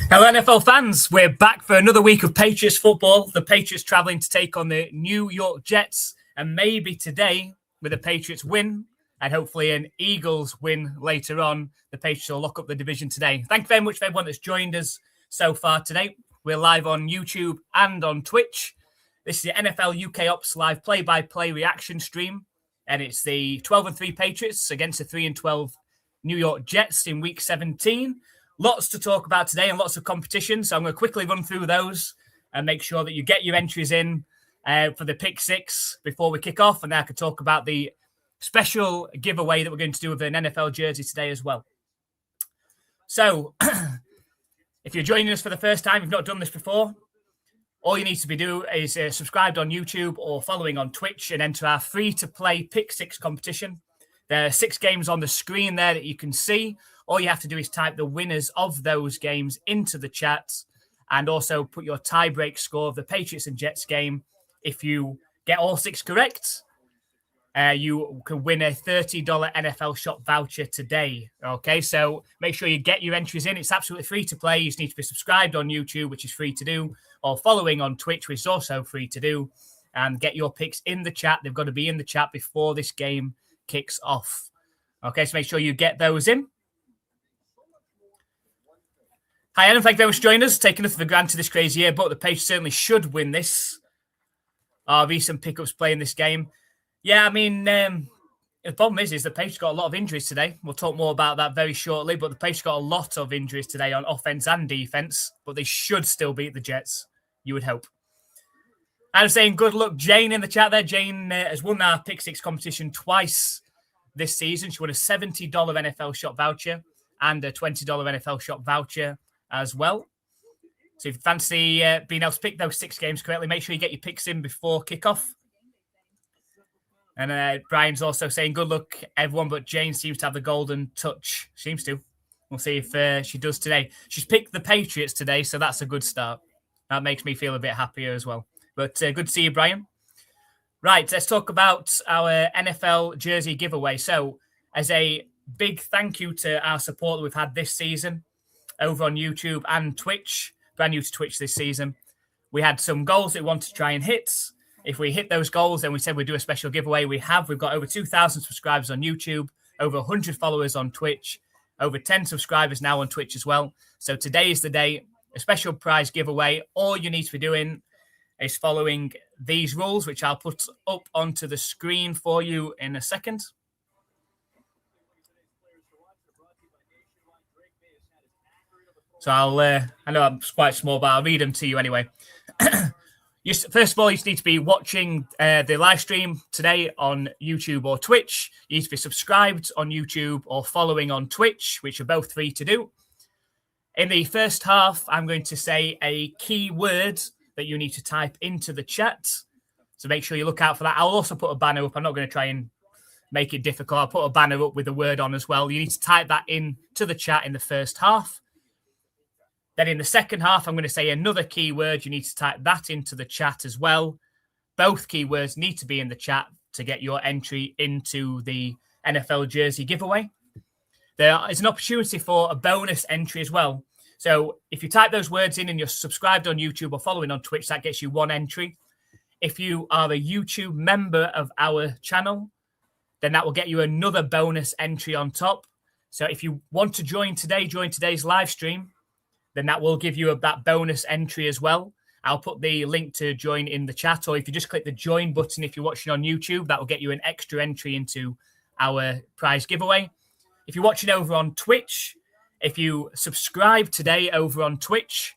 Hello, NFL fans. We're back for another week of Patriots football. The Patriots traveling to take on the New York Jets. And maybe today, with a Patriots win and hopefully an Eagles win later on, the Patriots will lock up the division today. Thank you very much for everyone that's joined us so far today. We're live on YouTube and on Twitch. This is the NFLUKOPS live play-by-play reaction stream. And it's the 12-3 Patriots against the 3-12 New York Jets in Week 17. Lots to talk about today and lots of competition. So I'm going to quickly run through those and make sure that you get your entries in for the pick six before we kick off. And then I can talk about the special giveaway that we're going to do with an NFL jersey today as well. So if you're joining us for the first time, you've not done this before, all you need to be doing is subscribed on YouTube or following on Twitch and enter our free-to-play pick six competition. There are 6 games on the screen there that you can see. All you have to do is type the winners of those games into the chat and also put your tie-break score of the Patriots and Jets game. If you get all 6 correct, you can win a $30 NFL shop voucher today. Okay, so make sure you get your entries in. It's absolutely free to play. You just need to be subscribed on YouTube, which is free to do, or following on Twitch, which is also free to do, and get your picks in the chat. They've got to be in the chat before this game kicks off. Okay, so make sure you get those in. Hi, Adam. Thank you very much for joining us. Taking us for granted this crazy year, but the Patriots certainly should win this. Our recent pickups playing this game. Yeah, I mean, the problem is the Patriots got a lot of injuries today. We'll talk more about that very shortly, but the Patriots got a lot of injuries today on offense and defense, but they should still beat the Jets, you would hope. I'm saying good luck, Jane, in the chat there. Jane has won our pick six competition twice this season. She won a $70 NFL shop voucher and a $20 NFL shop voucher as well. So if you fancy being able to pick those 6 games correctly, make sure you get your picks in before kickoff. And Brian's also saying good luck, everyone, but Jane seems to have the golden touch. Seems to. We'll see if she does today. She's picked the Patriots today, so that's a good start. That makes me feel a bit happier as well. But good to see you, Brian. Right, let's talk about our NFL jersey giveaway. So as a big thank you to our support that we've had this season over on YouTube and Twitch, brand new to Twitch this season, we had some goals that we wanted to try and hit. If we hit those goals, then we said we'd do a special giveaway. We've got over 2,000 subscribers on YouTube, over 100 followers on Twitch, over 10 subscribers now on Twitch as well. So today is the day, a special prize giveaway. All you need to be doing is following these rules, which I'll put up onto the screen for you in a second. So I know I'm quite small, but I'll read them to you anyway. First of all, you just need to be watching the live stream today on YouTube or Twitch. You need to be subscribed on YouTube or following on Twitch, which are both free to do. In the first half, I'm going to say a key word that you need to type into the chat. So make sure you look out for that. I'll also put a banner up. I'm not going to try and make it difficult. I'll put a banner up with the word on as well. You need to type that in to the chat in the first half. Then in the second half, I'm going to say another keyword. You need to type that into the chat as well. Both keywords need to be in the chat to get your entry into the NFL jersey giveaway. There is an opportunity for a bonus entry as well. So if you type those words in and you're subscribed on YouTube or following on Twitch, that gets you 1 entry. If you are a YouTube member of our channel, then that will get you another bonus entry on top. So if you want to join today's live stream, then that will give you that bonus entry as well. I'll put the link to join in the chat, or if you just click the join button, if you're watching on YouTube, that will get you an extra entry into our prize giveaway. If you're watching over on Twitch, if you subscribe today over on Twitch,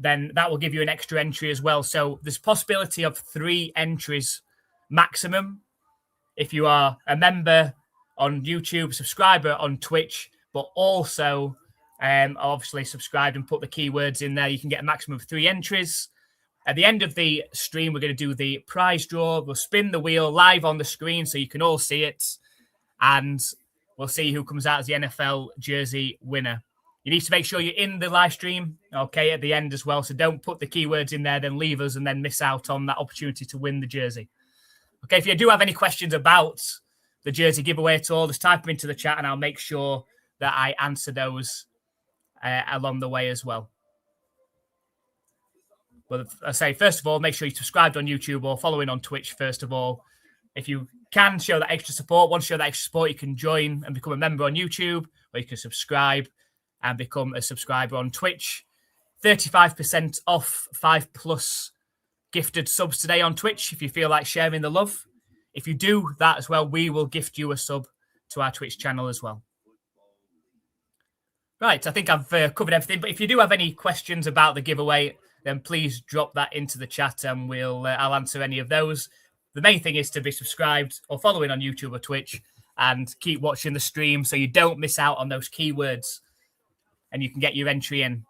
then that will give you an extra entry as well. So there's a possibility of 3 entries maximum if you are a member on YouTube, subscriber on Twitch, but also obviously subscribed and put the keywords in there. You can get a maximum of 3 entries. At the end of the stream, we're going to do the prize draw. We'll spin the wheel live on the screen so you can all see it. And we'll see who comes out as the NFL jersey winner. You need to make sure you're in the live stream, okay, at the end as well. So don't put the keywords in there, then leave us and then miss out on that opportunity to win the jersey. Okay, if you do have any questions about the jersey giveaway at all, just type them into the chat and I'll make sure that I answer those along the way as well. But I say, first of all, make sure you're subscribed on YouTube or following on Twitch, first of all. If you can show that extra support, once you show that extra support, you can join and become a member on YouTube, or you can subscribe and become a subscriber on Twitch. 35% off 5+ gifted subs today on Twitch if you feel like sharing the love. If you do that as well, we will gift you a sub to our Twitch channel as well. Right, I think I've covered everything. But if you do have any questions about the giveaway, then please drop that into the chat and I'll answer any of those. The main thing is to be subscribed or following on YouTube or Twitch and keep watching the stream so you don't miss out on those keywords and you can get your entry in.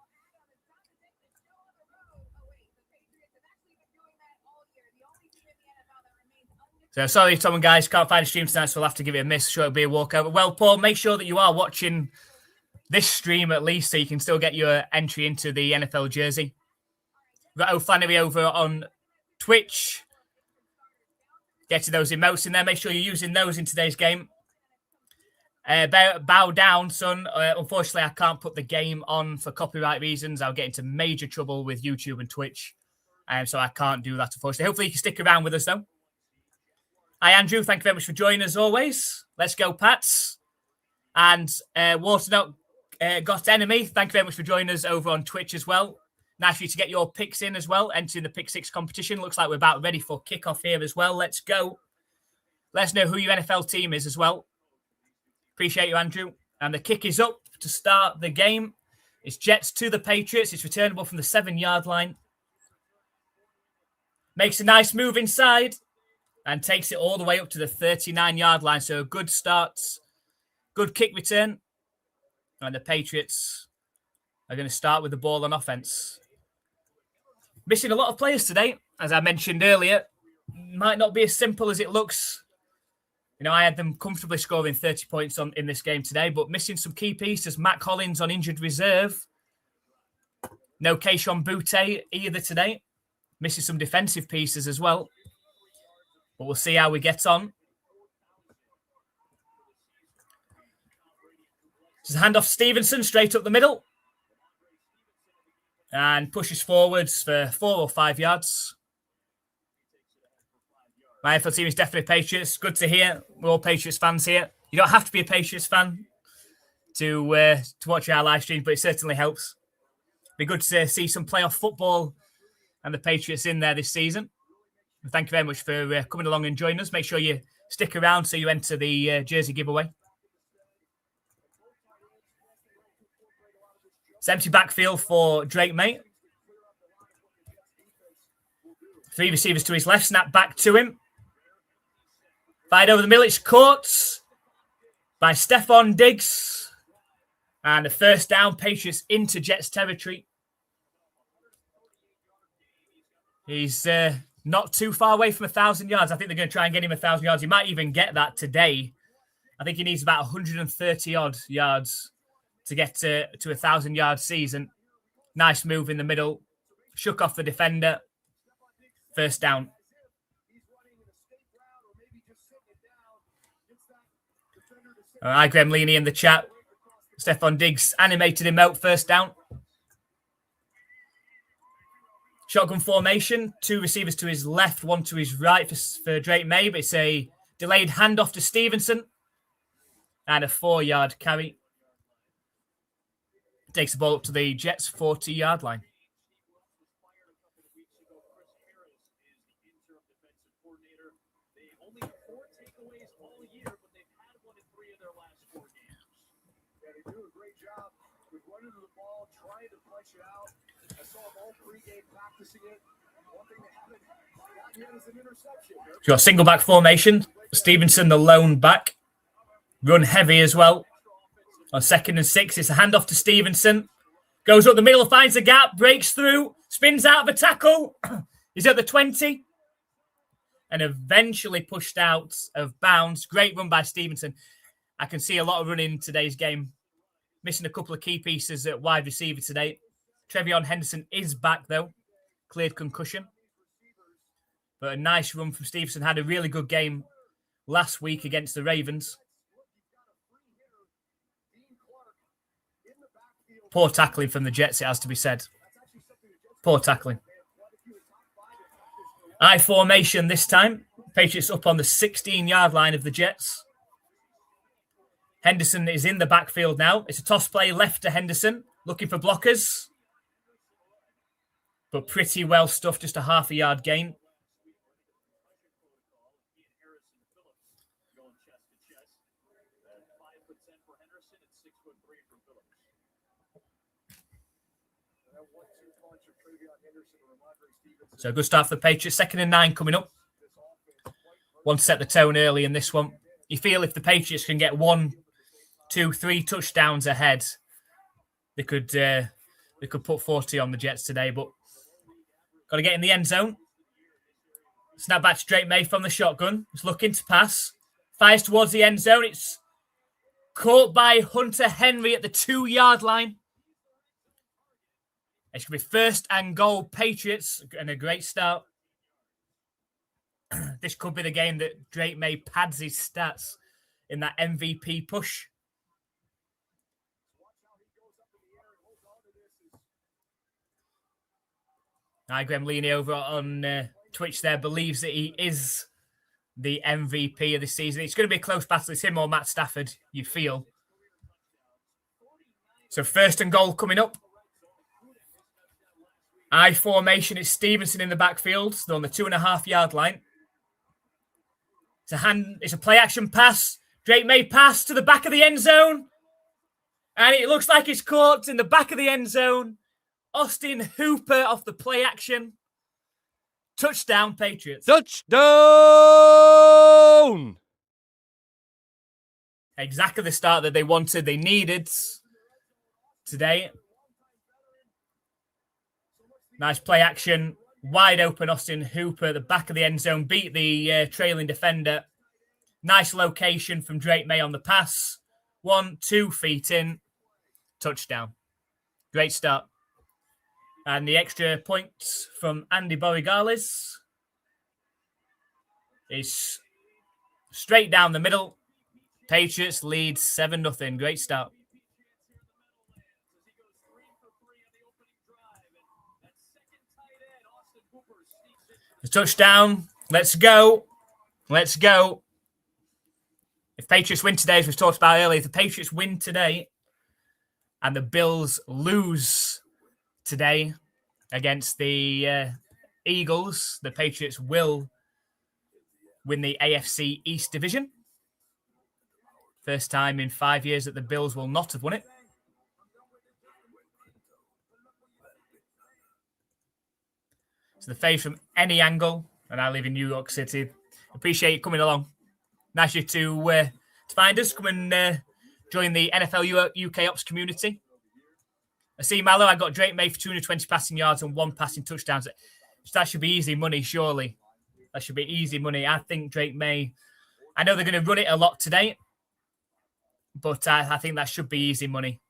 So sorry, Tom and guys, can't find a stream tonight, so we'll have to give it a miss. Sure, it'll be a walkover. Well, Paul, make sure that you are watching this stream at least so you can still get your entry into the NFL jersey. We've got O'Flannery over on Twitch. Getting those emotes in there. Make sure you're using those in today's game. Bow down, son. Unfortunately, I can't put the game on for copyright reasons. I'll get into major trouble with YouTube and Twitch. So I can't do that, unfortunately. Hopefully, you can stick around with us, though. Hi, Andrew. Thank you very much for joining us, as always. Let's go, Pats. And Waternote Got Enemy. Thank you very much for joining us over on Twitch as well. Nice for you to get your picks in as well, entering the Pick 6 competition. Looks like we're about ready for kickoff here as well. Let's go. Let us know who your NFL team is as well. Appreciate you, Andrew. And the kick is up to start the game. It's Jets to the Patriots. It's returnable from the 7-yard line. Makes a nice move inside and takes it all the way up to the 39-yard line. So a good start. Good kick return. And the Patriots are going to start with the ball on offense. Missing a lot of players today, as I mentioned earlier. Might not be as simple as it looks. You know, I had them comfortably scoring 30 points in this game today, but missing some key pieces. Matt Collins on injured reserve. No Keishon Butte either today. Missing some defensive pieces as well. But we'll see how we get on. Just hand off Stevenson straight up the middle. And pushes forwards for 4 or 5 yards. My NFL team is definitely Patriots. Good to hear. We're all Patriots fans here. You don't have to be a Patriots fan to watch our live stream, but it certainly helps. Be good to see some playoff football and the Patriots in there this season. And thank you very much for coming along and joining us. Make sure you stick around so you enter the jersey giveaway. It's empty backfield for Drake May. 3 receivers to his left, snap back to him. Fired over the middle, it's caught by Stephon Diggs. And a first down, Patriots into Jets territory. He's not too far away from 1,000 yards. I think they're going to try and get him 1,000 yards. He might even get that today. I think he needs about 130-odd yards to get to a 1,000-yard season. Nice move in the middle. Shook off the defender. First down. All right, Graham Leaney in the chat. Stephon Diggs animated him out. First down. Shotgun formation. 2 receivers to his left, 1 to his right for Drake May. But it's a delayed handoff to Stevenson. And a 4-yard carry. Takes the ball up to the Jets' 40-yard line. You've got single back formation. Stevenson, the lone back. Run heavy as well. On 2nd and 6, it's a handoff to Stevenson. Goes up the middle, finds a gap, breaks through, spins out of a tackle. He's at the 20. And eventually pushed out of bounds. Great run by Stevenson. I can see a lot of running in today's game. Missing a couple of key pieces at wide receiver today. Trevion Henderson is back, though. Cleared concussion. But a nice run from Stevenson. Had a really good game last week against the Ravens. Poor tackling from the Jets, it has to be said. Poor tackling. I formation this time. Patriots up on the 16-yard line of the Jets. Henderson is in the backfield now. It's a toss play left to Henderson, looking for blockers. But pretty well stuffed, just a half a yard gain. So good start for the Patriots. 2nd and 9 coming up. Want to set the tone early in this one. You feel if the Patriots can get 1, 2, 3 touchdowns ahead, they could put 40 on the Jets today, but got to get in the end zone. Snap back to Drake May from the shotgun. He's looking to pass. Fires towards the end zone. It's caught by Hunter Henry at the 2-yard line. It's going to be 1st and goal Patriots, and a great start. This could be the game that Drake May pads his stats in that MVP push. Graham Leaney over on Twitch there believes that he is the MVP of the season. It's going to be a close battle. It's him or Matt Stafford, you feel. So 1st and goal coming up. I formation. It's Stevenson in the backfield. They're on the 2.5-yard line. It's a play action pass. Drake May pass to the back of the end zone. And it looks like it's caught in the back of the end zone. Austin Hooper off the play action. Touchdown, Patriots. Touchdown! Exactly the start that they wanted, they needed today. Nice play action. Wide open Austin Hooper at the back of the end zone. Beat the trailing defender. Nice location from Drake May on the pass. 1, 2 feet in. Touchdown. Great start. And the extra points from Andy Borregales is straight down the middle. Patriots lead 7-0. Great start. The touchdown. Let's go. Let's go. If Patriots win today, as we've talked about earlier, if the Patriots win today and the Bills lose today against the Eagles, the Patriots will win the AFC East division. First time in 5 years that the Bills will not have won it. So the fade from any angle, and I live in New York City. Appreciate you coming along. Nice you to find us. Come and join the NFL UKOPS community. I see Mallow. I got Drake May for 220 passing yards and 1 passing touchdowns. That should be easy money, surely. That should be easy money. I think Drake May. I know they're going to run it a lot today, but I think that should be easy money.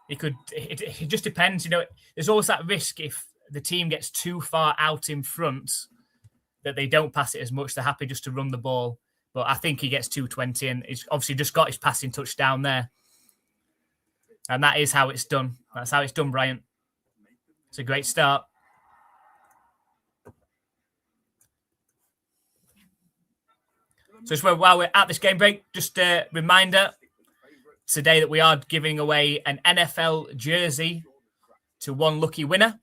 It just depends. You know, there's always that risk if the team gets too far out in front that they don't pass it as much. They're happy just to run the ball. But I think he gets 220 and he's obviously just got his passing touchdown there. And that is how it's done. That's how it's done, Bryant. It's a great start. So just while we're at this game break, just a reminder today that we are giving away an NFL jersey to one lucky winner.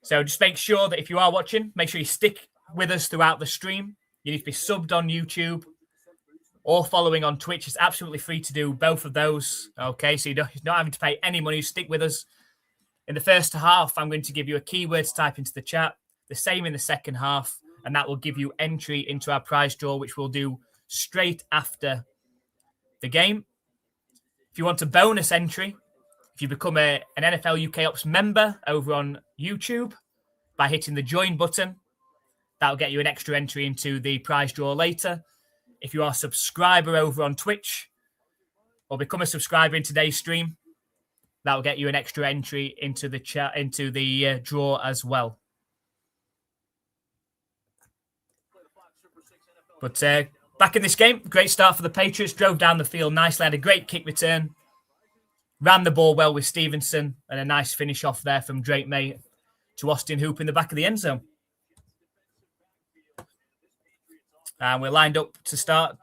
So just make sure that if you are watching, make sure you stick with us throughout the stream. You need to be subbed on YouTube or following on Twitch. It's absolutely free to do both of those. Okay, so you're not having to pay any money. Stick with us. In the first half, I'm going to give you a keyword to type into the chat. The same in the second half, and that will give you entry into our prize draw, which we'll do straight after the game. If you want a bonus entry, if you become an NFL UKOPS member over on YouTube by hitting the join button, that'll get you an extra entry into the prize draw later. If you are a subscriber over on Twitch or become a subscriber in today's stream, that'll get you an extra entry into the chat, into the draw as well. But back in this game, great start for the Patriots. Drove down the field nicely. Had a great kick return. ran the ball well with Stevenson, and a nice finish off there from Drake May to Austin Hoop in the back of the end zone. And we're lined up to start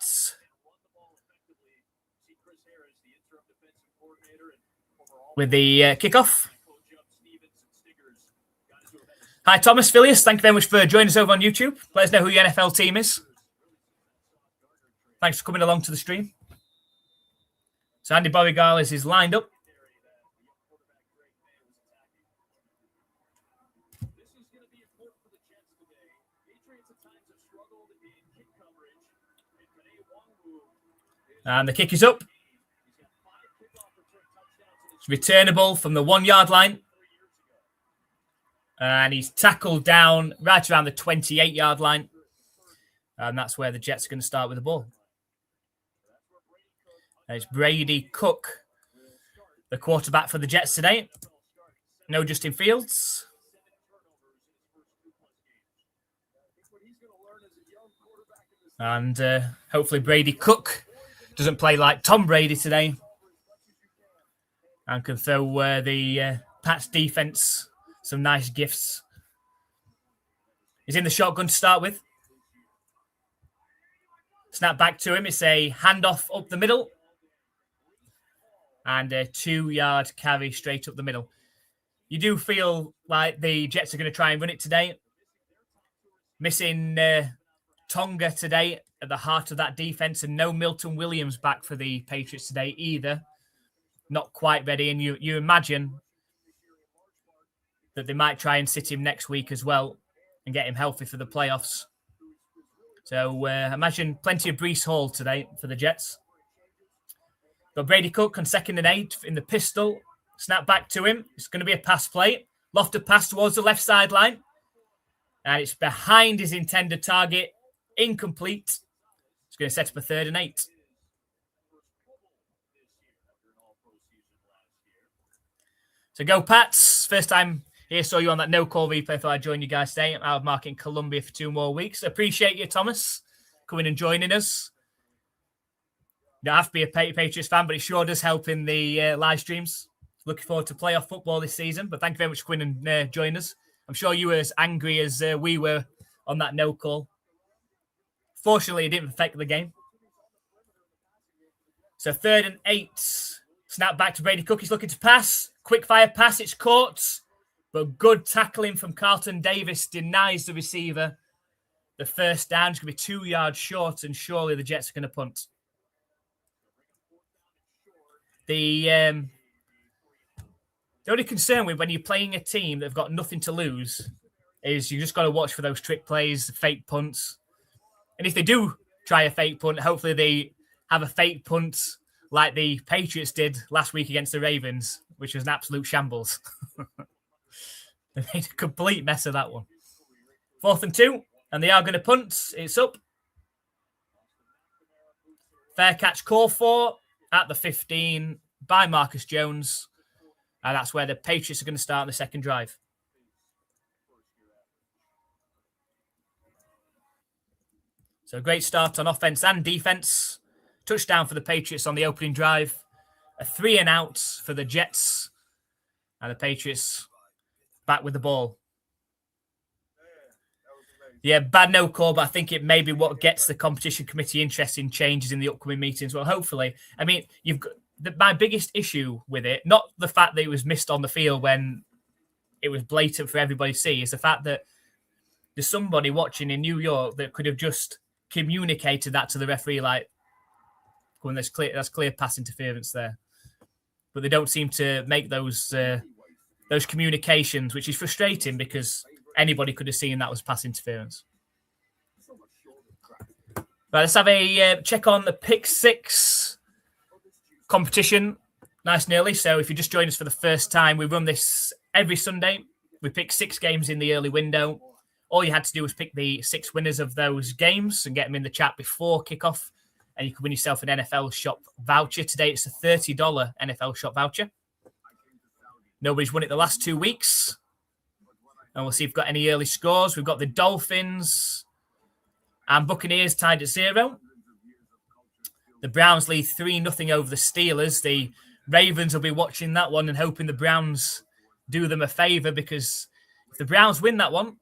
with the kickoff. Hi, Thomas Phileas. Thank you very much for joining us over on YouTube. Let us know who your NFL team is. Thanks for coming along to the stream. So Andy Borregales is lined up. And the kick is up. It's returnable from the 1 yard line. And he's tackled down right around the 28 yard line. And that's where the Jets are going to start with the ball. And it's Brady Cook, the quarterback for the Jets today. No Justin Fields. And hopefully Brady Cook doesn't play like Tom Brady today and can throw the Pats defense some nice gifts. He's in the shotgun to start with. Snap back to him. It's a handoff up the middle. And a 2 yard carry straight up the middle. You do feel like the Jets are going to try and run it today. Missing Tonga today at the heart of that defense, and no Milton Williams back for the Patriots today either. Not quite ready. And you imagine that they might try and sit him next week as well and get him healthy for the playoffs. So imagine plenty of Breece Hall today for the Jets. Got Brady Cook on 2nd and 8 in the pistol. Snap back to him. It's going to be a pass play. Lofted pass towards the left sideline. And it's behind his intended target. Incomplete. It's going to set up a 3rd and 8. So go Pats. First time here, saw you on that no-call replay. Thought I'd join you guys today. I'm out of market in Colombia for 2 more weeks. Appreciate you, Thomas, coming and joining us. You don't have to be a Patriots fan, but it sure does help in the live streams. Looking forward to playoff football this season. But thank you very much for coming and joining us. I'm sure you were as angry as we were on that no-call. Fortunately, it didn't affect the game. So 3rd and 8. Snap back to Brady Cook. He's looking to pass. Quick fire pass. It's caught. But good tackling from Carlton Davis denies the receiver the first down. It's going to be 2 yards short, and surely the Jets are going to punt. The only concern with when you're playing a team that have got nothing to lose is you just got to watch for those trick plays, fake punts. And if they do try a fake punt, hopefully they have a fake punt like the Patriots did last week against the Ravens, which was an absolute shambles. They made a complete mess of that one. 4th and 2, and they are going to punt. It's up. Fair catch call for at the 15 by Marcus Jones. And that's where the Patriots are going to start the second drive. So a great start on offense and defense. Touchdown for the Patriots on the opening drive. A 3 and out for the Jets. And the Patriots back with the ball. Yeah, bad no call, but I think it may be what gets the competition committee interested in changes in the upcoming meetings. Well, hopefully. I mean, you've got my biggest issue with it, not the fact that it was missed on the field when it was blatant for everybody to see, is the fact that there's somebody watching in New York that could have just communicated that to the referee, like, when that's clear pass interference there. But they don't seem to make those communications, which is frustrating because anybody could have seen that was pass interference. Right, let's have a check on the pick 6 competition. Nice and early. So if you just joined us for the first time, we run this every Sunday. We pick 6 games in the early window. All you had to do was pick the 6 winners of those games and get them in the chat before kickoff. And you can win yourself an NFL Shop voucher. Today, it's a $30 NFL Shop voucher. Nobody's won it the last 2 weeks. And we'll see if we've got any early scores. We've got the Dolphins and Buccaneers tied at 0. The Browns lead 3-0 over the Steelers. The Ravens will be watching that one and hoping the Browns do them a favor, because if the Browns win that one,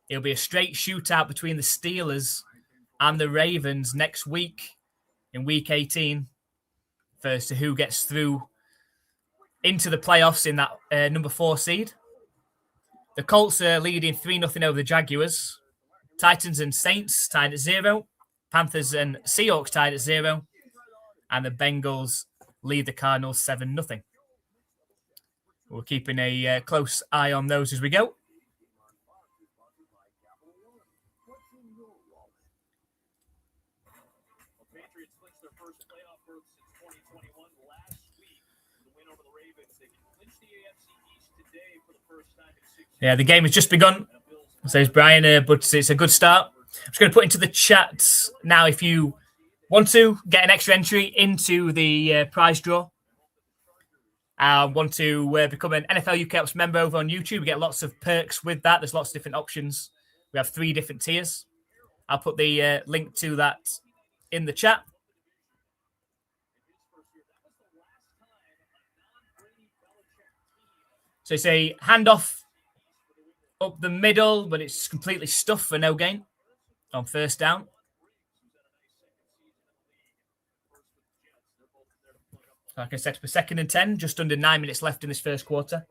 it'll be a straight shootout between the Steelers and the Ravens next week in Week 18 as to who gets through into the playoffs in that number 4 seed. The Colts are leading 3-0 over the Jaguars. Titans and Saints tied at 0. Panthers and Seahawks tied at 0. And the Bengals lead the Cardinals 7-0. We're keeping a close eye on those as we go. Yeah, the game has just begun, says Brian, but it's a good start. I'm just going to put into the chat now, if you want to get an extra entry into the prize draw, want to become an NFLUKOPS member over on YouTube, we get lots of perks with that. There's lots of different options. We have 3 different tiers. I'll put the link to that in the chat. So it's a handoff up the middle, but it's completely stuffed for no gain on first down. Like I said, for 2nd and 10, just under 9 minutes left in this first quarter.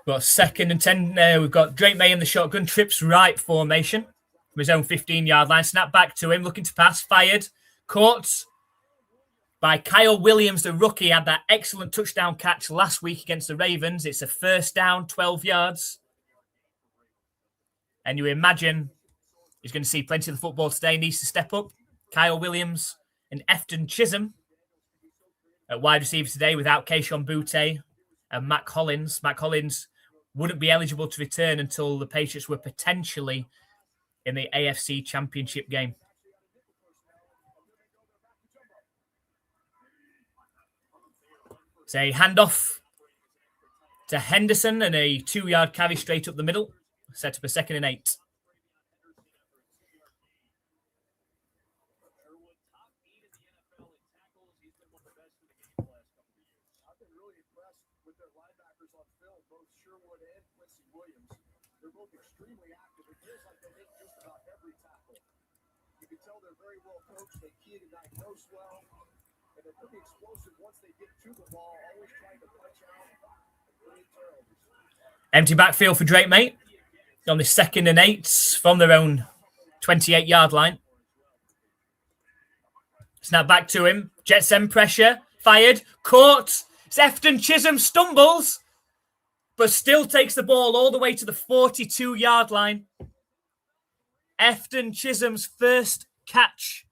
We've got 2nd and 10. We've got Drake May in the shotgun, trips right formation from his own 15-yard line. Snap back to him, looking to pass, fired, caught by Kyle Williams, the rookie. Had that excellent touchdown catch last week against the Ravens. It's a first down, 12 yards. And you imagine he's going to see plenty of the football today. Needs to step up. Kyle Williams and Efton Chisholm at wide receiver today without Kayshon Boutte and Matt Collins. Matt Collins wouldn't be eligible to return until the Patriots were potentially in the AFC Championship game. It's a handoff to Henderson and a 2-yard carry straight up the middle. Set up a 2nd and 8. Empty backfield for Drake May on the 2nd and 8 from their own 28-yard line. Snap back to him. Jets end pressure. Fired. Caught. Efton Chisholm stumbles, but still takes the ball all the way to the 42-yard line. Efton Chisholm's first catch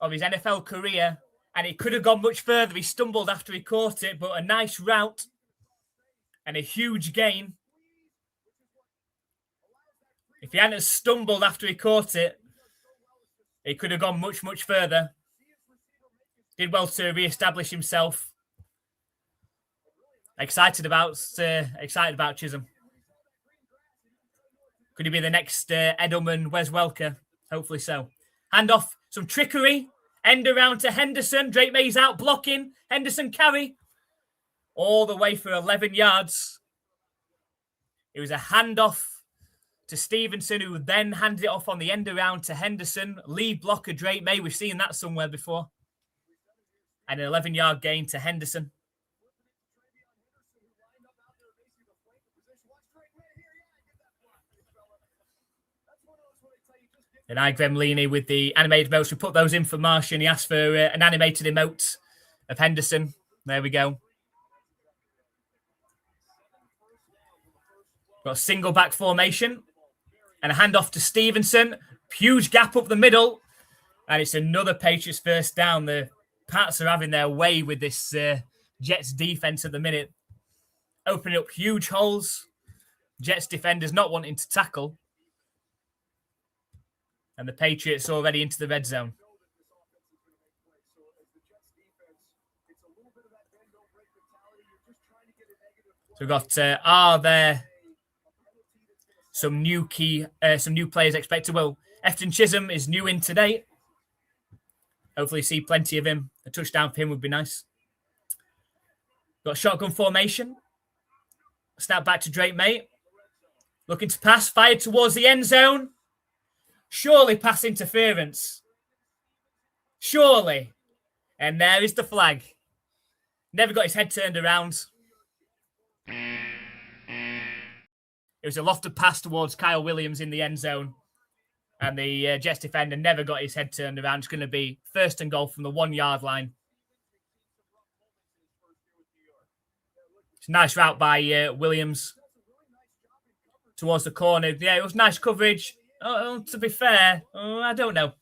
of his NFL career, and it could have gone much further. He stumbled after he caught it, but a nice route and a huge gain. If he hadn't stumbled after he caught it, he could have gone much, much further. Did well to re-establish himself. Excited about Chisholm. Could he be the next Edelman, Wes Welker? Hopefully so. Handoff, some trickery. End around to Henderson. Drake May's out blocking. Henderson carry. All the way for 11 yards. It was a handoff to Stevenson, who then handed it off on the end around to Henderson. Lead blocker Drake May. We've seen that somewhere before. And an 11-yard gain to Henderson. And I, Gremlini, with the animated emotes. We put those in for Martian. He asked for an animated emote of Henderson. There we go. Got a single back formation. And a handoff to Stevenson. Huge gap up the middle. And it's another Patriots first down. The Pats are having their way with this Jets defense at the minute. Opening up huge holes. Jets defenders not wanting to tackle. And the Patriots already into the red zone. we've got, are there some new players expected? Well, Efton Chisholm is new in today. Hopefully see plenty of him. A touchdown for him would be nice. Got shotgun formation. Snap back to Drake May. Looking to pass, fired towards the end zone. Surely pass interference. Surely. And there is the flag. Never got his head turned around. It was a lofted pass towards Kyle Williams in the end zone. And the Jets defender never got his head turned around. It's going to be 1st and goal from the 1 yard line. It's a nice route by Williams towards the corner. Yeah, it was nice coverage. To be fair, I don't know.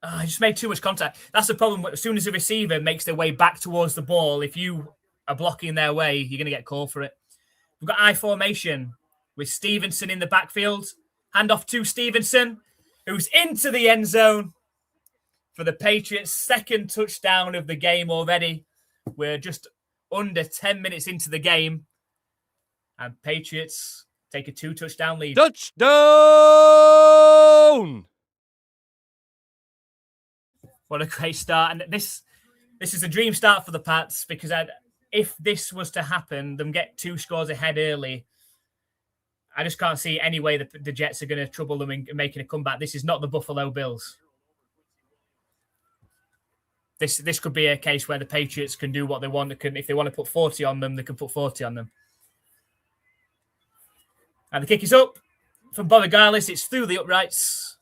I just made too much contact. That's the problem. As soon as the receiver makes their way back towards the ball, if you are blocking their way, you're going to get called for it. We've got I formation with Stevenson in the backfield. Handoff to Stevenson, who's into the end zone for the Patriots' 2nd touchdown of the game already. We're just under 10 minutes into the game. And Patriots take a 2-touchdown lead. Touchdown! What a great start. And this is a dream start for the Pats, because if this was to happen, them get 2 scores ahead early, I just can't see any way the Jets are going to trouble them in making a comeback. This is not the Buffalo Bills. This could be a case where the Patriots can do what they want. If they want to put 40 on them, they can put 40 on them. And the kick is up from Borigalis. It's through the uprights.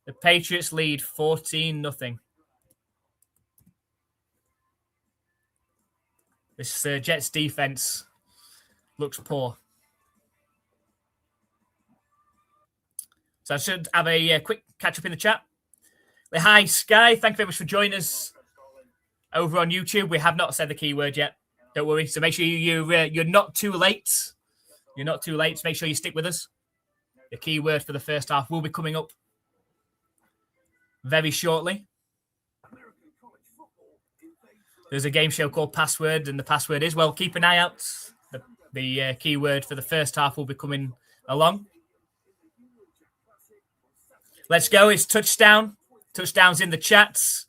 The Patriots lead 14-0. This Jets defense looks poor. So I should have a quick catch-up in the chat. Hi, Sky. Thank you very much for joining us over on YouTube. We have not said the keyword yet. Don't worry. So make sure you're not too late. You're not too late. So make sure you stick with us. The keyword for the first half will be coming up very shortly. There's a game show called Password, and the password is, well, keep an eye out. The keyword for the first half will be coming along. Let's go. It's touchdown. Touchdowns in the chats.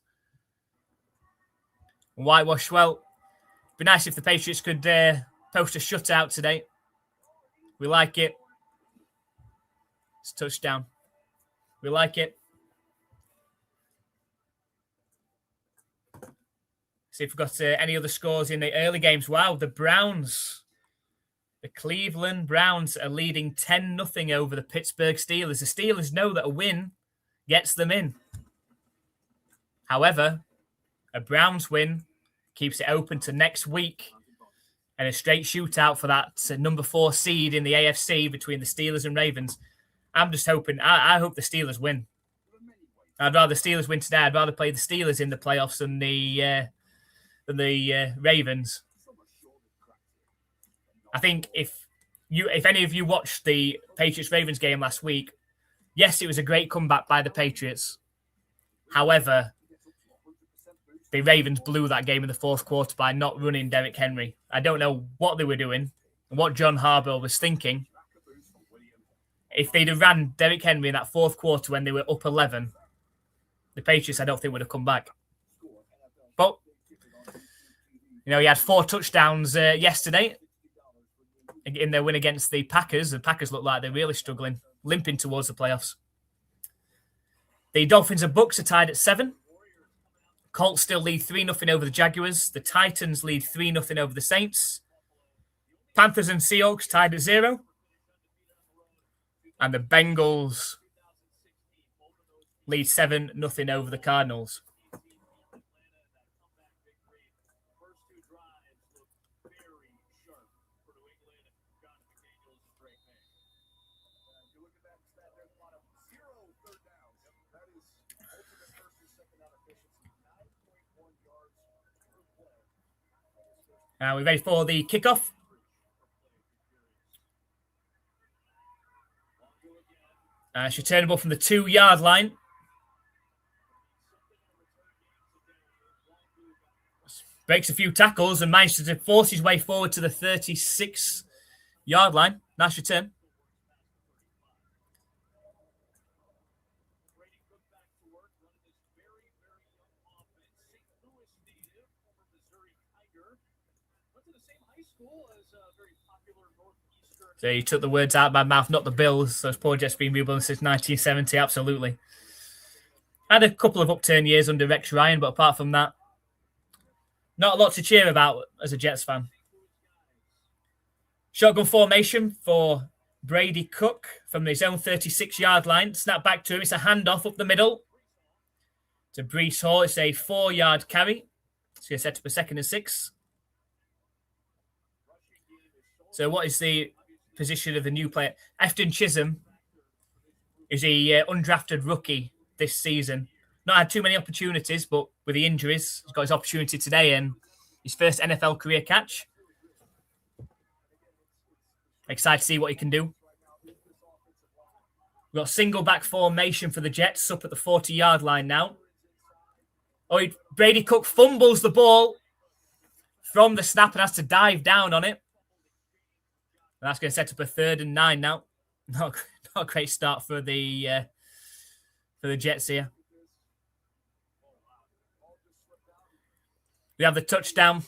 Whitewash. Well, it'd be nice if the Patriots could post a shutout today. We like it. It's touchdown. We like it. See if we've got any other scores in the early games. Wow, the Browns. The Cleveland Browns are leading 10-0 over the Pittsburgh Steelers. The Steelers know that a win gets them in. However, a Browns win keeps it open to next week and a straight shootout for that number 4 seed in the AFC between the Steelers and Ravens. I'm just hoping, I hope the Steelers win. I'd rather the Steelers win today. I'd rather play the Steelers in the playoffs than the Ravens. I think if any of you watched the Patriots-Ravens game last week, yes, it was a great comeback by the Patriots. However, the Ravens blew that game in the 4th quarter by not running Derrick Henry. I don't know what they were doing and what John Harbaugh was thinking. If they'd have ran Derrick Henry in that 4th quarter when they were up 11, the Patriots, I don't think, would have come back. But, he had 4 touchdowns yesterday in their win against the Packers. The Packers look like they're really struggling, limping towards the playoffs. The Dolphins and Bucks are tied at 7. Colts still lead 3-0 over the Jaguars. The Titans lead 3-0 over the Saints. Panthers and Seahawks tied at 0. And the Bengals lead 7-0 over the Cardinals. Now we're ready for the kickoff. It's returnable from the 2-yard line. Breaks a few tackles and manages to force his way forward to the 36-yard line. Nice return. So you took the words out of my mouth, not the Bills. Those poor Jets been rebuilding since 1970, absolutely. Had a couple of upturn years under Rex Ryan, but apart from that, not a lot to cheer about as a Jets fan. Shotgun formation for Brady Cook from his own 36-yard line. Snap back to him. It's a handoff up the middle to Breece Hall. It's a 4-yard carry. It's going to set up a 2nd and 6. So what is the position of the new player? Afton Chisholm is a undrafted rookie this season. Not had too many opportunities, but with the injuries, he's got his opportunity today and his first NFL career catch. Excited to see what he can do. We've got single back formation for the Jets up at the 40-yard line now. Brady Cook fumbles the ball from the snap and has to dive down on it. And that's going to set up a 3rd and 9 now. Not a great start for the Jets here. We have the touchdown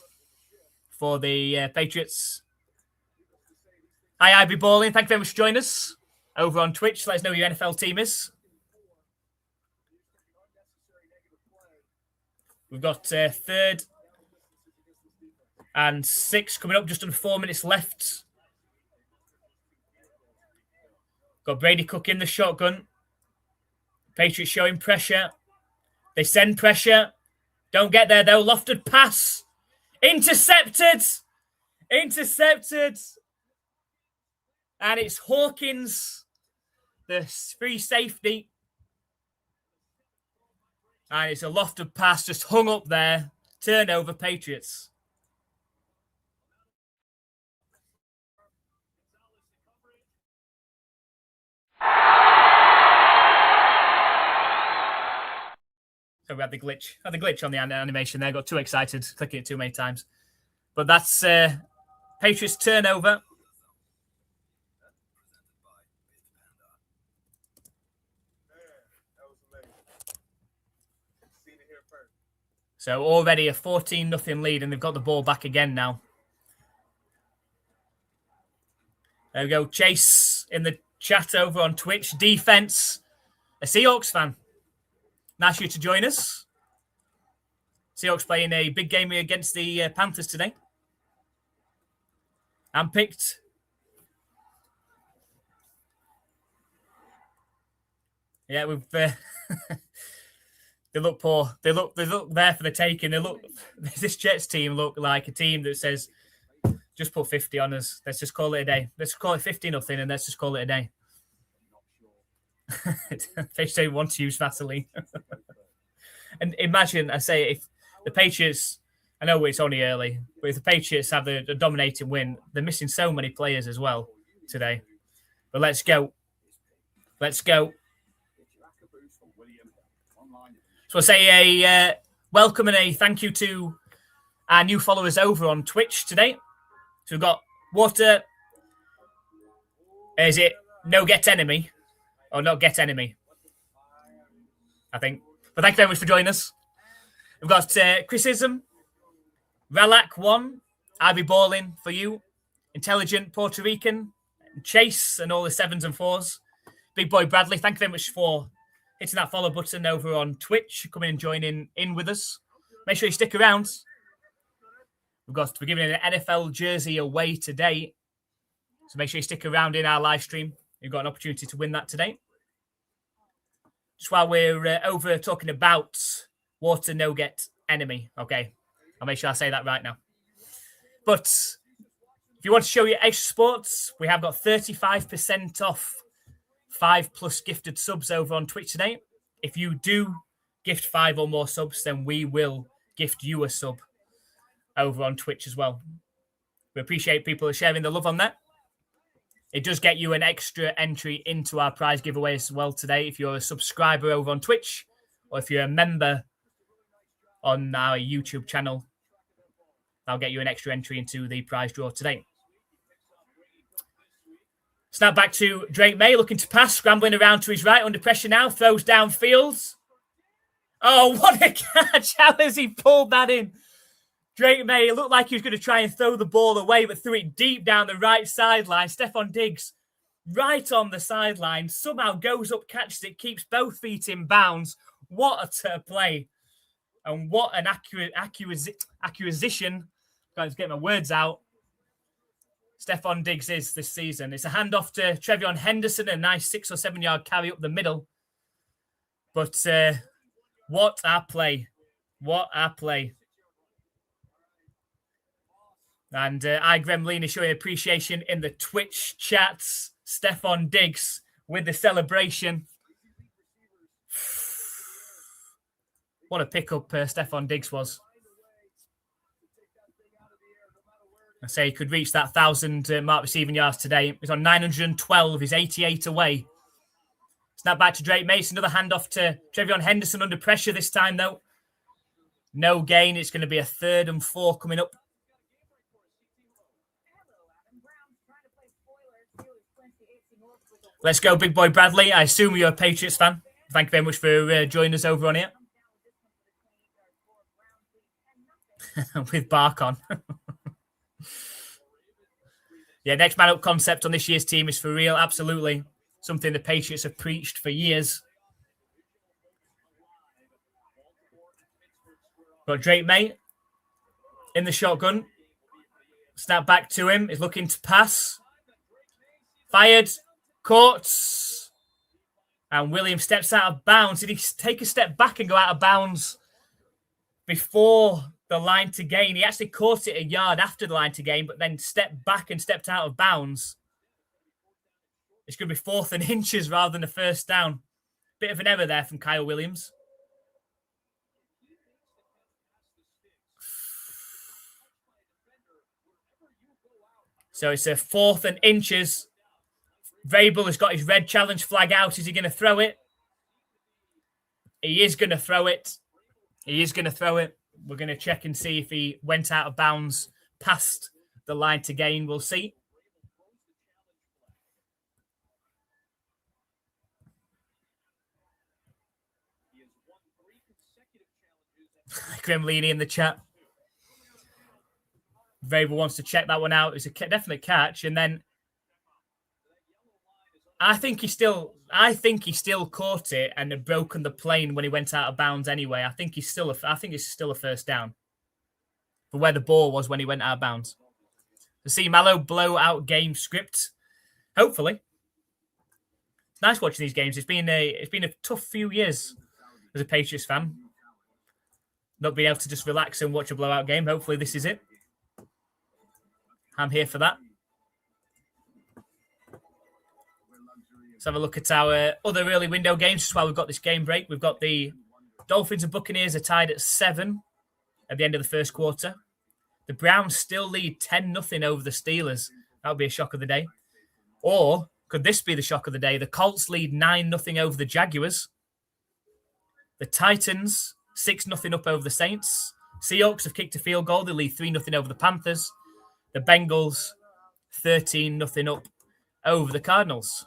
for the Patriots. Hi, IB Balling. Thank you very much for joining us over on Twitch. Let us know who your NFL team is. We've got 3rd and 6 coming up. Just under 4 minutes left. Got Brady Cook in the shotgun. Patriots showing pressure. They send pressure. Don't get there, though. Lofted pass. Intercepted. And it's Hawkins, the free safety. And it's a lofted pass just hung up there. Turnover, Patriots. So we had the glitch. Had the glitch on the animation there. Got too excited, clicking it too many times. But that's Patriots turnover. So already a 14-0 lead, and they've got the ball back again now. There we go. Chase in the chat over on Twitch. Defense. A Seahawks fan. Nice you to join us. Seahawks playing a big game against the Panthers today. I'm picked. Yeah, we've... They look poor. They look there for the taking. This Jets team look like a team that says, just put 50 on us. Let's just call it a day. Let's call it 50-0 and let's just call it a day. They don't want to use Vaseline. And imagine, I say, if the Patriots, I know it's only early, but if the Patriots have a dominating win, they're missing so many players as well today. But let's go. Let's go. So I'll say a welcome and a thank you to our new followers over on Twitch today. So we've got Water. Is it No Get Enemy? Or Not Get Enemy? I think. But thank you very much for joining us. We've got Chrisism, Ralak1, Ivy Balling for you, Intelligent Puerto Rican, Chase, and all the 7s and 4s. Big Boy Bradley, thank you very much for hitting that follow button over on Twitch. Come in and join in with us. Make sure you stick around. We're giving an NFL jersey away today. So make sure you stick around in our live stream. You've got an opportunity to win that today. Just while we're over talking about Water No Get Enemy. Okay, I'll make sure I say that right now. But if you want to show your extra sports, we have got 35% off 5+ gifted subs over on Twitch today. If you do gift 5 or more subs, then we will gift you a sub over on Twitch as well. We appreciate people sharing the love on that. It does get you an extra entry into our prize giveaway as well today if you're a subscriber over on Twitch or if you're a member on our YouTube channel. That'll get you an extra entry into the prize draw today. Snap back to Drake May, looking to pass, scrambling around to his right, under pressure now, throws downfield. Oh, what a catch! How has he pulled that in? Drake May, it looked like he was going to try and throw the ball away, but threw it deep down the right sideline. Stefan Diggs, right on the sideline, somehow goes up, catches it, keeps both feet in bounds. What a play. And what an acquisition. Can't get my words out. Stefan Diggs is this season. It's a handoff to Trevion Henderson, a nice 6 or 7 yard carry up the middle. But what a play. What a play. And Gremlin is showing appreciation in the Twitch chats. Stefan Diggs with the celebration. What a pickup Stefan Diggs was. I say he could reach that 1,000 mark receiving yards today. He's on 912. He's 88 away. Snap back to Drake Mason. Another handoff to Trevion Henderson under pressure this time, though. No gain. It's going to be a 3rd and 4 coming up. Let's go, big boy Bradley. I assume you're a Patriots fan. Thank you very much for joining us over on here. With Bark on. Yeah, next man up concept on this year's team is for real. Absolutely. Something the Patriots have preached for years. Got Drake May in the shotgun. Snap back to him. He's looking to pass. Fired. Caught. And Williams steps out of bounds. Did he take a step back and go out of bounds before the line to gain? He actually caught it a yard after the line to gain, but then stepped back and stepped out of bounds. It's going to be 4th and inches rather than a 1st down. Bit of an error there from Kyle Williams. So it's a 4th and inches. Vrabel has got his red challenge flag out. Is he going to throw it? He is going to throw it. He is going to throw it. We're going to check and see if he went out of bounds past the line to gain. We'll see. Gremlini in the chat. Vrabel wants to check that one out. It's a definite catch. And then I think he still caught it and had broken the plane when he went out of bounds anyway. I think it's still a 1st down for where the ball was when he went out of bounds. To see Mallow blow out game script. Hopefully. It's nice watching these games. It's been a tough few years as a Patriots fan. Not being able to just relax and watch a blowout game. Hopefully this is it. I'm here for that. Let's have a look at our other early window games just while we've got this game break. We've got the Dolphins and Buccaneers are tied at 7 at the end of the first quarter. The Browns still lead 10-0 over the Steelers. That would be a shock of the day. Or could this be the shock of the day? The Colts lead 9-0 over the Jaguars. The Titans 6-0 up over the Saints. Seahawks have kicked a field goal. They lead 3-0 over the Panthers. The Bengals 13-0 up over the Cardinals.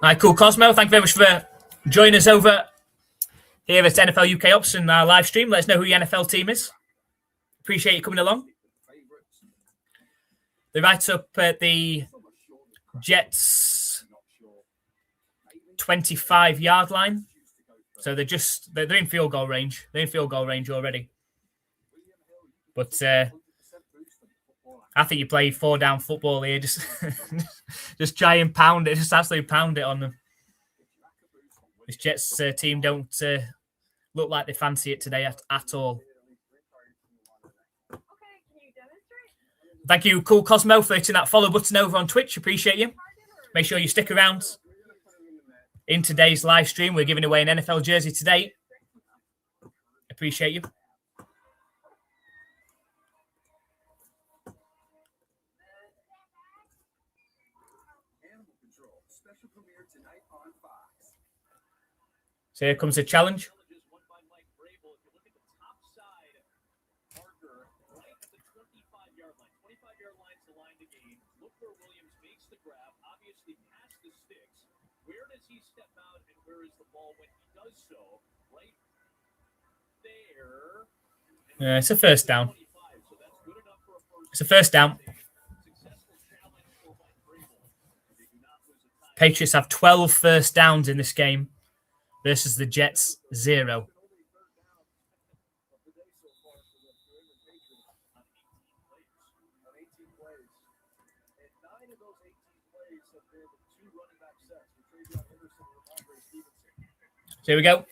All right, cool. Cosmo, thank you very much for joining us over here at NFL UK Ops in our live stream. Let us know who your NFL team is. Appreciate you coming along. They're right up at the Jets' 25-yard line. So they're in field goal range. They're in field goal range already. But I think you play 4-down football here. Just try and pound it. Just absolutely pound it on them. This Jets team don't look like they fancy it today at all. Thank you, Cool Cosmo, for hitting that follow button over on Twitch. Appreciate you. Make sure you stick around. In today's live stream, we're giving away an NFL jersey today. Appreciate you. So here comes the challenge. It's a first down. It's a first down. Patriots have 12 first downs in this game versus the Jets 0. So here we go.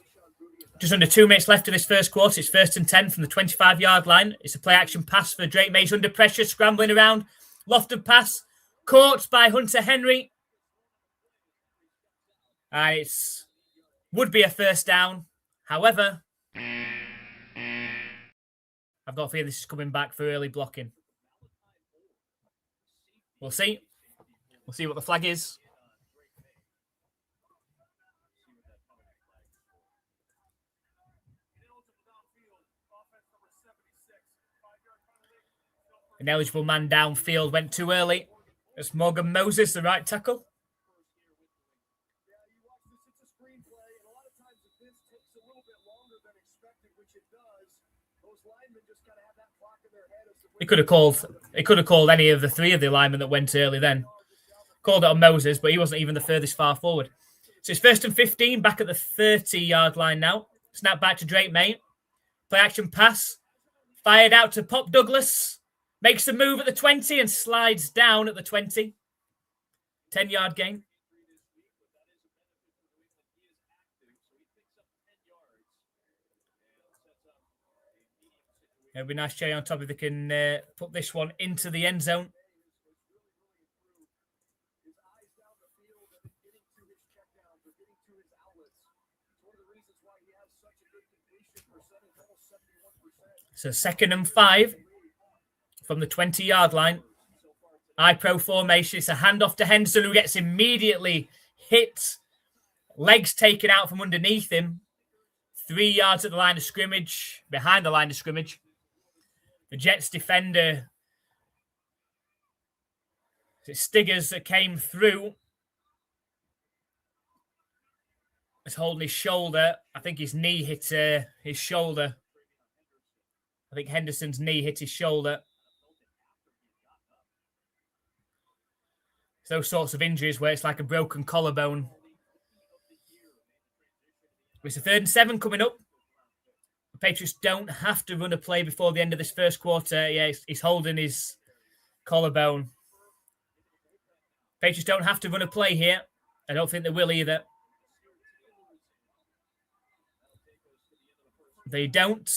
Just under 2 minutes left of this first quarter. It's 1st and 10 from the 25-yard line. It's a play-action pass for Drake Mays under pressure, scrambling around. Lofted pass, caught by Hunter Henry. And it's would be a first down. However, I've got a feeling this is coming back for early blocking. We'll see. We'll see what the flag is. An eligible man downfield went too early. It's Morgan Moses, the right tackle. He could have called any of the three of the linemen that went early then. Called it on Moses, but he wasn't even the furthest far forward. So it's 1st and 15, back at the 30-yard line now. Snap back to Drake May. Play action pass. Fired out to Pop Douglas. Makes a move at the 20 and slides down at the 20. 10-yard gain. It would be nice cherry on top if they can put this one into the end zone. So 2nd and 5 from the 20-yard line. I-pro formation. It's a handoff to Henderson, who gets immediately hit. Legs taken out from underneath him. 3 yards at the line of scrimmage, behind the line of scrimmage. The Jets defender, it's Stiggers, that came through. He's holding his shoulder. I think his knee hit his shoulder. I think Henderson's knee hit his shoulder. It's those sorts of injuries where it's like a broken collarbone. It's a 3rd and 7 coming up. The Patriots don't have to run a play before the end of this first quarter. Yeah, he's holding his collarbone. Patriots don't have to run a play here. I don't think they will either. They don't.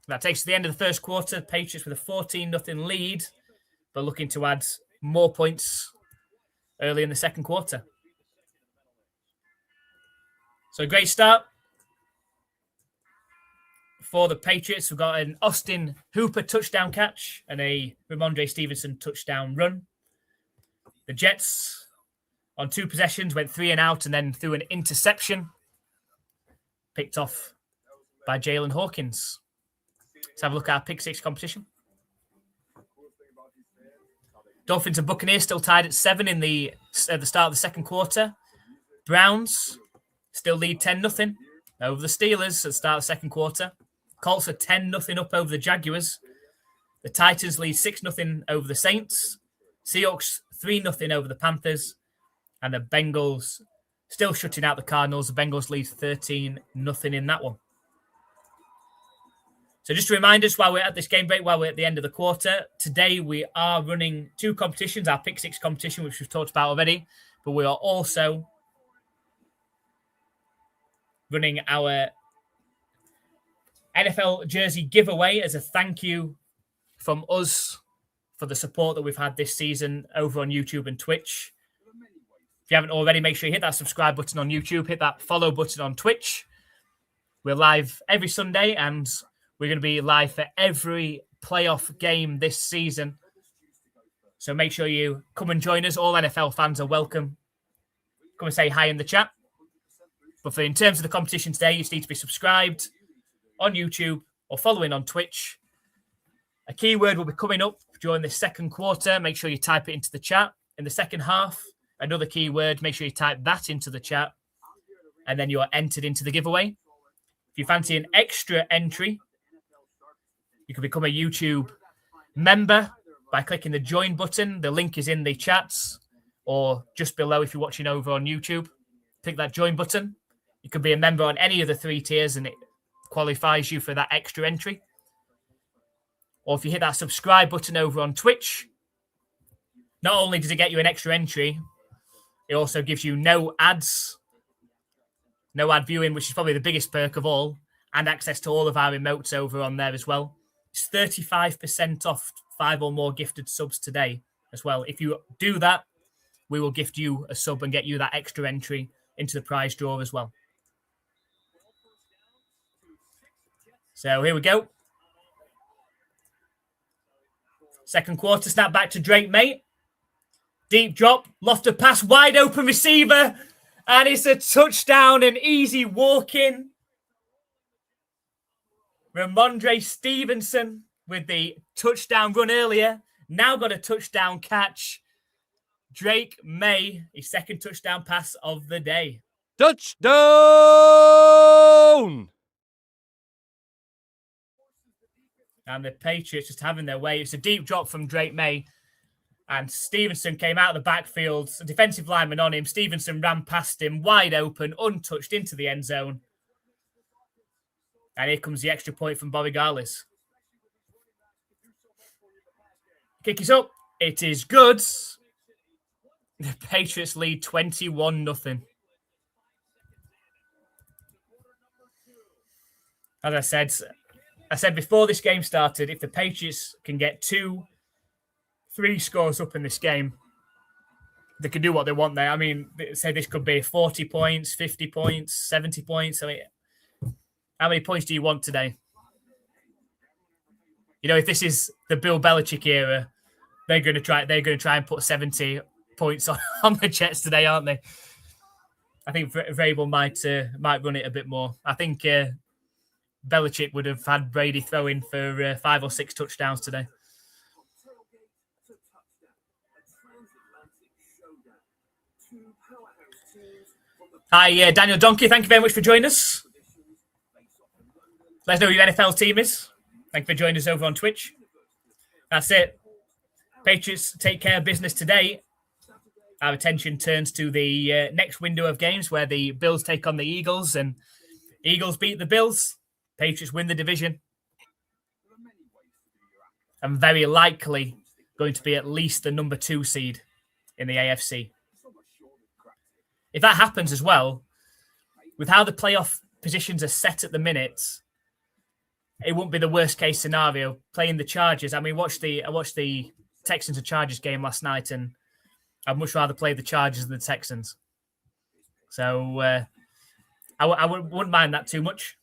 That takes to the end of the first quarter. Patriots with a 14-0 lead, but looking to add more points early in the second quarter. So a great start for the Patriots. We've got an Austin Hooper touchdown catch and a Ramondre Stevenson touchdown run. The Jets, on 2 possessions, went 3 and out and then threw an interception. Picked off by Jalen Hawkins. Let's have a look at our pick 6 competition. Dolphins and Buccaneers still tied at 7 at the start of the second quarter. Browns still lead 10-0 over the Steelers at the start of the second quarter. Colts are 10-0 up over the Jaguars. The Titans lead 6-0 over the Saints. Seahawks 3-0 over the Panthers. And the Bengals still shutting out the Cardinals. The Bengals lead 13-0 in that one. So just to remind us while we're at this game break, while we're at the end of the quarter, today we are running 2 competitions, our Pick 6 competition, which we've talked about already, but we are also running our NFL jersey giveaway as a thank you from us for the support that we've had this season over on YouTube and Twitch. If you haven't already, make sure you hit that subscribe button on YouTube, hit that follow button on Twitch. We're live every Sunday and we're going to be live for every playoff game this season. So make sure you come and join us. All NFL fans are welcome. come and say hi in the chat. But in terms of the competition today, you just need to be subscribed on YouTube or following on Twitch. A keyword will be coming up during the second quarter. Make sure you type it into the chat. In the second half, another keyword. Make sure you type that into the chat. And then you are entered into the giveaway. If you fancy an extra entry, you can become a YouTube member by clicking the join button. The link is in the chats or just below if you're watching over on YouTube. Click that join button. You can be a member on any of the 3 tiers and it qualifies you for that extra entry. Or if you hit that subscribe button over on Twitch, not only does it get you an extra entry, it also gives you no ads, no ad viewing, which is probably the biggest perk of all, and access to all of our emotes over on there as well. It's 35% off 5 or more gifted subs today as well. If you do that, we will gift you a sub and get you that extra entry into the prize draw as well. So here we go. Second quarter, snap back to Drake May. Deep drop, lofted pass, wide open receiver. And it's a touchdown, an easy walk-in. Ramondre Stevenson with the touchdown run earlier. Now got a touchdown catch. Drake May, his second touchdown pass of the day. Touchdown! And the Patriots just having their way. It's a deep drop from Drake May. And Stevenson came out of the backfield. A defensive lineman on him. Stevenson ran past him, wide open, untouched into the end zone. And here comes the extra point from Bobby Garlis. Kick is up. It is good. The Patriots lead 21-0. As I said before this game started, if the Patriots can get 2-3 scores up in this game, they can do what they want there. I mean, say this could be 40 points, 50 points, 70 points. I mean, how many points do you want today? You know, if this is the Bill Belichick era, they're going to try and put 70 points on the Jets today, aren't they? I think Vrabel might run it a bit more. I think Belichick would have had Brady throwing for 5 or 6 touchdowns today. Hi, Daniel Donkey. Thank you very much for joining us. Let us know who your NFL team is. Thank you for joining us over on Twitch. That's it. Patriots take care of business today. Our attention turns to the next window of games where the Bills take on the Eagles and Eagles beat the Bills. Patriots win the division. And very likely going to be at least the number 2 seed in the AFC. If that happens as well, with how the playoff positions are set at the minute, it won't be the worst case scenario playing the Chargers. I mean, I watched the Texans and Chargers game last night, and I'd much rather play the Chargers than the Texans. So I wouldn't mind that too much.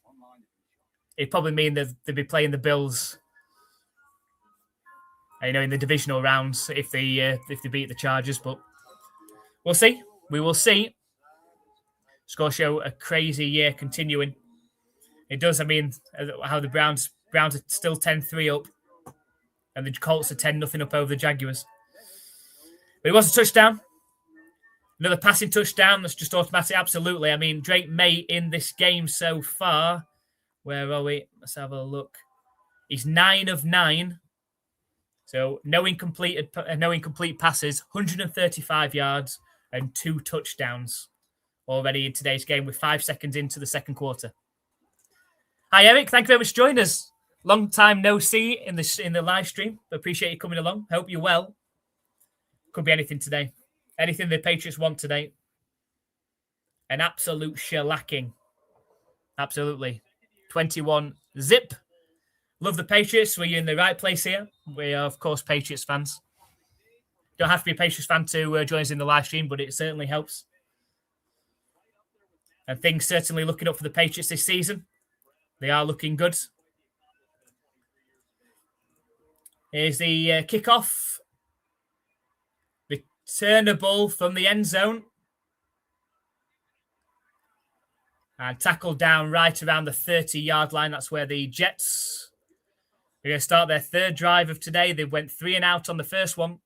It'd probably mean that they'd be playing the Bills, you know, in the divisional rounds if they beat the Chargers. But we'll see. We will see. Score show a crazy year continuing. It does. I mean, how the Browns are still 10-3 up, and the Colts are 10-0 up over the Jaguars. But it was a touchdown. Another passing touchdown that's just automatic. Absolutely. I mean, Drake May in this game so far. Where are we? Let's have a look. He's 9 of 9. So no incomplete passes, 135 yards and 2 touchdowns already in today's game with 5 seconds into the second quarter. Hi, Eric. Thank you very much for joining us. Long time no see in the live stream. Appreciate you coming along. Hope you're well. Could be anything today. Anything the Patriots want today. An absolute shellacking. Absolutely. 21-0. Love the Patriots. We're in the right place here. We are, of course, Patriots fans. Don't have to be a Patriots fan to join us in the live stream, but it certainly helps. And things certainly looking up for the Patriots this season. They are looking good. Here's the kickoff. Returnable from the end zone. And tackled down right around the 30-yard line. That's where the Jets are going to start their third drive of today. They went 3 and out on the first one,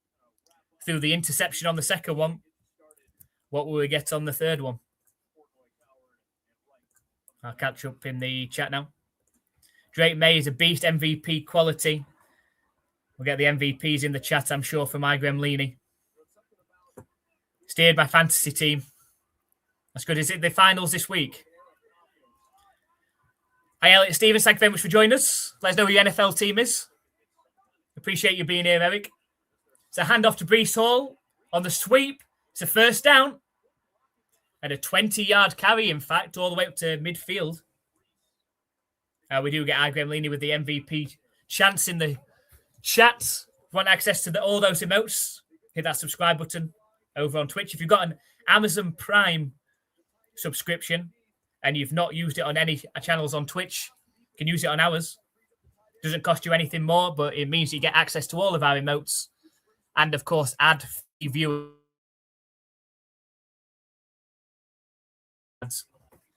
through the interception on the second one. What will we get on the third one? I'll catch up in the chat now. Drake May is a beast, MVP quality. We'll get the MVPs in the chat, I'm sure, for my Gremlini. Steered by fantasy team. That's good. Is it the finals this week? Hi, Elliot Stevens. Thank you very much for joining us. Let us know who your NFL team is. Appreciate you being here, Eric. It's a handoff to Breece Hall on the sweep. It's a first down. And a 20-yard carry, in fact, all the way up to midfield. We do get Gremlini with the MVP chance in the chat. If you want access to all those emotes, hit that subscribe button over on Twitch. If you've got an Amazon Prime subscription and you've not used it on any channels on Twitch, you can use it on ours. Doesn't cost you anything more, but it means you get access to all of our emotes and, of course, ad-free viewers.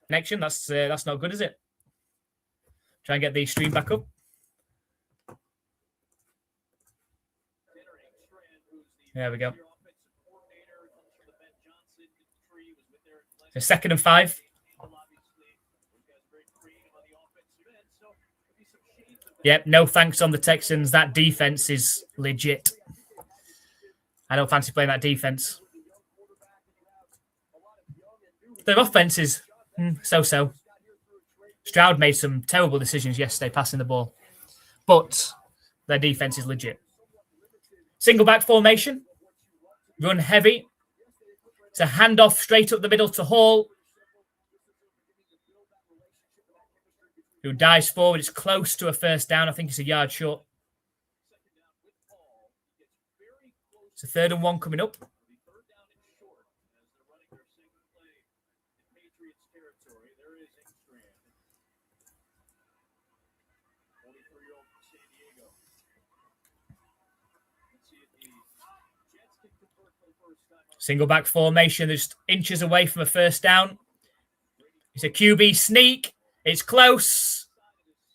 Connection, that's not good, is it? Try and get the stream back up. There we go. So 2nd and 5. Yep, no thanks on the Texans. That defense is legit. I don't fancy playing that defense. Their offense is so-so. Stroud made some terrible decisions yesterday passing the ball, but their defense is legit. Single back formation, run heavy. It's a handoff straight up the middle to Hall, who dives forward. It's close to a first down. I think it's a yard short. It's a 3rd and 1 coming up. Single back formation, they're just inches away from a first down. It's a QB sneak. It's close.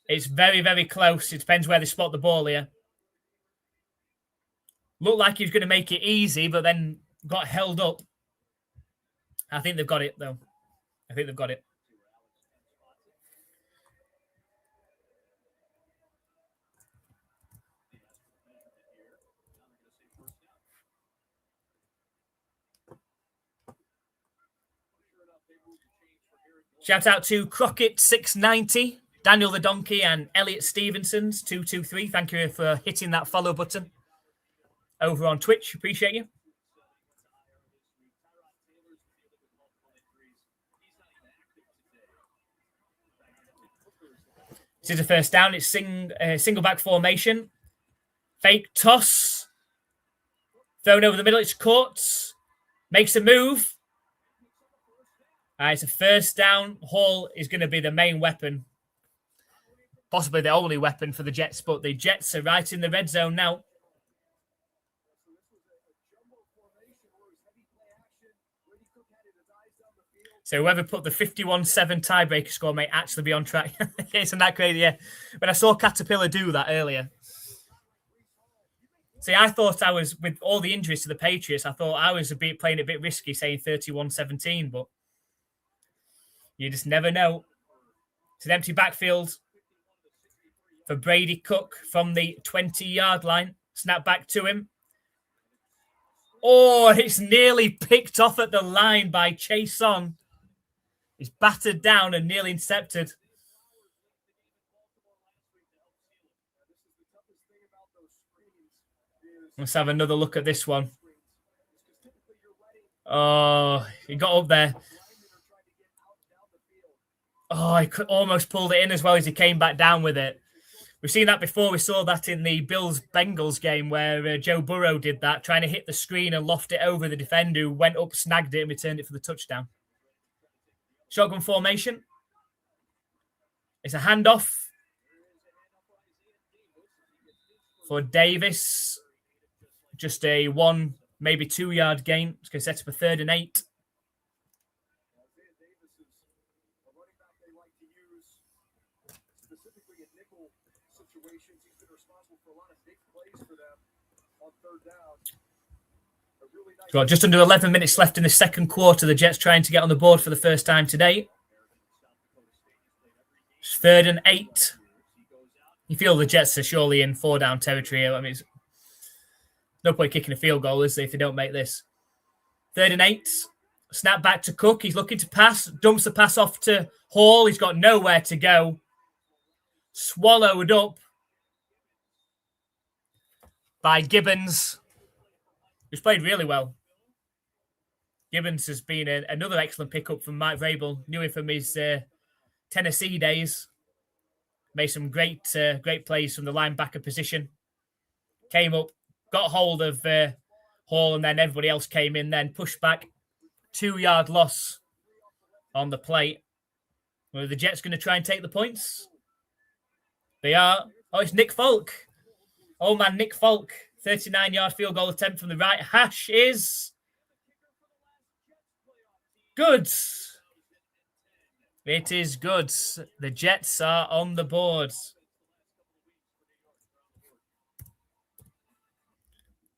It's very, very close. It depends where they spot the ball here. Looked like he was going to make it easy, but then got held up. I think they've got it, though. I think they've got it. Shout out to Crockett690, Daniel the Donkey, and Elliot Stevenson's 223. Thank you for hitting that follow button over on Twitch. Appreciate you. This is a first down. It's single back formation. Fake toss. Thrown over the middle. It's caught. Makes a move. It's a first down. Hall is going to be the main weapon. Possibly the only weapon for the Jets, but the Jets are right in the red zone now. So whoever put the 51-7 tiebreaker score may actually be on track. Isn't that crazy? Yeah. When I saw Caterpillar do that earlier. See, I thought I was, with all the injuries to the Patriots, I thought I was playing a bit risky saying 31-17, but you just never know. It's an empty backfield for Brady Cook from the 20-yard line. Snap back to him. Oh, it's nearly picked off at the line by Chason. He's battered down and nearly intercepted. Let's have another look at this one. Oh, he got up there. Oh, he almost pulled it in as well as he came back down with it. We've seen that before. We saw that in the Bills-Bengals game where Joe Burrow did that, trying to hit the screen and loft it over the defender who went up, snagged it, and returned it for the touchdown. Shotgun formation. It's a handoff for Davis. Just a 1, maybe 2-yard gain. It's going to set up a 3rd and 8. Got just under 11 minutes left in the second quarter. The Jets trying to get on the board for the first time today. It's 3rd and 8. You feel the Jets are surely in 4-down territory. I mean, it's no point kicking a field goal, is there, if they don't make this? 3rd and 8. Snap back to Cook. He's looking to pass. Dumps the pass off to Hall. He's got nowhere to go. Swallowed up by Gibbons, who's played really well. Gibbons has been another excellent pickup from Mike Vrabel. Knew him from his Tennessee days. Made some great plays from the linebacker position. Came up, got hold of Hall, and then everybody else came in. Then pushed back, 2-yard loss on the play. Are the Jets going to try and take the points? They are. Oh, it's Nick Folk. Oh man, Nick Folk. 39-yard field goal attempt from the right hash is good. It is good. The Jets are on the board.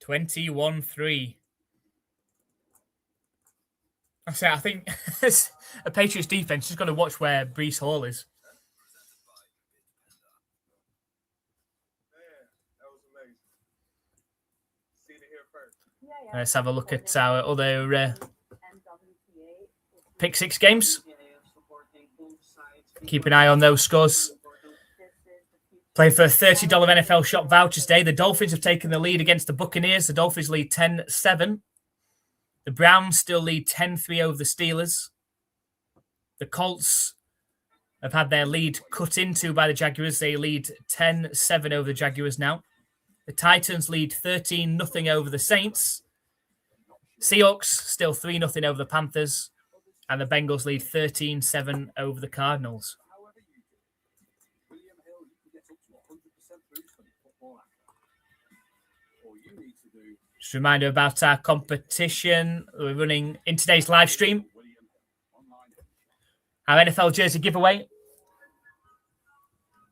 21-3. I think a Patriots defense is going to watch where Breece Hall is. Let's have a look at our other Pick 6 games. Keep an eye on those scores. Playing for a $30 NFL shop vouchers day. The Dolphins have taken the lead against the Buccaneers. The Dolphins lead 10-7. The Browns still lead 10-3 over the Steelers. The Colts have had their lead cut into by the Jaguars. They lead 10-7 over the Jaguars now. The Titans lead 13-0 over the Saints. Seahawks still 3-0 over the Panthers. And the Bengals lead 13-7 over the Cardinals. Just a reminder about our competition we're running in today's live stream. Our NFL jersey giveaway.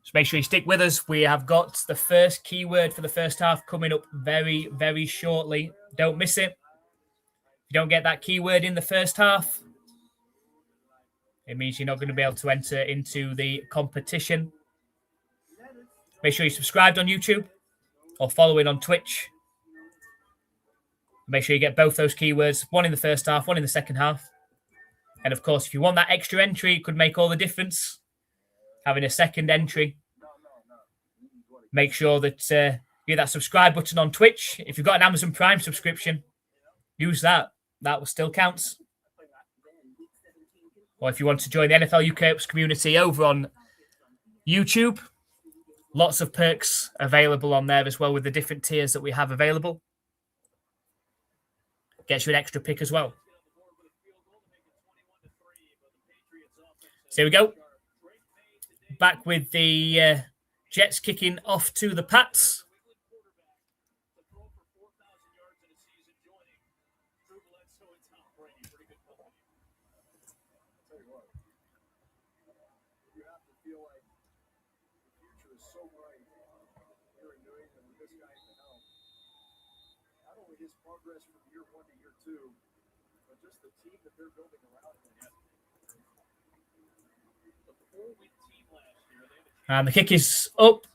So make sure you stick with us. We have got the first keyword for the first half coming up very, very shortly. Don't miss it. If you don't get that keyword in the first half, it means you're not going to be able to enter into the competition. Make sure you're subscribed on YouTube or following on Twitch. Make sure you get both those keywords, one in the first half, one in the second half. And of course, if you want that extra entry, it could make all the difference. Having a second entry. Make sure that you hit that subscribe button on Twitch. If you've got an Amazon Prime subscription, use that. That will still count. Or if you want to join the NFLUKOPS community over on YouTube, lots of perks available on there as well with the different tiers that we have available. Gets you an extra pick as well. So here we go. Back with the Jets kicking off to the Pats. And the kick is up.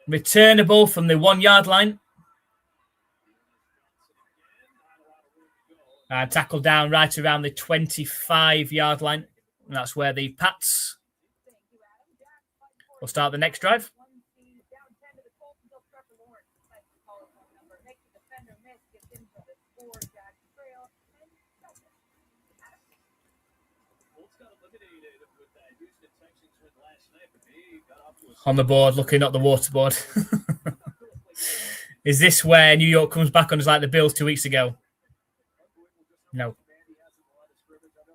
Returnable from the 1-yard line. And tackled down right around the 25-yard line. And that's where the Pats will start the next drive. On the board, looking at the waterboard. Is this where New York comes back on us like the Bills 2 weeks ago? No.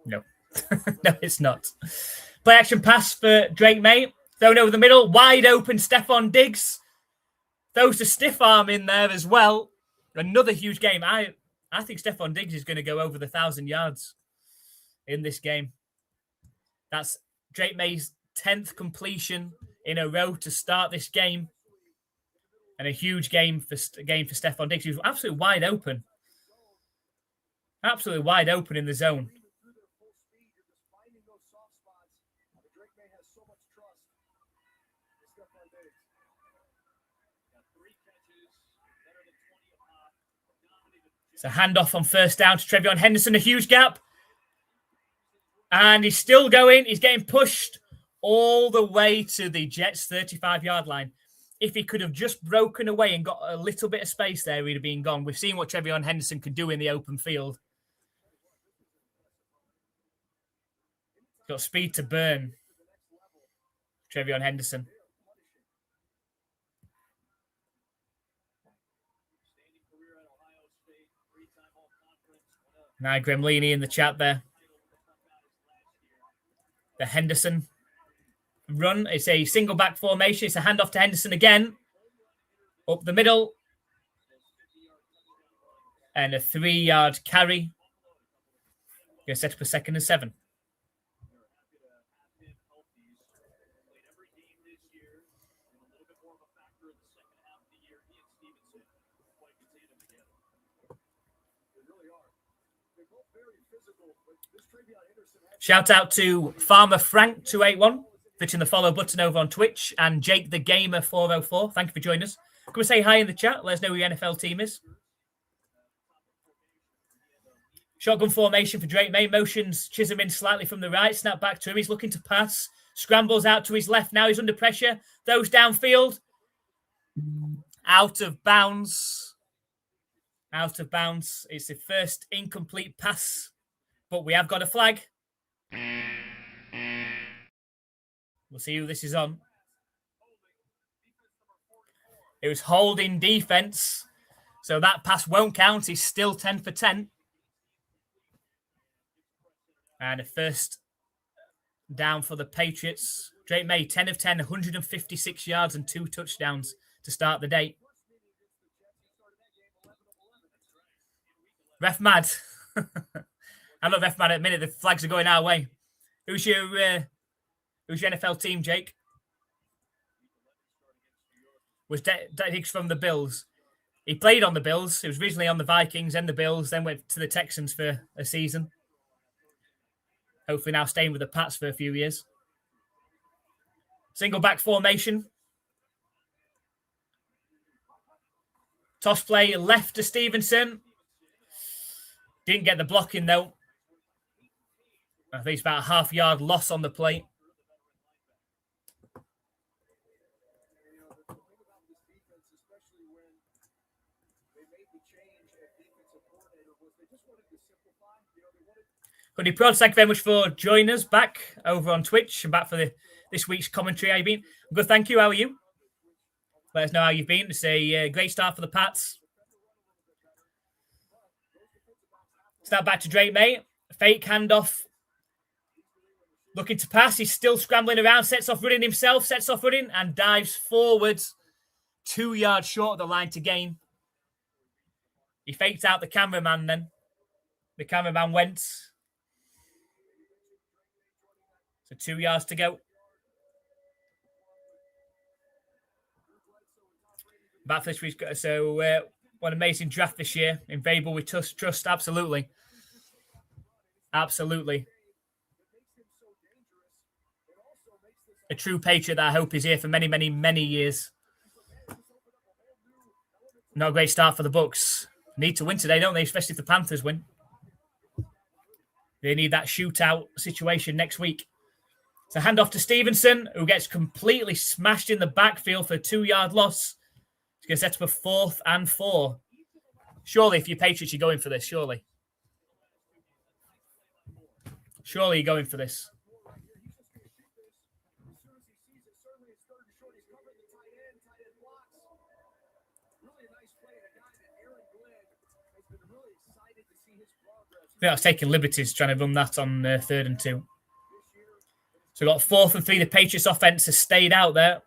No. No, it's not. Play action pass for Drake May. Thrown over the middle. Wide open Stephon Diggs. Throws the stiff arm in there as well. Another huge game. I think Stephon Diggs is going to go over the 1,000 yards in this game. That's Drake May's 10th completion in a row to start this game. And a huge game for Stephon Diggs. He was absolutely wide open. Absolutely wide open in the zone. It's a handoff on first down to Trevion Henderson. A huge gap. And he's still going. He's getting pushed all the way to the Jets' 35-yard line. If he could have just broken away and got a little bit of space there, he'd have been gone. We've seen what Trevion Henderson could do in the open field. Got speed to burn. Trevion Henderson. Now Gremlini in the chat there. The Henderson run. It's a single back formation. It's a handoff to Henderson again. Up the middle. And a 3-yard carry. Going to set up a 2nd and 7. Shout out to Farmer Frank 281 hitting the follow button over on Twitch, and Jake the Gamer 404. Thank you for joining us. Come and say hi in the chat. Let us know who your NFL team is. Shotgun formation for Drake May. Motions Chisholm in slightly from the right. Snap back to him. He's looking to pass. Scrambles out to his left. Now he's under pressure. Those downfield. Out of bounds. Out of bounds. It's the first incomplete pass, but we have got a flag. We'll see who this is on. It was holding defense, so that pass won't count. He's still 10 for 10. And a first down for the Patriots. Drake May, 10 of 10, 156 yards and 2 touchdowns to start the day. Ref mad. I'm not ref mad at a minute. The flags are going our way. Who's your NFL team, Jake? Was Diggs from the Bills? He played on the Bills. He was originally on the Vikings and the Bills, then went to the Texans for a season. Hopefully now staying with the Pats for a few years. Single back formation. Toss play left to Stevenson. Didn't get the blocking though. I think it's about a half-yard loss on the play. Cody Prod, thank you very much for joining us back over on Twitch and back for this week's commentary. How you been? I'm good, thank you. How are you? Let us know how you've been. It's a great start for the Pats. Start back to Drake May. Fake handoff. Looking to pass. He's still scrambling around. Sets off running himself. Sets off running and dives forwards. 2 yards short of the line to gain. He faked out the cameraman then. The cameraman went. So 2 yards to go. Back for this week. So what an amazing draft this year. Invaluable with trust. Absolutely. Absolutely. A true Patriot that I hope is here for many, many, many years. Not a great start for the Bucs. Need to win today, don't they? Especially if the Panthers win. They need that shootout situation next week. So handoff to Stevenson, who gets completely smashed in the backfield for a 2-yard loss. He's going to set up a 4th and 4. Surely, if you're Patriots, you're going for this, surely. Surely you're going for this. I think I was taking liberties trying to run that on 3rd and 2. So we've got 4th and 3. The Patriots offense has stayed out there.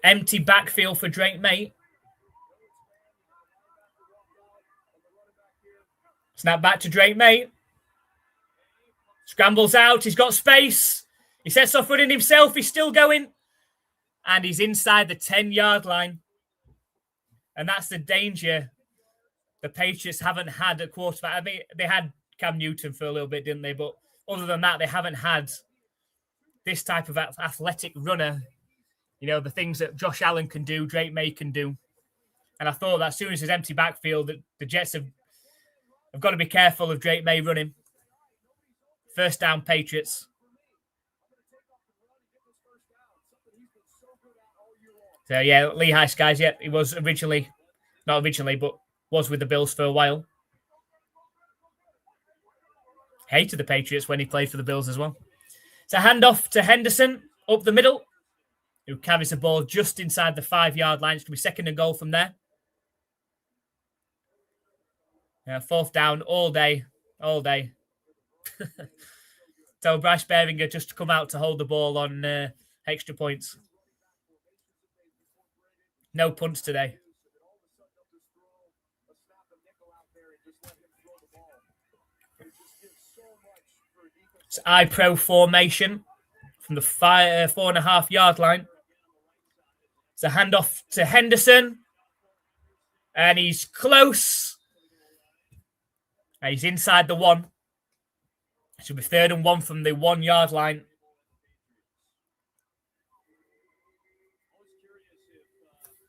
Empty backfield for Drake May. Snap back to Drake May. Scrambles out. He's got space. He sets off running himself. He's still going. And he's inside the 10-yard line. And that's the danger. The Patriots haven't had a quarterback. I mean, they had Cam Newton for a little bit, didn't they? But other than that, they haven't had this type of athletic runner. You know, the things that Josh Allen can do, Drake May can do. And I thought that as soon as his empty backfield, the Jets have got to be careful of Drake May running. First down, Patriots. So, yeah, Lehigh Skies, yeah, he was not originally, but was with the Bills for a while. Hated the Patriots when he played for the Bills as well. It's a handoff to Henderson up the middle, who carries the ball just inside the 5-yard line. It's going to be second and goal from there. Fourth down all day. Tell Bryce Beringer just to come out to hold the ball on extra points. No punts today. It's I-Pro formation from the 4.5-yard line. It's a handoff to Henderson. And he's close. And he's inside the 1. It should be 3rd and 1 from the 1-yard line.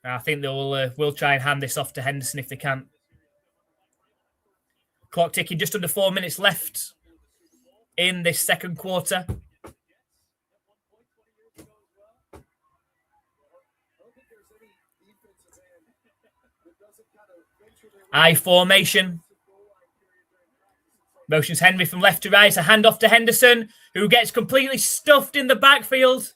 I think they will try and hand this off to Henderson if they can. Clock ticking, just under 4 minutes left in this second quarter. I formation. Motions Henry from left to right. It's a handoff to Henderson, who gets completely stuffed in the backfield.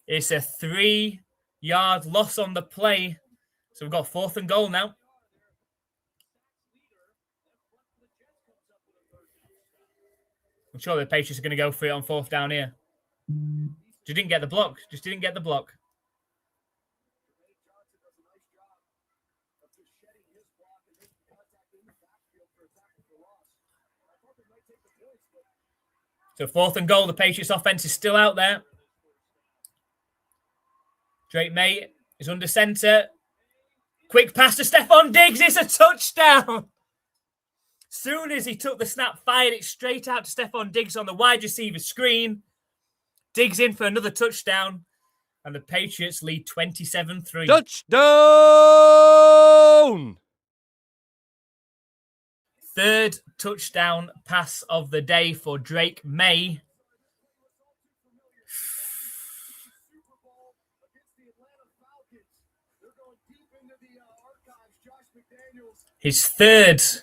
It's a 3-yard loss on the play. So we've got 4th and goal now. I'm sure the Patriots are going to go for it on 4th down here. Just didn't get the block. So 4th and goal. The Patriots offense is still out there. Drake May is under center. Quick pass to Stephon Diggs. It's a touchdown. Soon as he took the snap, fired it straight out to Stephon Diggs on the wide receiver screen. Diggs in for another touchdown. And the Patriots lead 27-3. Touchdown! 3rd touchdown pass of the day for Drake May. His 3rd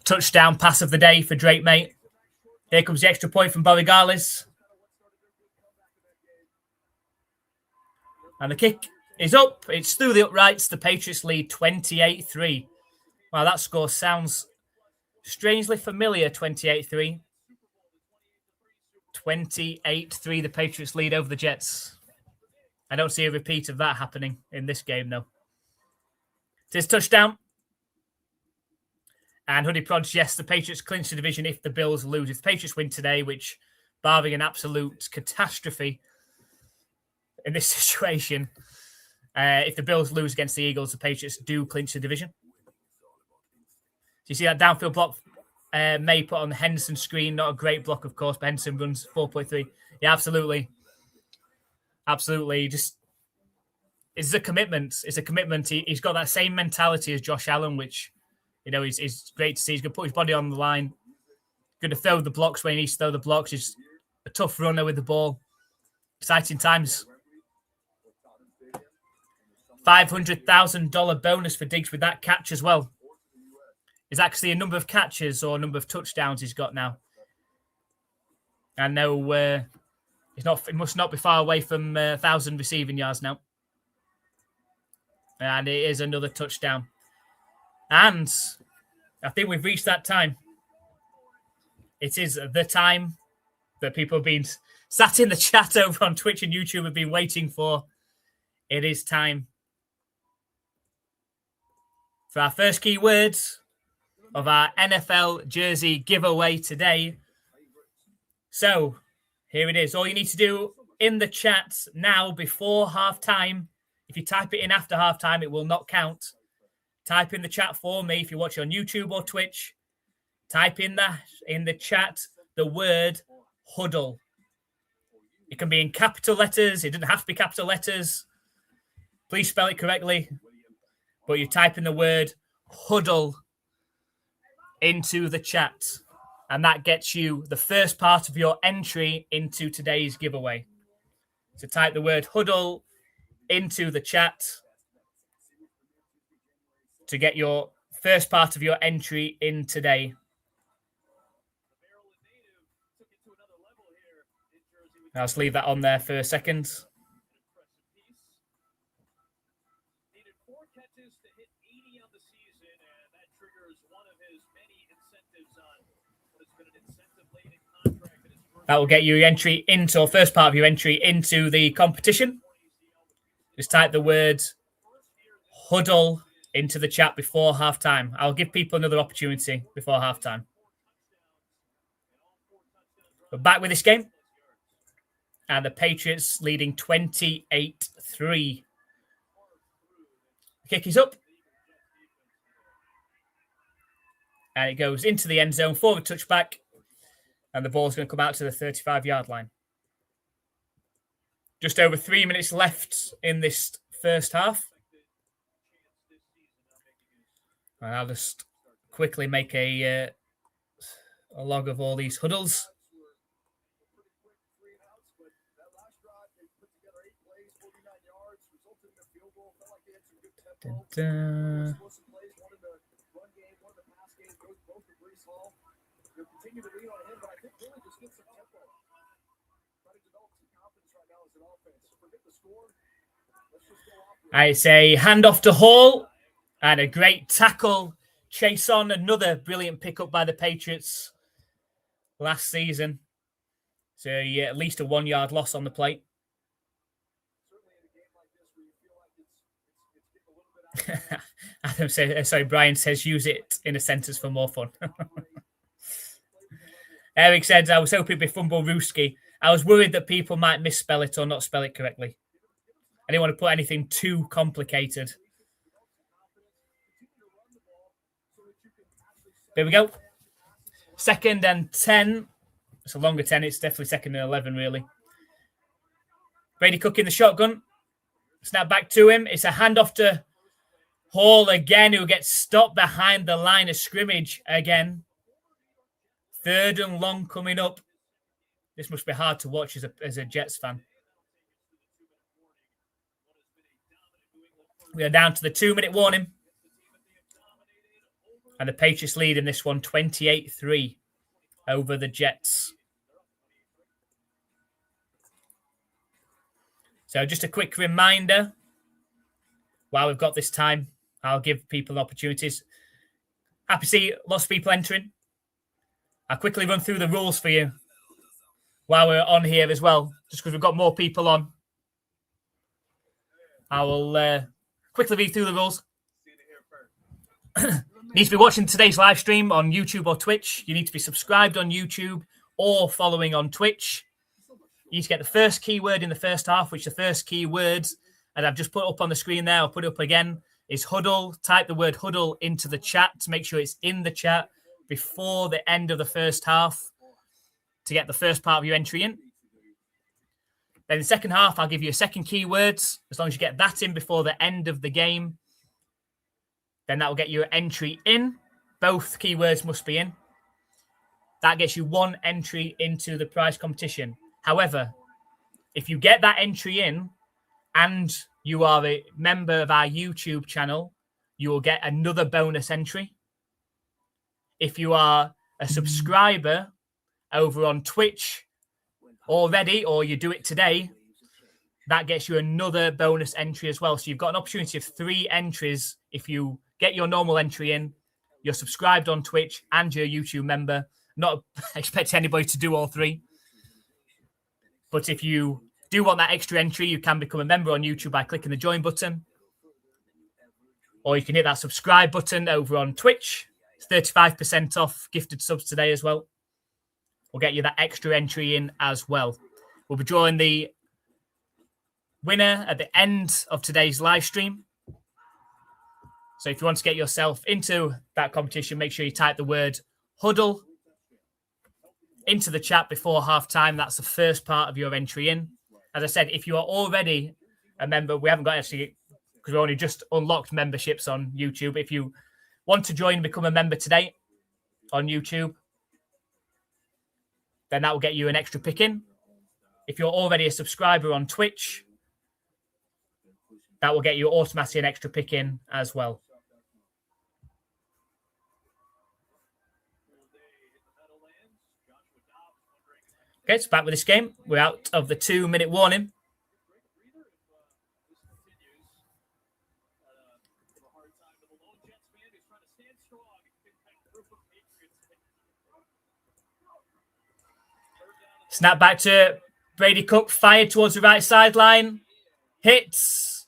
touchdown pass of the day for Drake May. Here comes the extra point from Borregales. And the kick is up. It's through the uprights. The Patriots lead 28-3. Wow, that score sounds strangely familiar, 28-3. 28-3, the Patriots lead over the Jets. I don't see a repeat of that happening in this game, though. It is touchdown. And Hoodie Prod, yes, the Patriots clinch the division if the Bills lose. If the Patriots win today, which, barring an absolute catastrophe in this situation, if the Bills lose against the Eagles, the Patriots do clinch the division. You see that downfield block May put on the Henderson screen. Not a great block, of course, but Henderson runs 4.3. Yeah, absolutely. Absolutely. Just, it's a commitment. It's a commitment. He's got that same mentality as Josh Allen, which, you know, is great to see. He's going to put his body on the line. Going to throw the blocks when he needs to throw the blocks. He's a tough runner with the ball. Exciting times. $500,000 bonus for Diggs with that catch as well. Is actually a number of catches or a number of touchdowns he's got now. I know it must not be far away from 1,000 receiving yards now. And it is another touchdown. And I think we've reached that time. It is the time that people have been sat in the chat over on Twitch and YouTube have been waiting for. It is time for our first key words of our NFL jersey giveaway today. So, here it is. All you need to do in the chat now before half-time. If you type it in after half-time, it will not count. Type in the chat for me if you watch on YouTube or Twitch. Type in the chat the word huddle. It can be in capital letters. It doesn't have to be capital letters. Please spell it correctly. But you type in the word huddle into the chat. And that gets you the first part of your entry into today's giveaway. So type the word huddle into the chat to get your first part of your entry in today. I'll just leave that on there for a second. That will get you your entry into, or first part of your entry into the competition. Just type the word huddle into the chat before halftime. I'll give people another opportunity before halftime. We're back with this game. And the Patriots leading 28-3. Kick is up. And it goes into the end zone for a touchback. And the ball's going to come out to the 35-yard line. Just over 3 minutes left in this first half. And I'll just quickly make a log of all these huddles. Dun, dun. It's a handoff to Hall and a great tackle. Chase on, another brilliant pickup by the Patriots last season. So yeah, at least a 1 yard loss on the plate. Adam says, sorry, Brian says use it in a sentence for more fun. Eric said, I was hoping it'd be Fumble Rooski. I was worried that people might misspell it or not spell it correctly. I didn't want to put anything too complicated. There we go. 2nd and 10. It's a longer 10. It's definitely 2nd and 11, really. Brady Cook in the shotgun. Snap back to him. It's a handoff to Hall again, who gets stopped behind the line of scrimmage again. 3rd and long coming up. This must be hard to watch as a Jets fan. We are down to the 2-minute warning. And the Patriots lead in this one 28-3 over the Jets. So just a quick reminder, while we've got this time, I'll give people opportunities. Happy to see lots of people entering. I'll quickly run through the rules for you while we're on here as well, just because we've got more people on. I will quickly read through the rules. Need to be watching today's live stream on YouTube or Twitch. You need to be subscribed on YouTube or following on Twitch. You need to get the first keyword in the first half, which the first keyword, and I've just put up on the screen there, I'll put it up again, is huddle. Type the word huddle into the chat to make sure it's in the chat before the end of the first half to get the first part of your entry in. Then in the second half, I'll give you a second keyword. As long as you get that in before the end of the game, then that will get your entry in. Both keywords must be in. That gets you one entry into the prize competition. However, if you get that entry in and you are a member of our YouTube channel, you will get another bonus entry. If you are a subscriber over on Twitch already, or you do it today, that gets you another bonus entry as well. So you've got an opportunity of 3 entries if you get your normal entry in, you're subscribed on Twitch, and you're a YouTube member. Not expect anybody to do all 3. But if you do want that extra entry, you can become a member on YouTube by clicking the join button. Or you can hit that subscribe button over on Twitch. It's 35% off gifted subs today as well. We'll get you that extra entry in as well. We'll be drawing the winner at the end of today's live stream. So if you want to get yourself into that competition, make sure you type the word huddle into the chat before halftime. That's the first part of your entry in. As I said, if you are already a member, we haven't got actually, because we only just unlocked memberships on YouTube. If you want to join and become a member today on YouTube, then that will get you an extra pick in. If you're already a subscriber on Twitch, that will get you automatically an extra pick in as well. Okay, so back with this game. We're out of the 2-minute warning. Snap back to Brady Cook, fired towards the right sideline. Hits.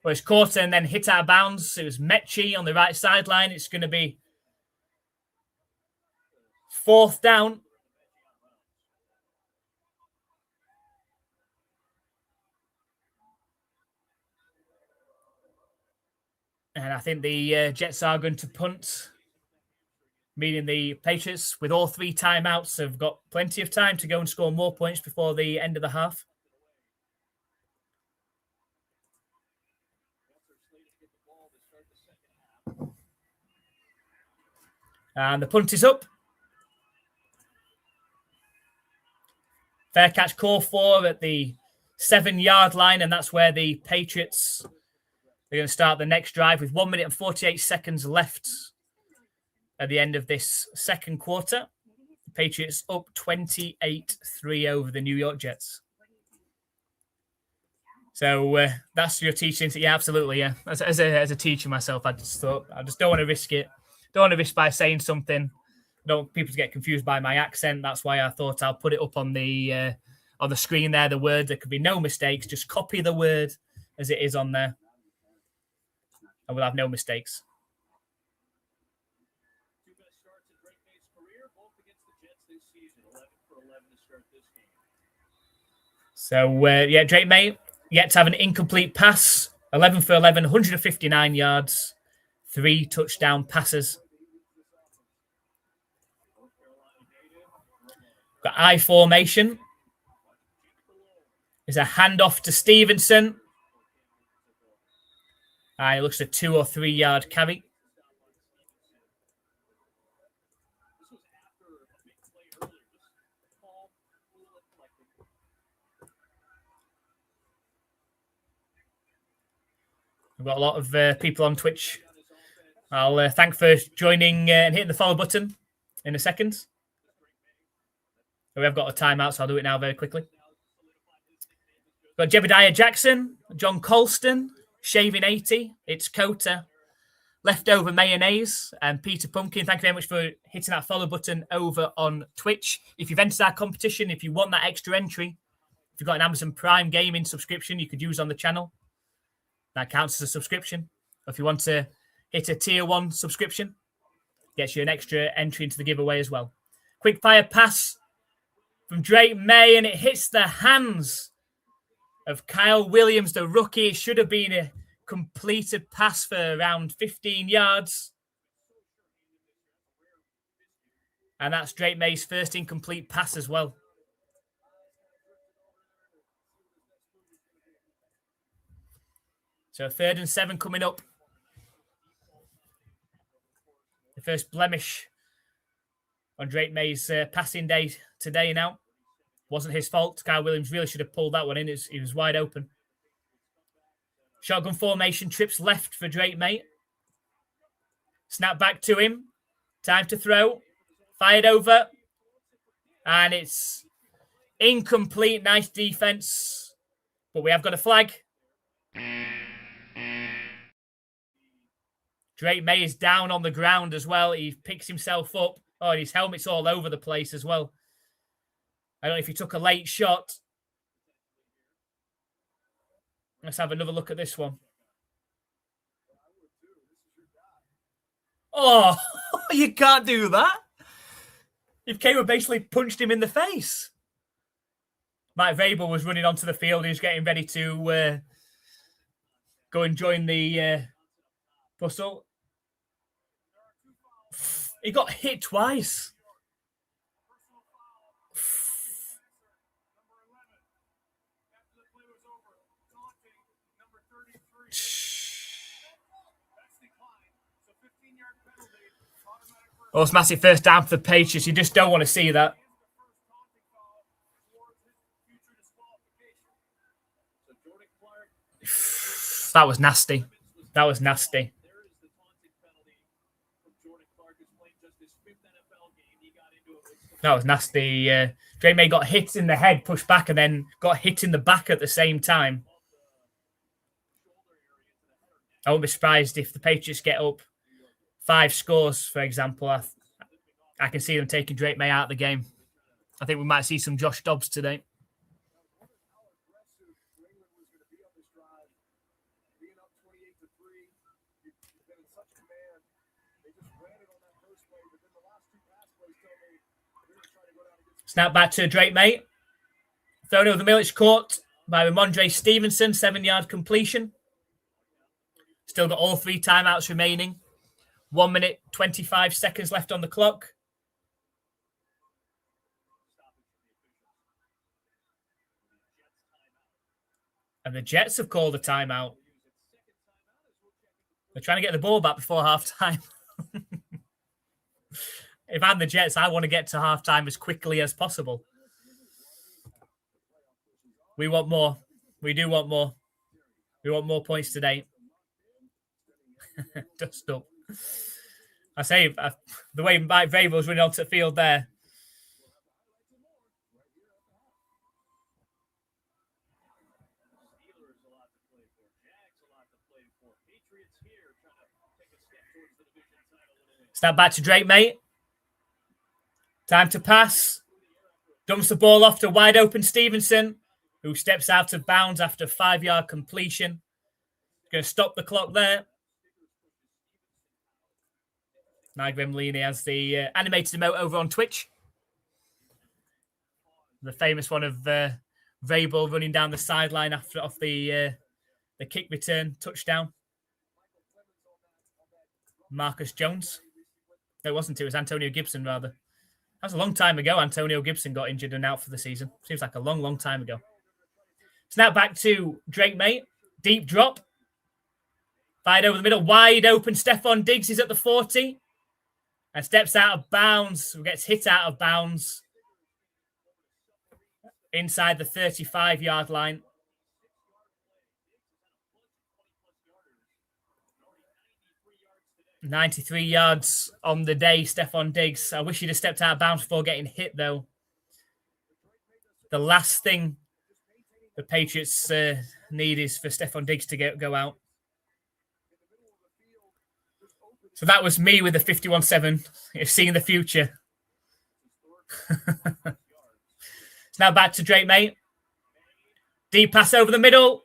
Well, it's caught and then hit out of bounds. It was Mechie on the right sideline. It's going to be 4th down. And I think the Jets are going to punt, meaning the Patriots, with all 3 timeouts, have got plenty of time to go and score more points before the end of the half. And the punt is up. Fair catch call for at the 7-yard line, and that's where the Patriots are going to start the next drive with 1 minute and 48 seconds left at the end of this second quarter. The Patriots up 28-3 over the New York Jets. So that's your teaching. Yeah, absolutely. Yeah, as a teacher myself, I just don't want to risk it. Don't want to risk by saying something. Don't want people to get confused by my accent. That's why I thought I'll put it up on the screen there. The word, there could be no mistakes. Just copy the word as it is on there, and we'll have no mistakes. So yeah, Drake May yet to have an incomplete pass. 11 for 11, 159 yards, 3 touchdown passes. Got I formation. There's a handoff to Stevenson. It looks a 2 or 3 yard carry. We've got a lot of people on Twitch. I'll thank for joining and hitting the follow button in a second. We have got a timeout, so I'll do it now very quickly. Got Jebediah Jackson, John Colston, Shaving 80. It's Cota, Leftover Mayonnaise, and Peter Pumpkin. Thank you very much for hitting that follow button over on Twitch. If you've entered our competition, if you want that extra entry, if you've got an Amazon Prime gaming subscription you could use on the channel, that counts as a subscription. If you want to hit a tier 1 subscription, gets you an extra entry into the giveaway as well. Quick fire pass from Drake May, and it hits the hands of Kyle Williams, the rookie. It should have been a completed pass for around 15 yards. And that's Drake May's first incomplete pass as well. So 3rd and 7 coming up. The first blemish on Drake May's passing day today now. Wasn't his fault. Kyle Williams really should have pulled that one in. He was wide open. Shotgun formation, trips left for Drake May. Snap back to him. Time to throw. Fired over. And it's incomplete. Nice defense. But we have got a flag. Drake May is down on the ground as well. He picks himself up. Oh, and his helmet's all over the place as well. I don't know if he took a late shot. Let's have another look at this one. Oh, you can't do that. If Kayla basically punched him in the face. Mike Vrabel was running onto the field. He was getting ready to go and join the bustle. He got hit twice. Oh, it's massive first down for the Patriots. You just don't want to see that. That was nasty. That was nasty. That was nasty. Drake May got hit in the head, pushed back, and then got hit in the back at the same time. I won't be surprised if the Patriots get up 5 scores, for example. I can see them taking Drake May out of the game. I think we might see some Josh Dobbs today. Snap back to Drake May. Thrown over the middle. It's caught by Ramondre Stevenson. 7-yard completion. Still got all 3 timeouts remaining. 1 minute, 25 seconds left on the clock. And the Jets have called a timeout. They're trying to get the ball back before halftime. If I'm the Jets, I want to get to halftime as quickly as possible. We want more. We do want more. We want more points today. Dust up. I say, the way Mike Vrabel's running onto the field there. Snap back to Drake May. Time to pass. Dumps the ball off to wide open Stevenson, who steps out of bounds after a 5-yard completion. Going to stop the clock there. Mike Vrabel has the animated emote over on Twitch. The famous one of Vrabel running down the sideline off the kick return touchdown. Marcus Jones. No, it wasn't. It was Antonio Gibson, rather. That was a long time ago. Antonio Gibson got injured and out for the season. Seems like a long, long time ago. Snap back to Drake May. Deep drop. Fired over the middle. Wide open. Stephon Diggs is at the 40. And steps out of bounds. Gets hit out of bounds. Inside the 35-yard line. 93 yards on the day, Stephon Diggs. I wish he'd have stepped out of bounds before getting hit, though. The last thing the Patriots need is for Stephon Diggs to go out. So that was me with the 51-7. You've seen the future. It's now back to Drake May. Deep pass over the middle.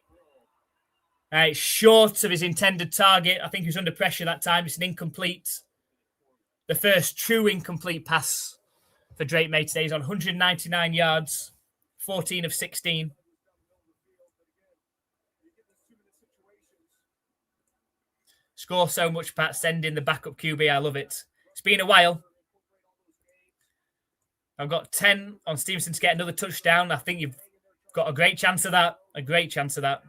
It's short of his intended target. I think he was under pressure that time. It's an incomplete. The first true incomplete pass for Drake May today is on 199 yards, 14 of 16. Score so much, Pat. Send in the backup QB. I love it. It's been a while. I've got 10 on Stevenson to get another touchdown. I think you've got a great chance of that. A great chance of that.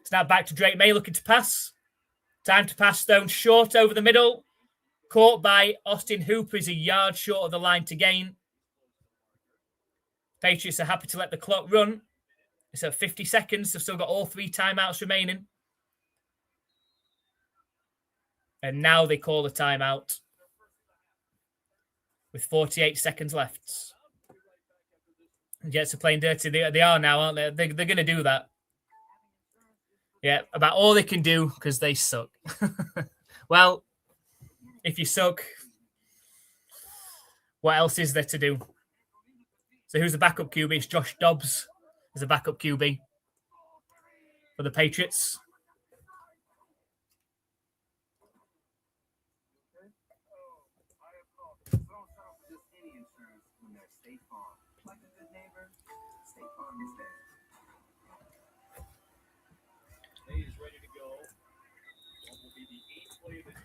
Snap back to Drake May looking to pass. Time to pass, thrown short over the middle. Caught by Austin Hooper. Is a yard short of the line to gain. Patriots are happy to let the clock run. It's at 50 seconds. They've still got all 3 timeouts remaining. And now they call the timeout. With 48 seconds left. Jets are playing dirty. They are now, aren't they? They're going to do that. Yeah, about all they can do because they suck. Well, if you suck, what else is there to do? So who's the backup QB? It's Josh Dobbs as a backup QB for the Patriots.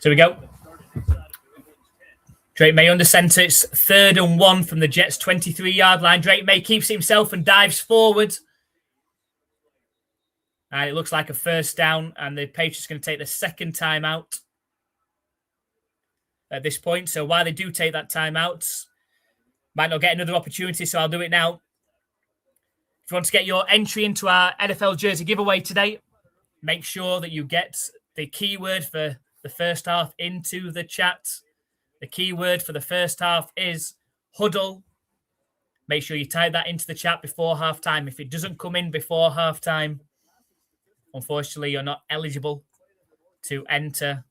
So we go. Drake May under centre. It's 3rd and 1 from the Jets' 23-yard line. Drake May keeps himself and dives forward. And it looks like a first down. And the Patriots are going to take the second timeout at this point. So while they do take that timeout, might not get another opportunity, so I'll do it now. If you want to get your entry into our NFL jersey giveaway today, make sure that you get the keyword for the first half into the chat. The keyword for the first half is huddle. Make sure you type that into the chat before halftime. If it doesn't come in before halftime, unfortunately, you're not eligible to enter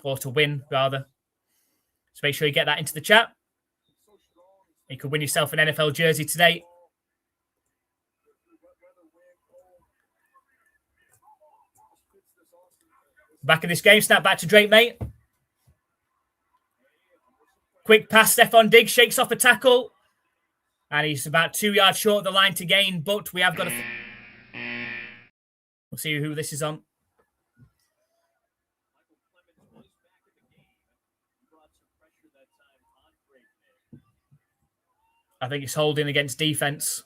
or to win, rather. So make sure you get that into the chat. You could win yourself an NFL jersey today. Back in this game, snap back to Drake May. Quick pass, Stephon Diggs shakes off a tackle. And he's about 2 yards short of the line to gain, but we have got a... We'll see who this is on. I think it's holding against defense.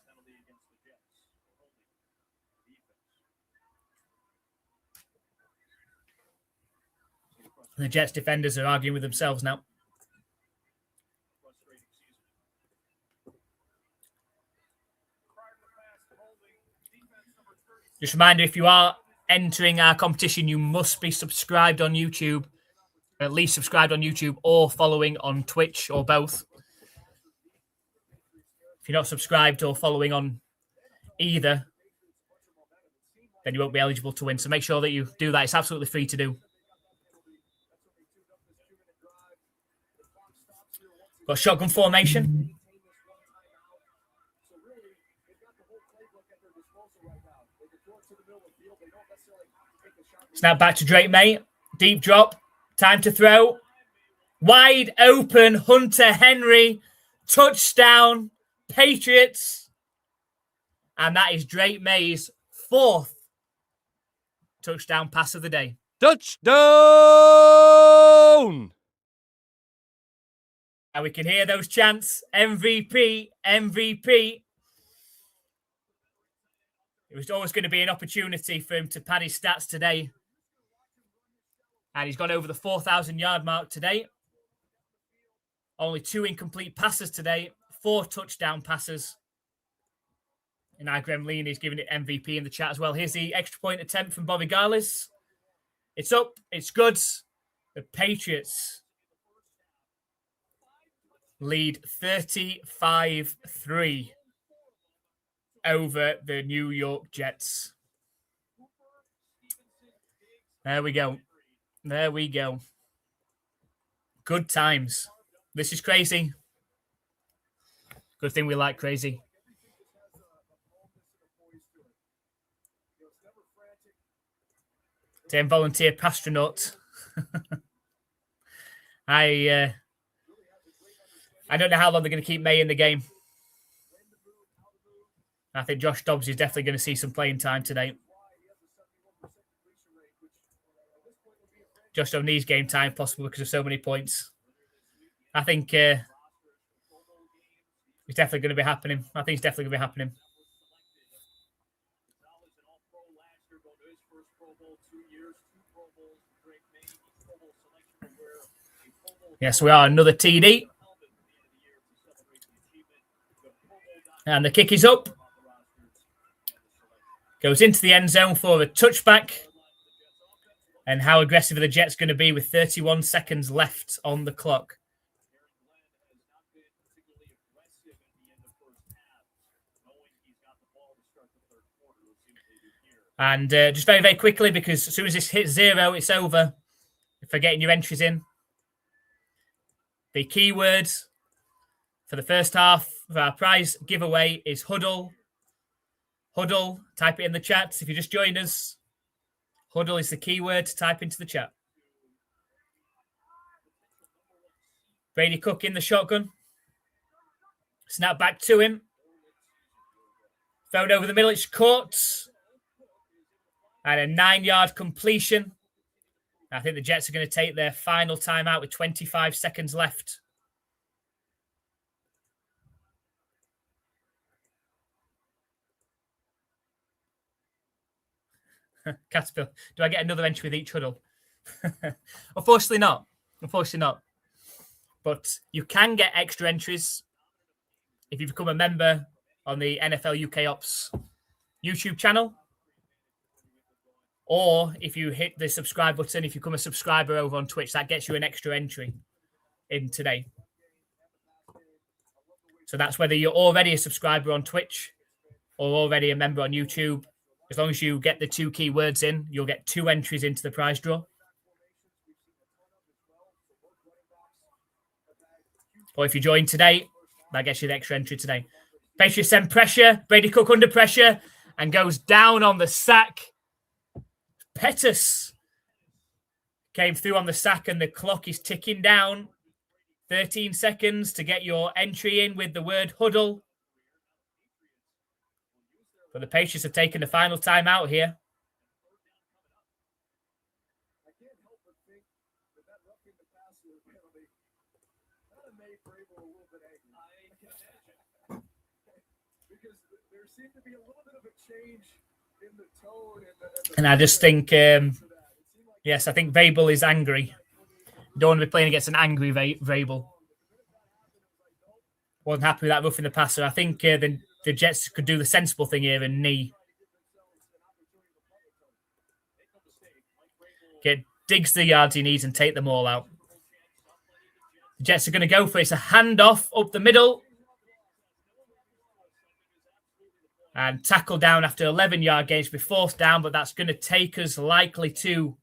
And the Jets defenders are arguing with themselves now. Just a reminder, if you are entering our competition, you must be subscribed on YouTube, at least subscribed on YouTube or following on Twitch or both. If you're not subscribed or following on either, then you won't be eligible to win. So make sure that you do that. It's absolutely free to do. Got shotgun formation. Snap back to Drake May. Deep drop. Time to throw. Wide open. Hunter Henry. Touchdown. Patriots. And that is Drake May's 4th touchdown pass of the day. Touchdown! And we can hear those chants. MVP, MVP. It was always going to be an opportunity for him to pad his stats today. And he's gone over the 4,000-yard mark today. Only 2 incomplete passes today. 4 touchdown passes. And now Graham Lean is giving it MVP in the chat as well. Here's the extra point attempt from Bobby Garlis. It's up. It's good. The Patriots lead 35-3 over the New York Jets. There we go. There we go. Good times. This is crazy. Good thing we like crazy. Team volunteer astronaut. I don't know how long they're going to keep May in the game. I think Josh Dobbs is definitely going to see some playing time today. Josh Dobbs needs game time possible because of so many points. I think it's definitely going to be happening. I think it's definitely going to be happening. Yes, we are another TD. And the kick is up. Goes into the end zone for a touchback. And how aggressive are the Jets going to be with 31 seconds left on the clock? And just very, very quickly, because as soon as this hits 0, it's over. For getting your entries in. The keyword for the first half of our prize giveaway is huddle. Huddle. Type it in the chat if you just joined us. Huddle is the keyword to type into the chat. Brady Cook in the shotgun. Snap back to him. Thrown over the middle. It's caught. And a 9-yard completion I think the Jets are going to take their final timeout with 25 seconds left. Caterpillar, do I get another entry with each huddle? Unfortunately not. Unfortunately not. But you can get extra entries if you become a member on the NFLUKOPS YouTube channel. Or if you hit the subscribe button, if you become a subscriber over on Twitch, that gets you an extra entry in today. So that's whether you're already a subscriber on Twitch or already a member on YouTube. As long as you get the 2 keywords in, you'll get 2 entries into the prize draw. Or if you join today, that gets you the extra entry today. Patriots send pressure. Brady Cook under pressure and goes down on the sack. Pettis came through on the sack and the clock is ticking down. 13 seconds to get your entry in with the word huddle. But the Patriots have taken the final timeout here. And I just think, yes, I think Vrabel is angry. Don't want to be playing against an angry Vrabel. Wasn't happy with that roughing the passer. I think the Jets could do the sensible thing here and knee. Digs the yards he needs and take them all out. The Jets are going to go for it. It's a handoff up the middle. And tackle down after 11-yard gains be forced down, but that's going to take us likely to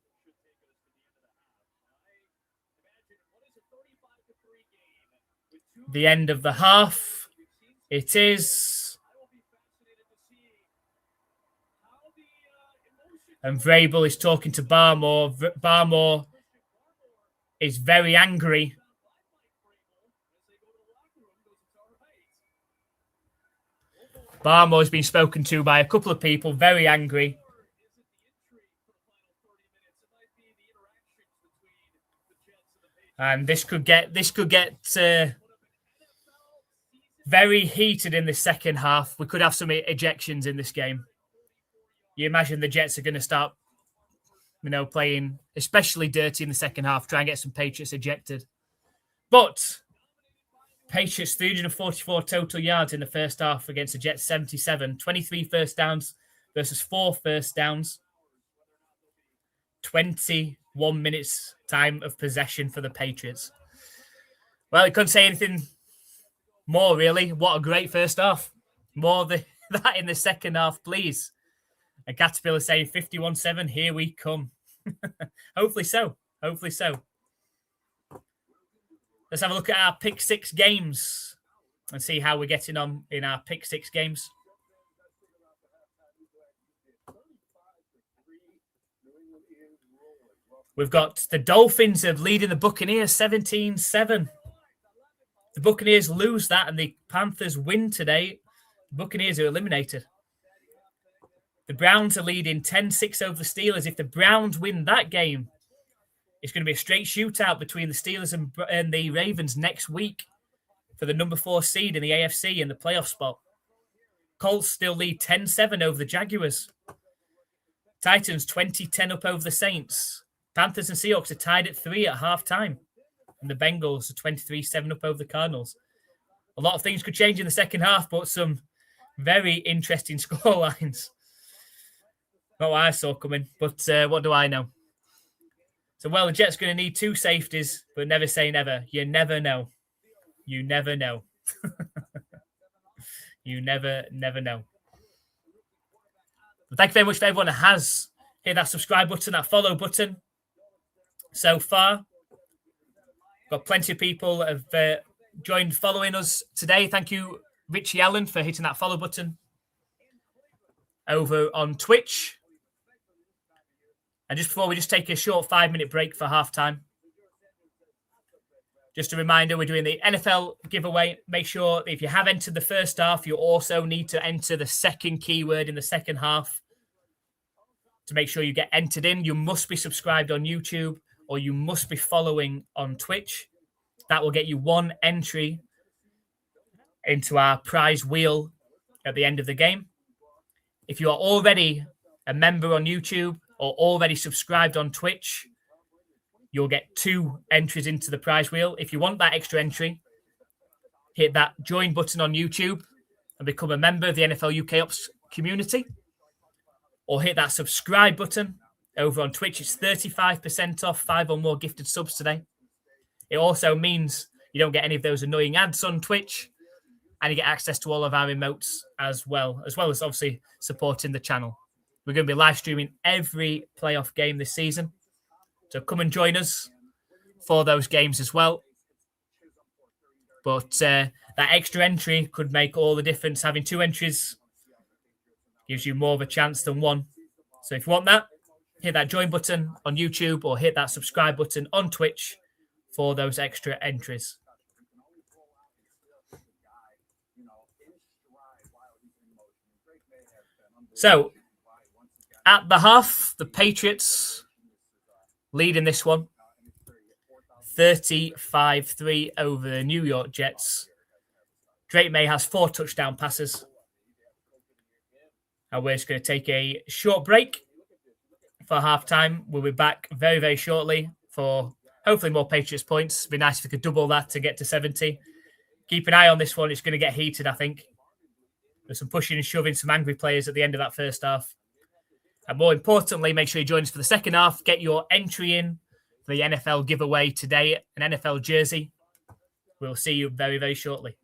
the end of the half. It is. And Vrabel is talking to Barmore. Barmore is very angry. Barmore has been spoken to by a couple of people, very angry. And this could get very heated in the second half. We could have some ejections in this game. You imagine the Jets are going to start, playing especially dirty in the second half, try and get some Patriots ejected. But Patriots 344 total yards in the first half against the Jets 77. 23 first downs versus 4 first downs. 21 minutes time of possession for the Patriots. Well, I couldn't say anything more, really. What a great first half. More than that in the second half, please. And Caterpillar saying 51-7, here we come. Hopefully so. Hopefully so. Let's have a look at our Pick 6 games and see how we're getting on in our Pick 6 games. We've got the Dolphins leading the Buccaneers 17-7. The Buccaneers lose that and the Panthers win today. The Buccaneers are eliminated. The Browns are leading 10-6 over the Steelers. If the Browns win that game, it's going to be a straight shootout between the Steelers and the Ravens next week for the number 4 seed in the AFC in the playoff spot. Colts still lead 10-7 over the Jaguars. Titans 20-10 up over the Saints. Panthers and Seahawks are tied at 3 at halftime. And the Bengals are 23-7 up over the Cardinals. A lot of things could change in the second half, but some very interesting scorelines. Not what I saw coming, but what do I know? So, well, the Jets are going to need 2 safeties, but never say never. You never know. You never know. You never know. But thank you very much for everyone that has hit that subscribe button, that follow button so far. Got plenty of people that have joined following us today. Thank you, Richie Allen, for hitting that follow button over on Twitch. And just before we just take a short 5-minute break for halftime, just a reminder, we're doing the NFL giveaway. Make sure if you have entered the first half, you also need to enter the second keyword in the second half. To make sure you get entered in, you must be subscribed on YouTube or you must be following on Twitch. That will get you one entry into our prize wheel at the end of the game. If you are already a member on YouTube or already subscribed on Twitch, you'll get 2 entries into the prize wheel. If you want that extra entry, hit that join button on YouTube and become a member of the NFLUKOPS community. Or hit that subscribe button over on Twitch. It's 35% off 5 or more gifted subs today. It also means you don't get any of those annoying ads on Twitch, and you get access to all of our emotes as well as obviously supporting the channel. We're going to be live streaming every playoff game this season. So come and join us for those games as well. But that extra entry could make all the difference. Having 2 entries gives you more of a chance than 1. So if you want that, hit that join button on YouTube or hit that subscribe button on Twitch for those extra entries. So at the half, the Patriots lead in this one. 35-3 over the New York Jets. Drake May has 4 touchdown passes. And we're just going to take a short break for halftime. We'll be back very, very shortly for hopefully more Patriots points. It'd be nice if we could double that to get to 70. Keep an eye on this one. It's going to get heated, I think. There's some pushing and shoving, some angry players at the end of that first half. And more importantly, make sure you join us for the second half. Get your entry in for the NFL giveaway today, an NFL jersey. We'll see you very, very shortly.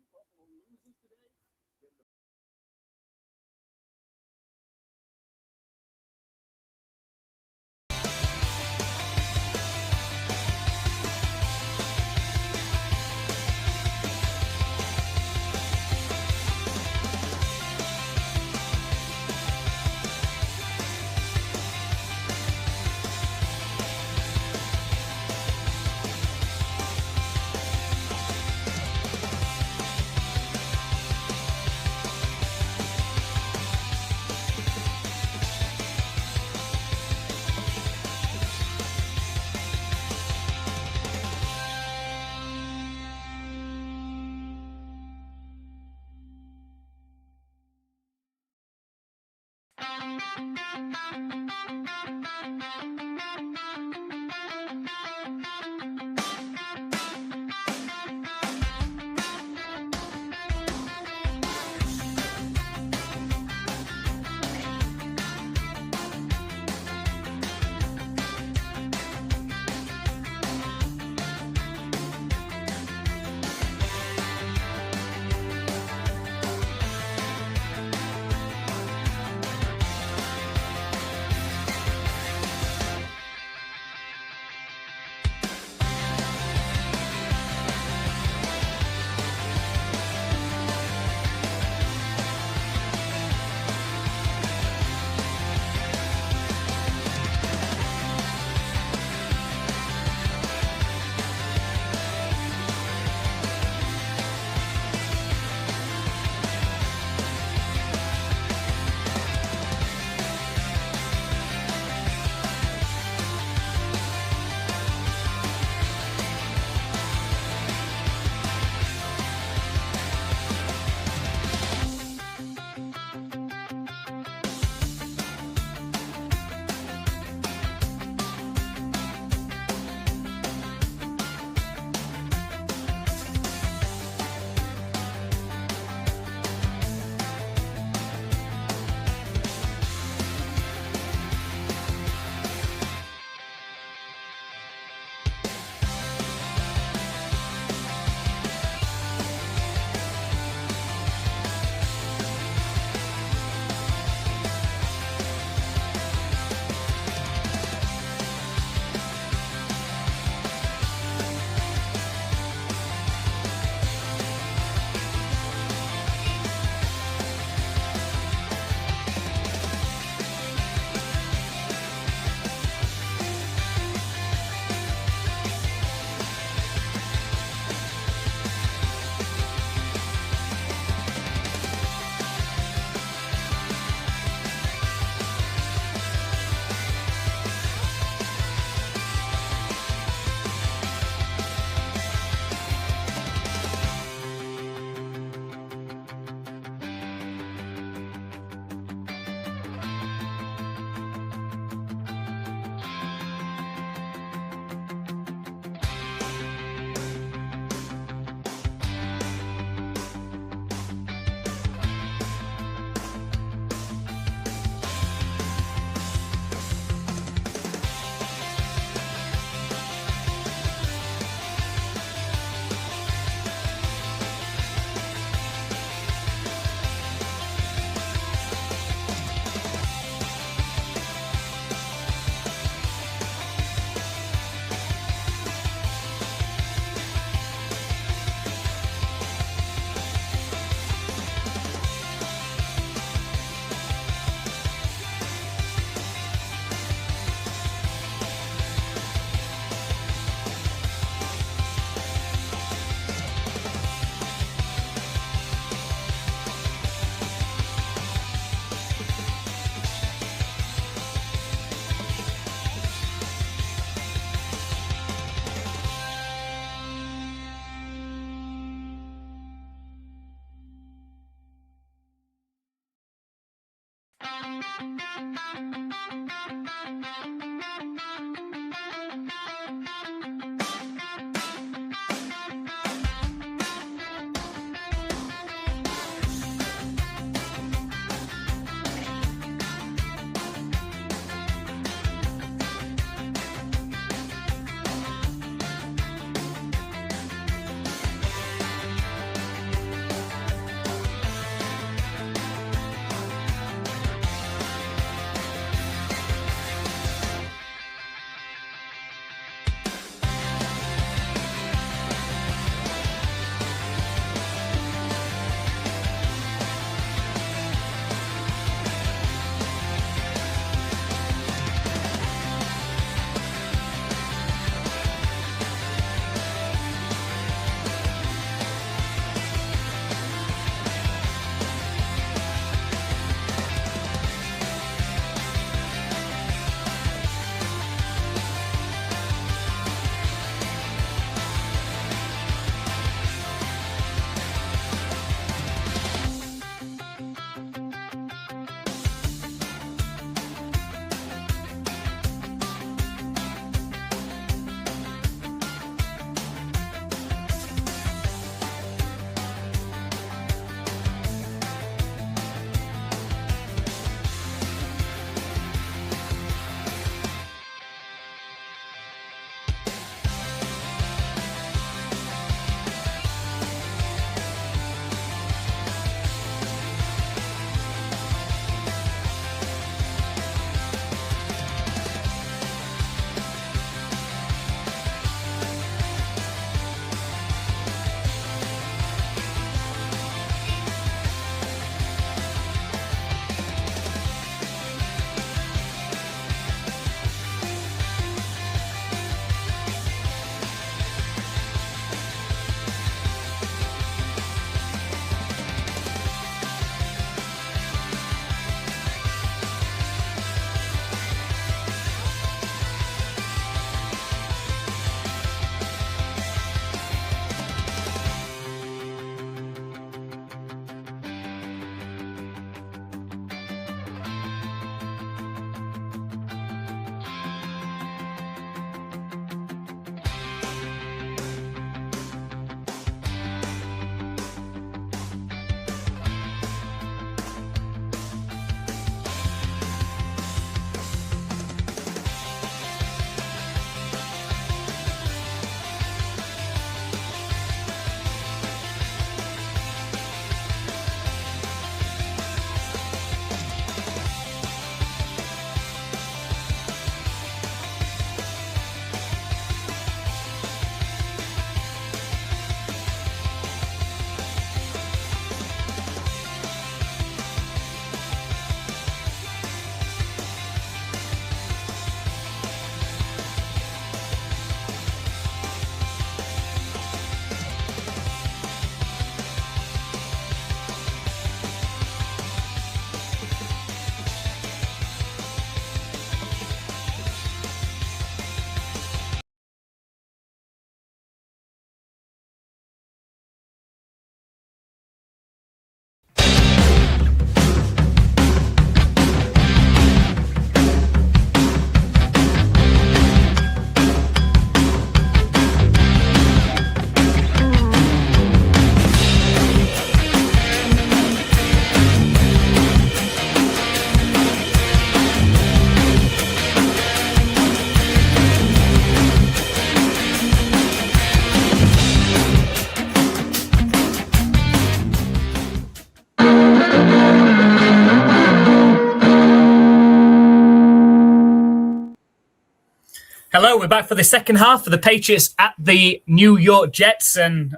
Hello, we're back for the second half of the Patriots at the New York Jets. And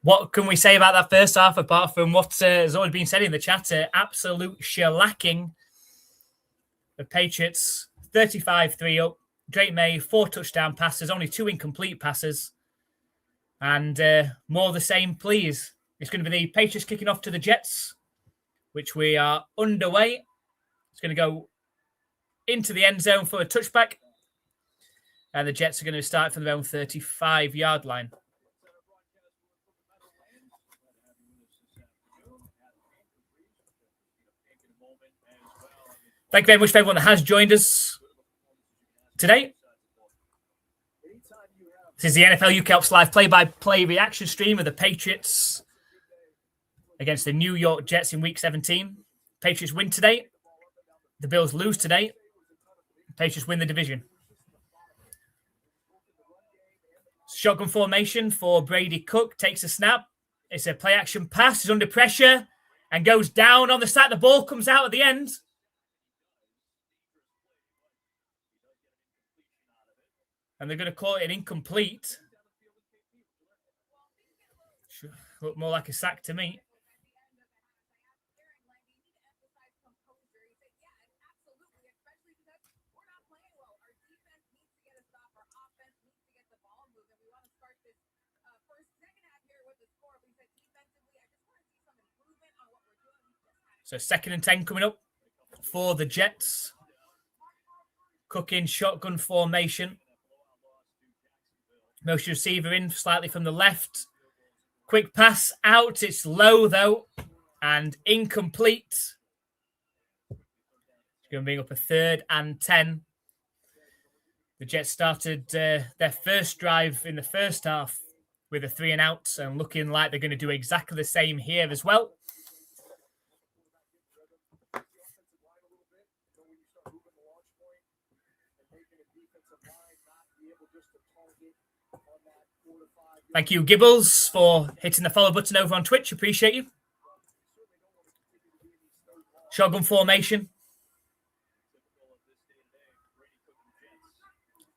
what can we say about that first half apart from what has already been said in the chat? Absolute shellacking. The Patriots 35-3 up. Drake May, 4 touchdown passes, only 2 incomplete passes. And more of the same, please. It's going to be the Patriots kicking off to the Jets, which we are underway. It's going to go into the end zone for a touchback. And the Jets are going to start from their own 35-yard line. Thank you very much for everyone that has joined us today. This is the NFLUKOPS live play-by-play reaction stream of the Patriots against the New York Jets in Week 17. Patriots win today. The Bills lose today. Patriots win the division. Shotgun formation for Brady Cook. Takes a snap. It's a play-action pass. He's under pressure and goes down on the sack. The ball comes out at the end. And they're going to call it an incomplete. Look more like a sack to me. So 2nd and 10 coming up for the Jets. Cook in shotgun formation. Motion receiver in slightly from the left. Quick pass out. It's low, though, and incomplete. It's going to bring up a 3rd and 10. The Jets started their first drive in the first half with a 3 and out, and looking like they're going to do exactly the same here as well. Thank you, Gibbles, for hitting the follow button over on Twitch. Appreciate you. Shotgun formation.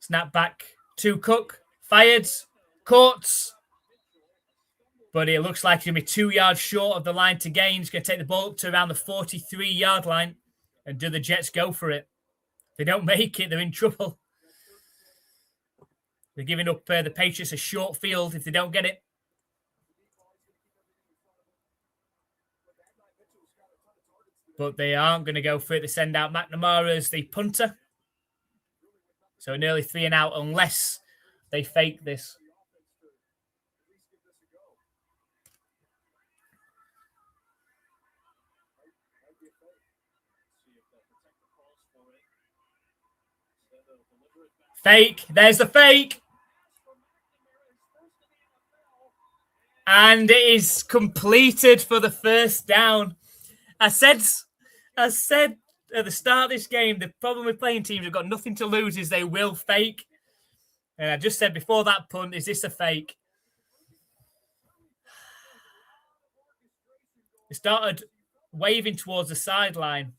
Snap back to Cook. Fired. Caught. But it looks like he's going to be 2 yards short of the line to gain. He's going to take the ball up to around the 43-yard line. And do the Jets go for it? If they don't make it, they're in trouble. They're giving up the Patriots a short field if they don't get it. But they aren't going to go for it. They send out McNamara as the punter. So nearly 3 and out unless they fake this. Fake. There's the fake. And it is completed for the first down. I said at the start of this game, the problem with playing teams who've got nothing to lose is they will fake. And I just said before that punt, is this a fake? It started waving towards the sideline.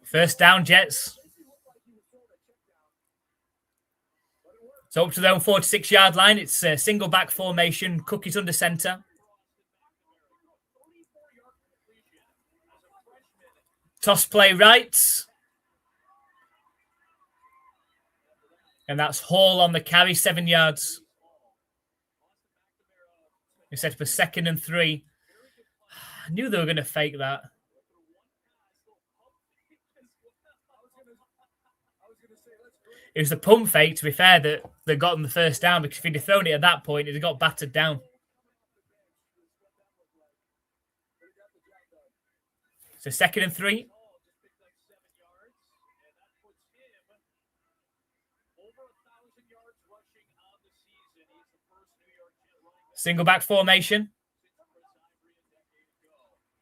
First down, Jets. So up to their own 46-yard line. It's a single back formation. Cook is under center. Toss play right. And that's Hall on the carry, 7 yards. He set up a 2nd and 3. I knew they were going to fake that. It was the pump fake, to be fair, that got them the first down, because if he'd have thrown it at that point, it'd have got battered down. So 2nd and 3. Single back formation.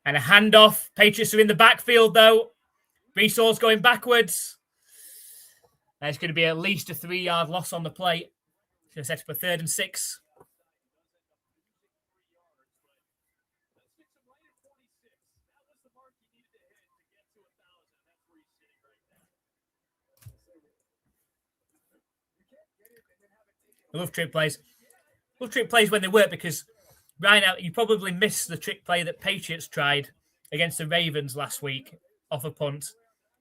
And a handoff. Patriots are in the backfield, though. Breece Hall's going backwards. There's going to be at least a 3-yard loss on the play. So set up a 3rd and 6. I love trick plays. Love trick plays when they work because right now you probably missed the trick play that Patriots tried against the Ravens last week off a punt.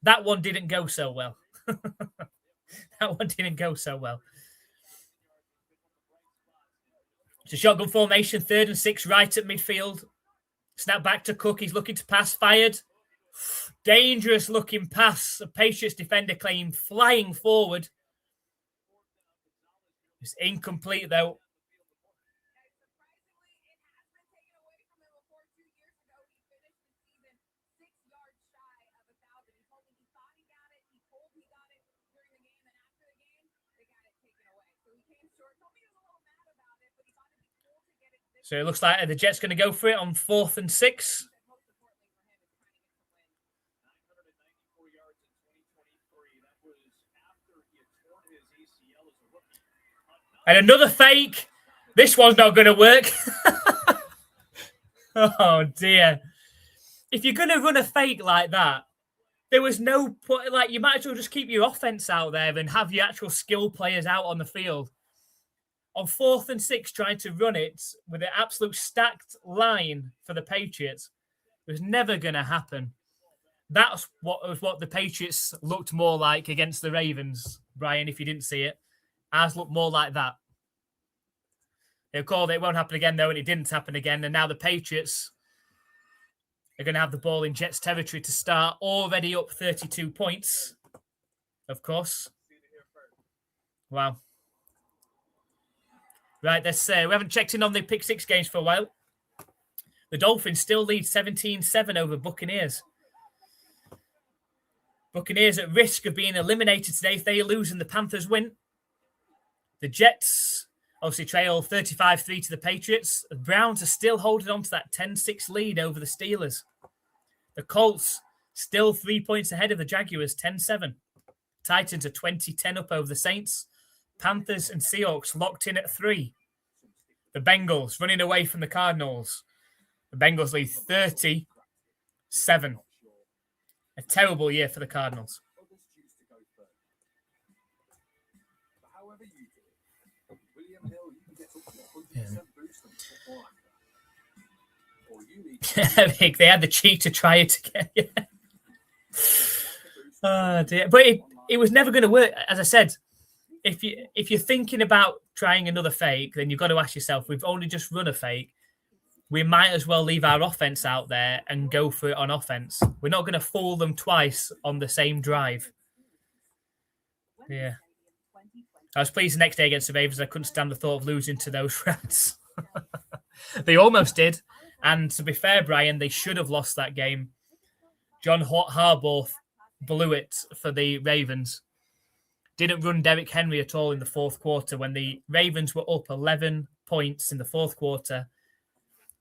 That one didn't go so well. That one didn't go so well. It's a shotgun formation, 3rd and 6 right at midfield. Snap back to Cook. He's looking to pass. Fired. Dangerous looking pass. A Patriots defender came flying forward. It's incomplete though. So it looks like the Jets going to go for it on 4th and 6. And another fake. This one's not going to work. Oh, dear. If you're going to run a fake like that, there was no point. Like, you might as well just keep your offense out there and have your actual skill players out on the field. On 4th and 6, trying to run it with an absolute stacked line for the Patriots. It was never going to happen. That's what the Patriots looked more like against the Ravens, Brian, if you didn't see it. Ours looked more like that. They'll call it won't happen again, though, and it didn't happen again. And now the Patriots are going to have the ball in Jets territory to start, already up 32 points, of course. Wow. Right, we haven't checked in on the pick 6 games for a while. The Dolphins still lead 17-7 over Buccaneers. Buccaneers at risk of being eliminated today if they lose and the Panthers win. The Jets obviously trail 35-3 to the Patriots. The Browns are still holding on to that 10-6 lead over the Steelers. The Colts still 3 points ahead of the Jaguars, 10-7. Titans are 20-10 up over the Saints. Panthers and Seahawks locked in at 3. The Bengals running away from the Cardinals. The Bengals lead 30-7. A terrible year for the Cardinals. Yeah. They had the cheek to try it again. Oh dear. But it was never going to work. As I said, if you're thinking about trying another fake, then you've got to ask yourself, we've only just run a fake. We might as well leave our offense out there and go for it on offense. We're not going to fool them twice on the same drive. Yeah. I was pleased the next day against the Ravens. I couldn't stand the thought of losing to those Rats. They almost did. And to be fair, Brian, they should have lost that game. John Harbaugh blew it for the Ravens. Didn't run Derrick Henry at all in the 4th quarter when the Ravens were up 11 points in the 4th quarter.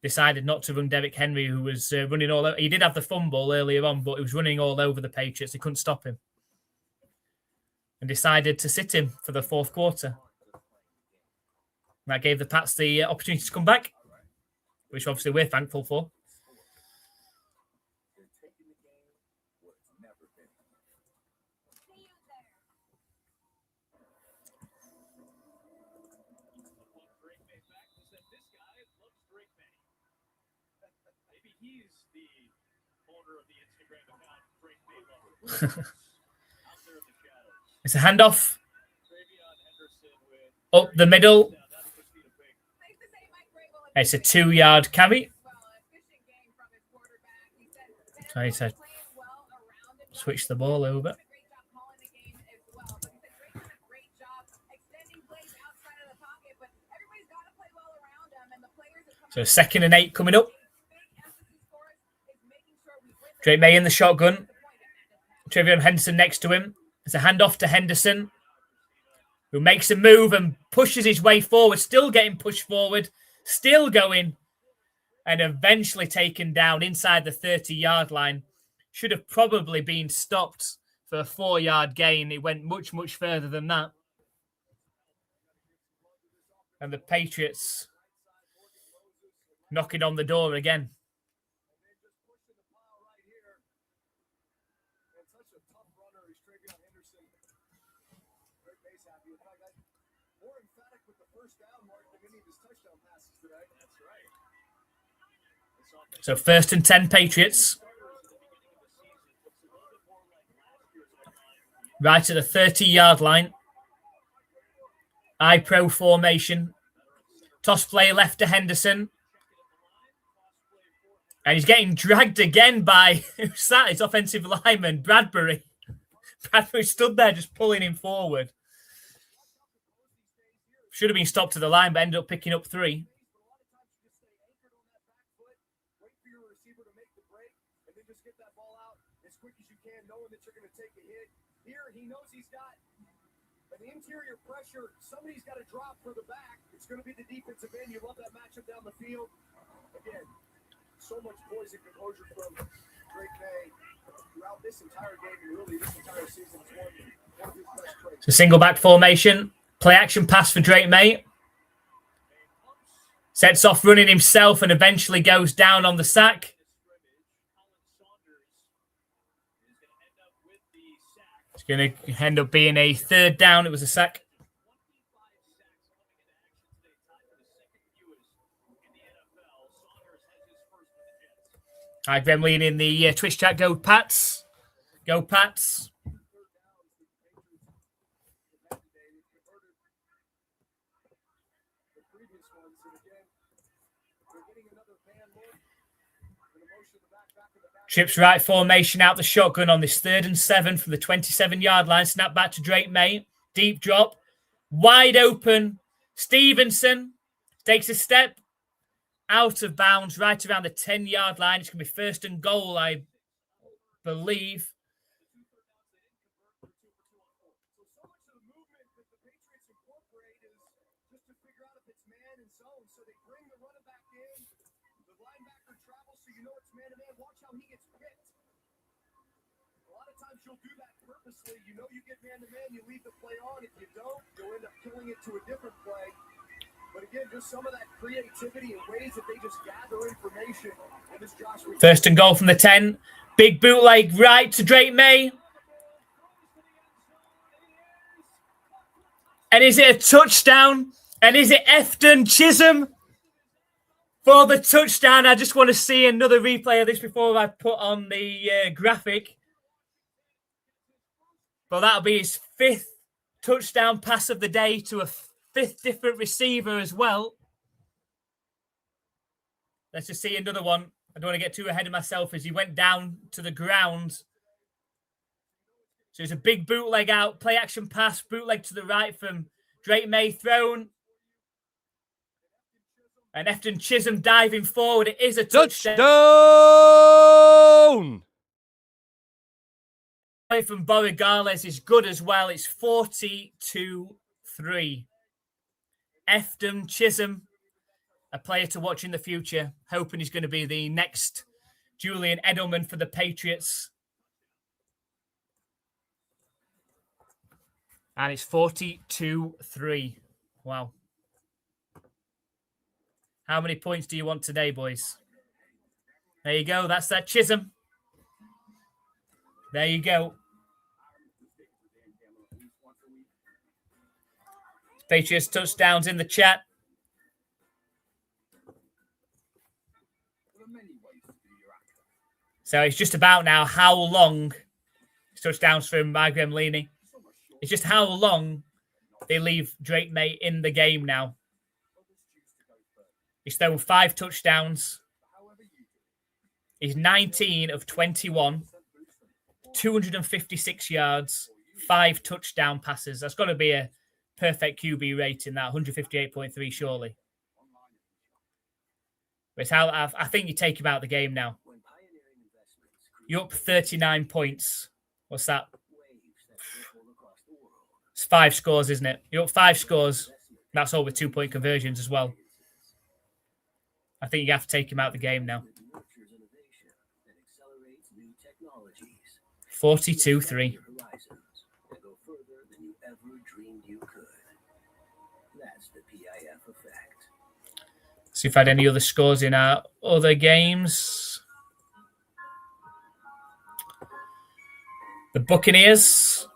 Decided not to run Derrick Henry, who was running all over. He did have the fumble earlier on, but he was running all over the Patriots. They couldn't stop him. And decided to sit him for the 4th quarter. And that gave the Pats the opportunity to come back, which obviously we're thankful for. It's a handoff up the middle. It's a 2-yard carry. Trying to switch the ball over. So 2nd and 8 coming up. Drake May in the shotgun. Trevion Henderson next to him. It's a handoff to Henderson, who makes a move and pushes his way forward, still getting pushed forward, still going, and eventually taken down inside the 30-yard line. Should have probably been stopped for a 4-yard gain. It went much, much further than that. And the Patriots knocking on the door again. So 1st and 10 Patriots. Right at the 30-yard line. I-pro formation. Toss play left to Henderson. And he's getting dragged again by, who's that? His offensive lineman, Bradbury. Bradbury stood there just pulling him forward. Should have been stopped to the line, but ended up picking up 3. He knows he's got an interior pressure. Somebody's got to drop for the back. It's going to be the defensive end. You love that matchup down the field. Again, so much poise and composure from Drake May throughout this entire game and really this entire season. It's one of his best traits. So single back formation. Play action pass for Drake May. Sets off running himself and eventually goes down on the sack. It's going to end up being a 3rd down. It was a sack. Hi, Gremlin in the Twitch chat. Go Pats. Go Pats. Trips right formation out the shotgun on this 3rd and 7 from the 27-yard line. Snap back to Drake May. Deep drop. Wide open. Stevenson takes a step out of bounds right around the 10-yard line. It's going to be 1st and goal, I believe. You'll do that purposely. You know you get man-to-man, you leave the play on. If you don't, you'll end up killing it to a different play. But again, just some of that creativity and ways that they just gather information. And this Josh 1st and goal from the 10. Big bootleg right to Drake May. And is it a touchdown? And is it Efton Chisholm for the touchdown? I just want to see another replay of this before I put on the graphic. Well, that'll be his 5th touchdown pass of the day to a 5th different receiver as well. Let's just see another one. I don't want to get too ahead of myself as he went down to the ground. So it's a big bootleg out, play action pass, bootleg to the right from Drake May thrown. And Efton Chisholm diving forward. It is a touchdown! From Borregales is good as well. It's 42-3. Efton Chisholm, a player to watch in the future. Hoping he's going to be the next Julian Edelman for the Patriots. And it's 42-3. Wow. How many points do you want today, boys? There you go. That's that Chisholm. There you go. Patriots touchdowns in the chat. So it's just about now how long touchdowns from Magrem Leany. It's just how long they leave Drake May in the game now. He's thrown 5 touchdowns. He's 19 of 21. 256 yards, 5 touchdown passes. That's got to be a perfect QB rating, that 158.3, surely. But it's how I think you take him out of the game now. You're up 39 points. What's that? It's 5 scores, isn't it? You're up 5 scores. That's all with 2-point conversions as well. I think you have to take him out of the game now. 42-3. See if I had any other scores in our other games. The Buccaneers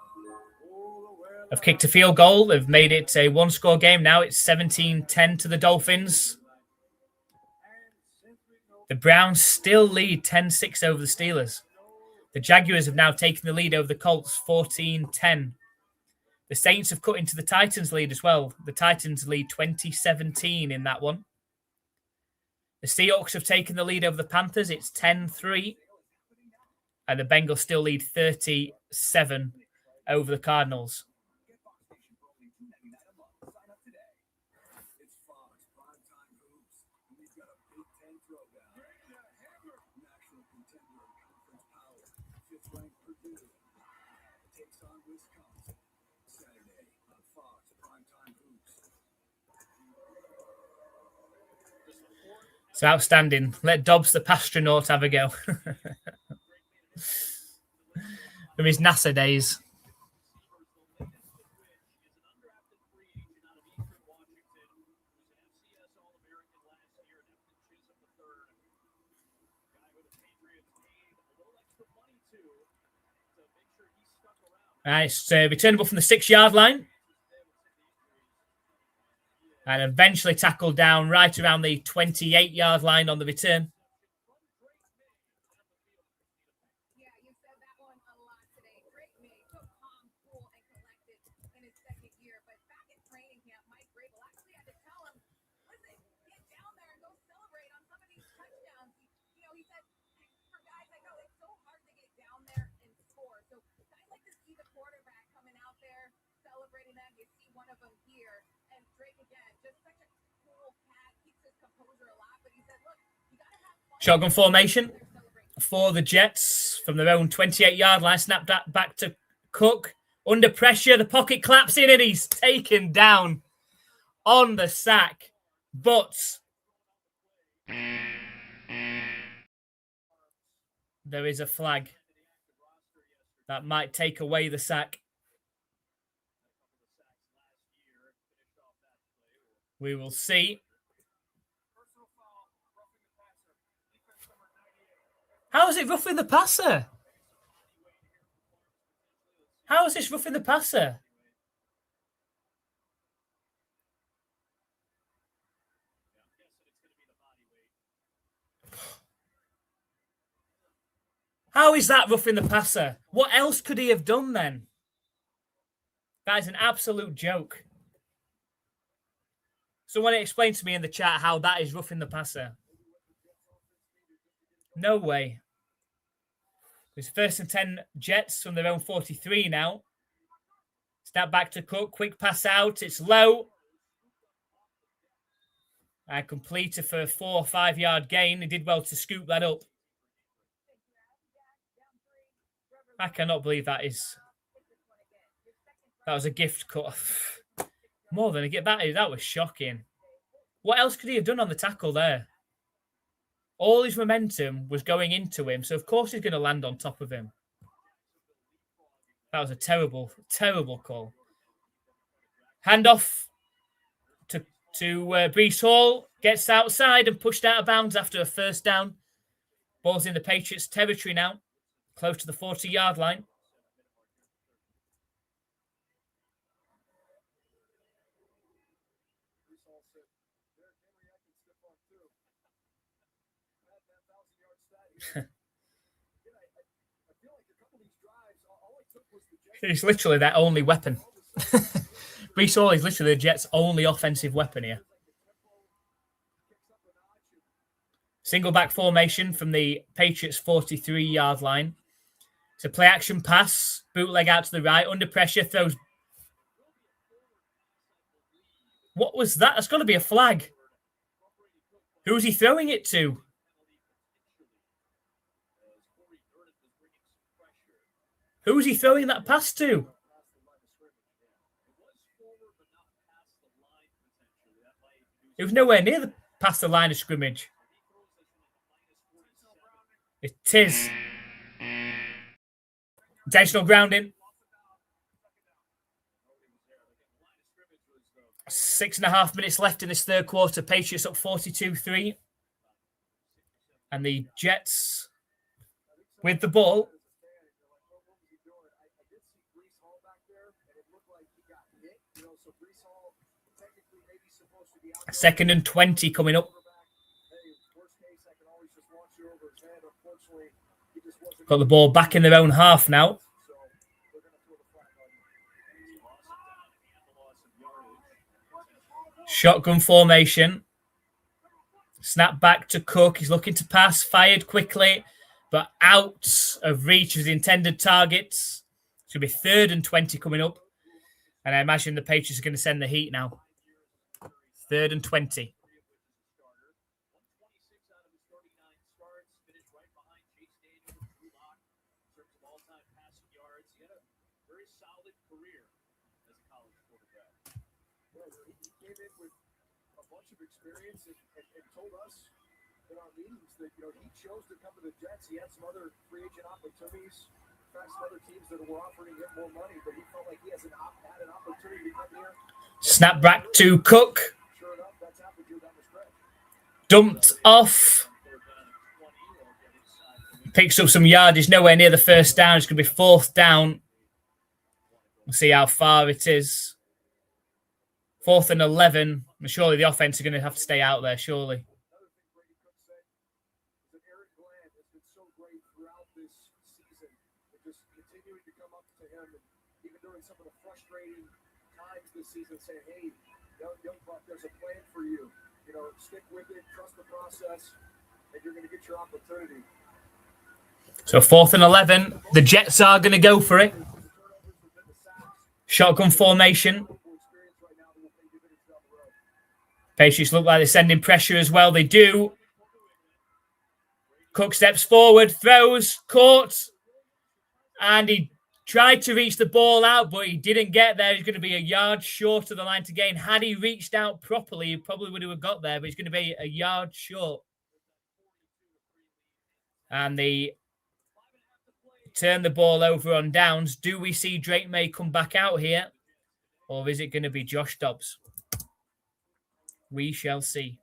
have kicked a field goal. They've made it a 1-score game now. It's 17-10 to the Dolphins. The Browns still lead 10-6 over the Steelers. The Jaguars have now taken the lead over the Colts 14-10. The Saints have cut into the Titans' lead as well. The Titans lead 20-17 in that one. The Seahawks have taken the lead over the Panthers. It's 10-3. And the Bengals still lead 37 over the Cardinals. It's outstanding. Let Dobbs the Pastronaut have a go. From his NASA days. It's returnable from the 6-yard line. And eventually tackled down right around the 28-yard line on the return. Yeah, you said that one a lot today. Drake May so calm, cool, and collected in his second year. But back in training camp, Mike Vrabel actually had to tell him, listen, get down there and go celebrate on some of these touchdowns. He said, for guys, I know it's so hard to get down there and score. So guys like to see the quarterback coming out there, celebrating that. You see one of them here. And Drake, again, just such a cool cat, keeps his composure a lot. But he said, look, you got to have fun. Shotgun formation for the Jets from their own 28-yard line. Snap that back to Cook. Under pressure, the pocket claps in and he's taken down on the sack. But there is a flag that might take away the sack. We will see. How is it roughing the passer? How is this roughing the passer? How is that roughing the passer? What else could he have done then? That is an absolute joke. Someone explain to me in the chat how that is roughing the passer. No way. It's 1st and 10 Jets from their own 43 now. Snap back to Cook. Quick pass out. It's low. And completed for a 4 or 5 yard gain. He did well to scoop that up. I cannot believe that was a gift cut. More than a gift. That was shocking. What else could he have done on the tackle there? All his momentum was going into him, so of course he's going to land on top of him. That was a terrible, terrible call. Handoff to Breece Hall. Gets outside and pushed out of bounds after a first down. Ball's in the Patriots' territory now. Close to the 40-yard line. It's literally their only weapon. Breece Hall is literally the Jets' only offensive weapon here. Single back formation from the Patriots' 43-yard line. It's a play-action pass. Bootleg out to the right. Under pressure. Throws. What was that? That's got to be a flag. Who's he throwing it to? Who's he throwing that pass to? It was nowhere near past the line of scrimmage. It is. Intentional grounding. 6.5 minutes left in this third quarter. Patriots up 42-3. And the Jets with the ball. Second and 20 coming up. worst case, I can always just launch it over his head. Unfortunately, he just wasn't. Got the ball back in their own half now. So they're going to throw the flag on you. Shotgun formation. Snap back to Cook. He's looking to pass. Fired quickly, but out of reach of his intended targets. It's going to be 3rd and 20 coming up. And I imagine the Patriots are going to send the heat now. 3rd and 20. Experience and told us in our meetings that he chose to come to the Jets. He had some other free agent opportunities, in fact, some other teams that were offering him more money, but he felt like he had an opportunity to come here. Snap back to Cook. Sure enough, that's happened here down the stretch. Dumped off. Picks up some yardage, nowhere near the first down. It's going to be 4th down. We'll see how far it is. 4th and 11. Surely the offense are going to have to stay out there, surely. Another thing Brady Cook said is that Eric Bland has been so great throughout this season, and just continuing to come up to him, and even during some of the frustrating times this season, saying, "Hey, young buck, there's a plan for you. Stick with it, trust the process, and you're going to get your opportunity." So 4th and 11. The Jets are going to go for it. Shotgun formation. Patriots look like they're sending pressure as well. They do. Cook steps forward, throws, caught. And he tried to reach the ball out, but he didn't get there. He's going to be a yard short of the line to gain. Had he reached out properly, he probably would have got there, but he's going to be a yard short. And they turn the ball over on downs. Do we see Drake May come back out here? Or is it going to be Josh Dobbs? We shall see.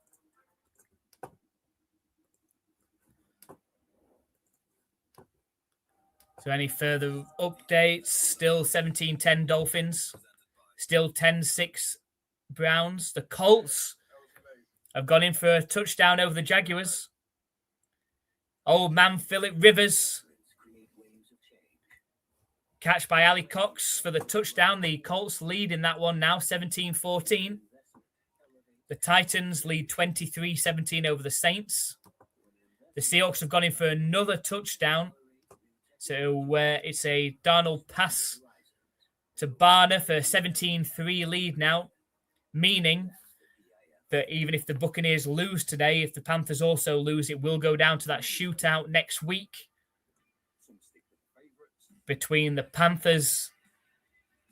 So any further updates? Still 17-10 Dolphins. Still 10-6 Browns. The Colts have gone in for a touchdown over the Jaguars. Old man Phillip Rivers. Catch by Ali Cox for the touchdown. The Colts lead in that one now, 17-14. The Titans lead 23-17 over the Saints. The Seahawks have gone in for another touchdown. So it's a Darnold pass to Barner for a 17-3 lead now, meaning that even if the Buccaneers lose today, if the Panthers also lose, it will go down to that shootout next week between the Panthers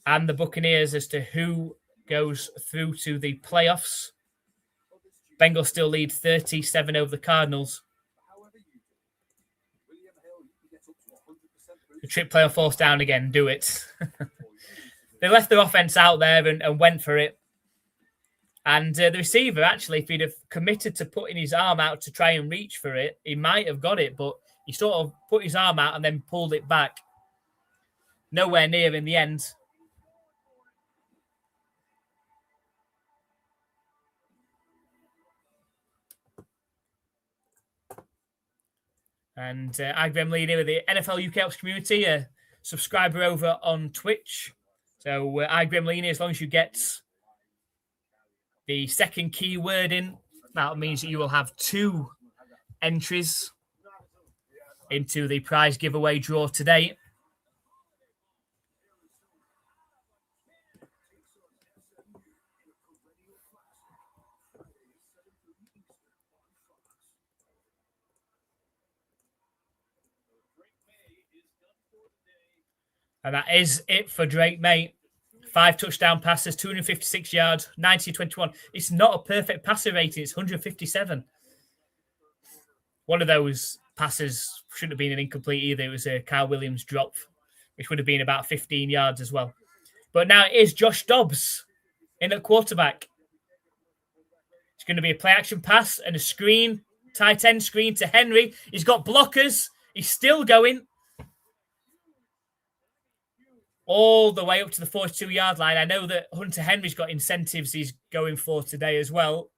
and the Buccaneers as to who goes through to the playoffs. Bengals still lead 37 over the Cardinals. The trick play or force down again. Do it. They left their offense out there and went for it. And the receiver, actually, if he'd have committed to putting his arm out to try and reach for it, he might have got it. But he sort of put his arm out and then pulled it back. Nowhere near in the end. And Agrem leading with the NFLUKOPS community, a subscriber over on Twitch. So Agrem leading, as long as you get the second keyword in, that means that you will have 2 entries into the prize giveaway draw today. And that is it for Drake May. 5 touchdown passes, 256 yards, 90-21. It's not a perfect passer rating. It's 157. One of those passes shouldn't have been an incomplete either. It was a Kyle Williams drop, which would have been about 15 yards as well. But now it is Josh Dobbs in at quarterback. It's going to be a play-action pass and a screen, tight end screen to Henry. He's got blockers. He's still going all the way up to the 42-yard line. I know that Hunter Henry's got incentives he's going for today as well.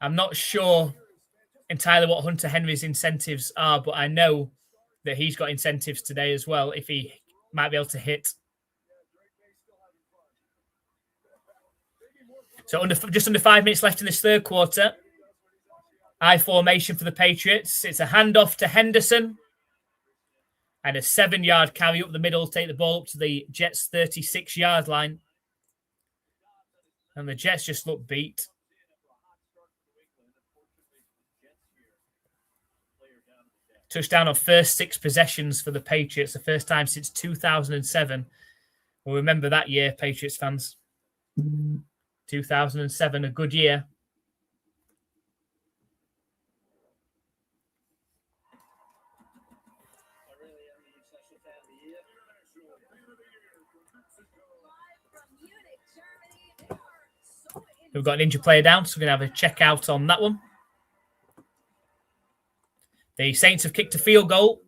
I'm not sure entirely what Hunter Henry's incentives are, but I know that he's got incentives today as well if he might be able to hit. So just under 5 minutes left in this third quarter. I formation for the Patriots. It's a handoff to Henderson. And a 7-yard carry up the middle, take the ball up to the Jets' 36-yard line. And the Jets just look beat. Touchdown on first 6 possessions for the Patriots, the first time since 2007. We'll remember that year, Patriots fans. 2007, a good year. We've got an injured player down, so we're going to have a check out on that one. The Saints have kicked a field goal,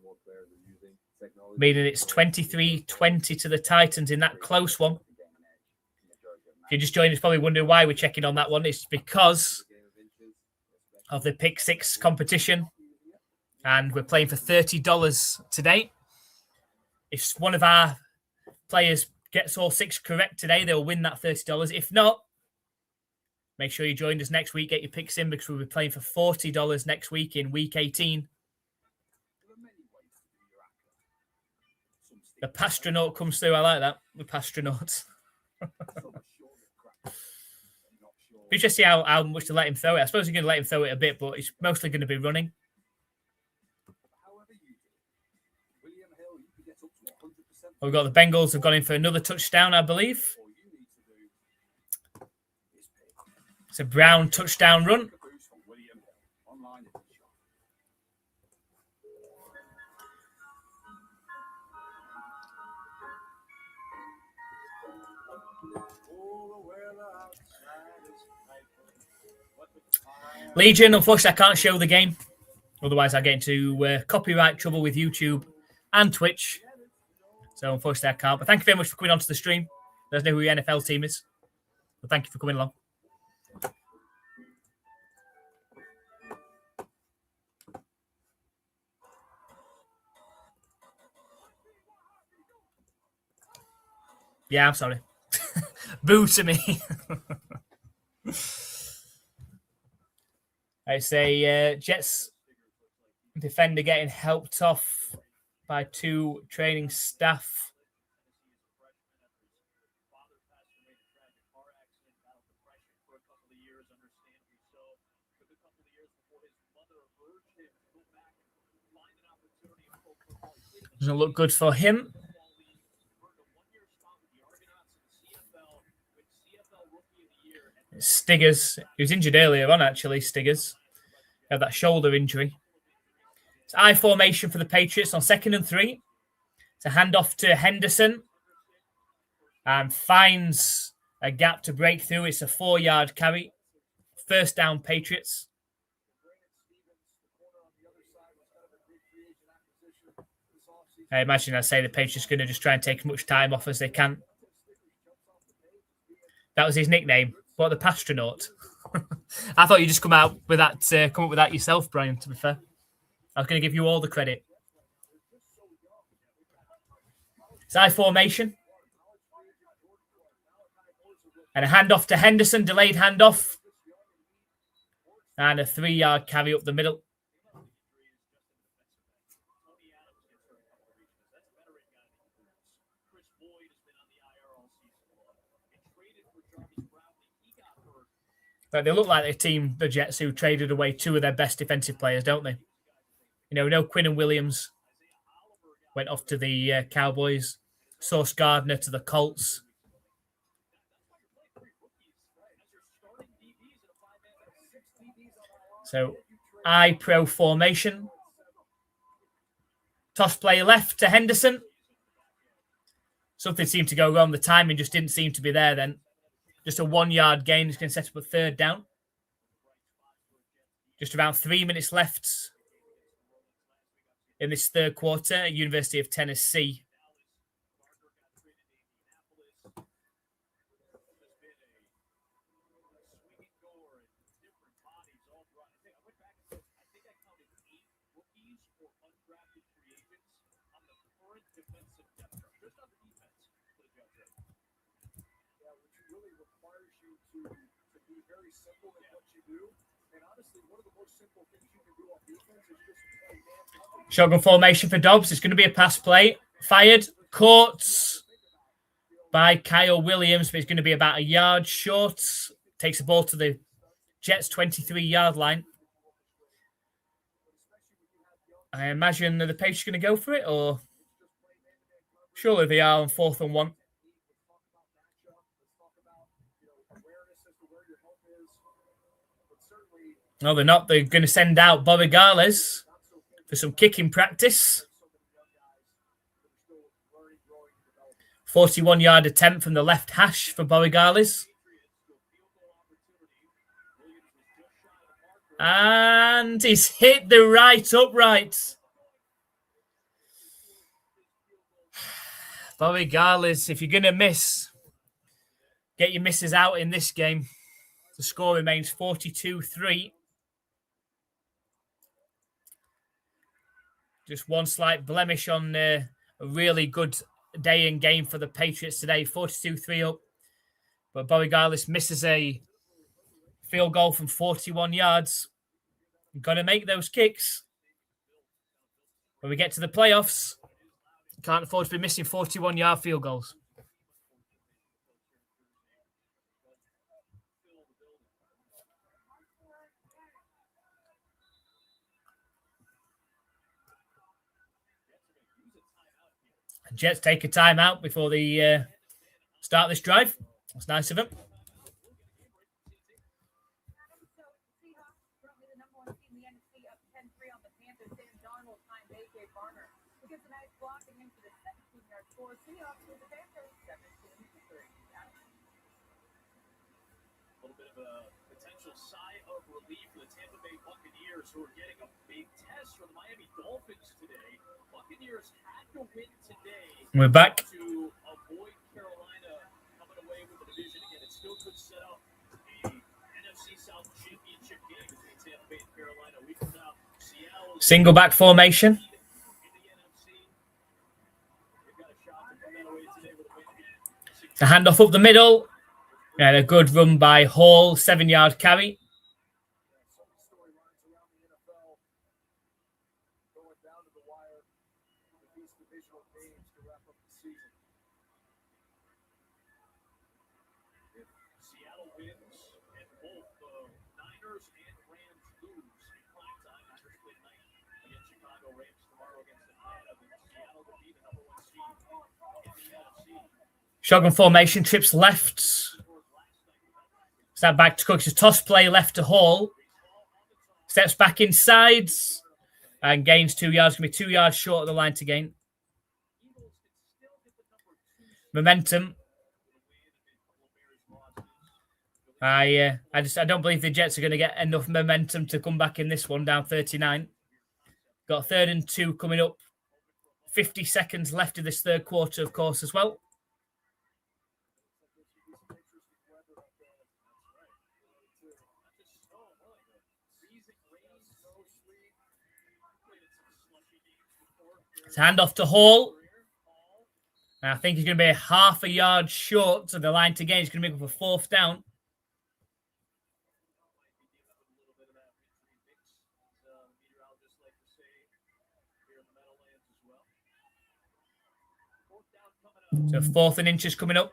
meaning it's 23-20 to the Titans in that close one. If you're just joining us, probably wondering why we're checking on that one. It's because of the Pick 6 competition, and we're playing for $30 today. If one of our players gets all 6 correct today, they'll win that $30. If not, make sure you join us next week. Get your picks in because we'll be playing for $40 next week in Week 18. The Pastronaut comes through. I like that. The Pastronaut. We just see how much to let him throw it. I suppose you're going to let him throw it a bit, but he's mostly going to be running. We've got the Bengals have gone in for another touchdown, I believe. It's a Brown touchdown run. Legion, unfortunately, I can't show the game. Otherwise, I get into copyright trouble with YouTube and Twitch. So, unfortunately, I can't. But thank you very much for coming onto the stream. Let us know who your NFL team is. But thank you for coming along. Yeah, I'm sorry. Boo to me. It's a Jets defender getting helped off by 2 training staff. Doesn't look good for him. Stiggers, he was injured earlier on, actually. Stiggers had that shoulder injury. It's I formation for the Patriots on 2nd and 3. It's a handoff to Henderson and finds a gap to break through. It's a 4-yard carry. First down, Patriots. I imagine I'd say the Patriots are going to just try and take as much time off as they can. That was his nickname. What, the Pastronaut? I thought you'd just come up with that yourself, Brian, to be fair. I was going to give you all the credit. It's I formation. And a handoff to Henderson, delayed handoff. And a 3-yard carry up the middle. But they look like the team, the Jets, who traded away 2 of their best defensive players, don't they? You know, Quinn and Williams went off to the Cowboys. Sauce Gardner to the Colts. So, I-pro formation. Toss play left to Henderson. Something seemed to go wrong. The timing just didn't seem to be there then. Just a 1-yard gain. It's going to set up a 3rd down. Just around 3 minutes left in this third quarter. University of Tennessee. Really requires you to be very simple in what you do. And honestly, one of the most simple things you can do on defense is just play man. Shotgun formation for Dobbs. It's going to be a pass play. Fired. Caught by Kyle Williams, but it's going to be about a yard short. Takes the ball to the Jets' 23-yard line. I imagine the Patriots are going to go for it, or surely they are on 4th and 1. No, they're not. They're going to send out Bobby Garles for some kicking practice. 41-yard attempt from the left hash for Bobby Garles. And he's hit the right upright. Bobby Garles, if you're going to miss, get your misses out in this game. The score remains 42-3. Just one slight blemish on a really good day and game for the Patriots today. 42-3 up. But Bobby Garles misses a field goal from 41 yards. Got to make those kicks. When we get to the playoffs, can't afford to be missing 41-yard field goals. Jets take a timeout before they start this drive. That's nice of them. Currently the number 1 team in the NFC, up 10-3 on the Panthers. Sam Darnold timed A.J. Barner. He gets a nice block and into the 17-yard score. Seahawks with the Panthers 17-3. A little bit of a potential sigh of relief for the Tampa Bay Buccaneers, who are getting a big test from the Miami Dolphins today. Buccaneers had to win today. We're back. To avoid Carolina coming away with the division again. It still could set up a NFC South championship game between Tampa Bay and Carolina. We can now Seattle. Single back formation. The handoff up the middle. And a good run by Hall, 7-yard carry. Seattle wins, and both the Niners and Rams lose in prime time. Niners play tonight against Chicago, Rams tomorrow against Atlanta. But Seattle will be the number 1 seed in the NFC. Shotgun formation, trips left. Step back to Cooks. Toss play left to Hall. Steps back inside and gains 2 yards. Going to be 2 yards short of the line to gain. Momentum. I don't believe the Jets are going to get enough momentum to come back in this one, down 39. Got 3rd and 2 coming up. 50 seconds left of this third quarter, of course, as well. It's handoff to Hall. And I think he's going to be half a yard short of the line to gain. He's going to make up a 4th down. So 4th and inches coming up.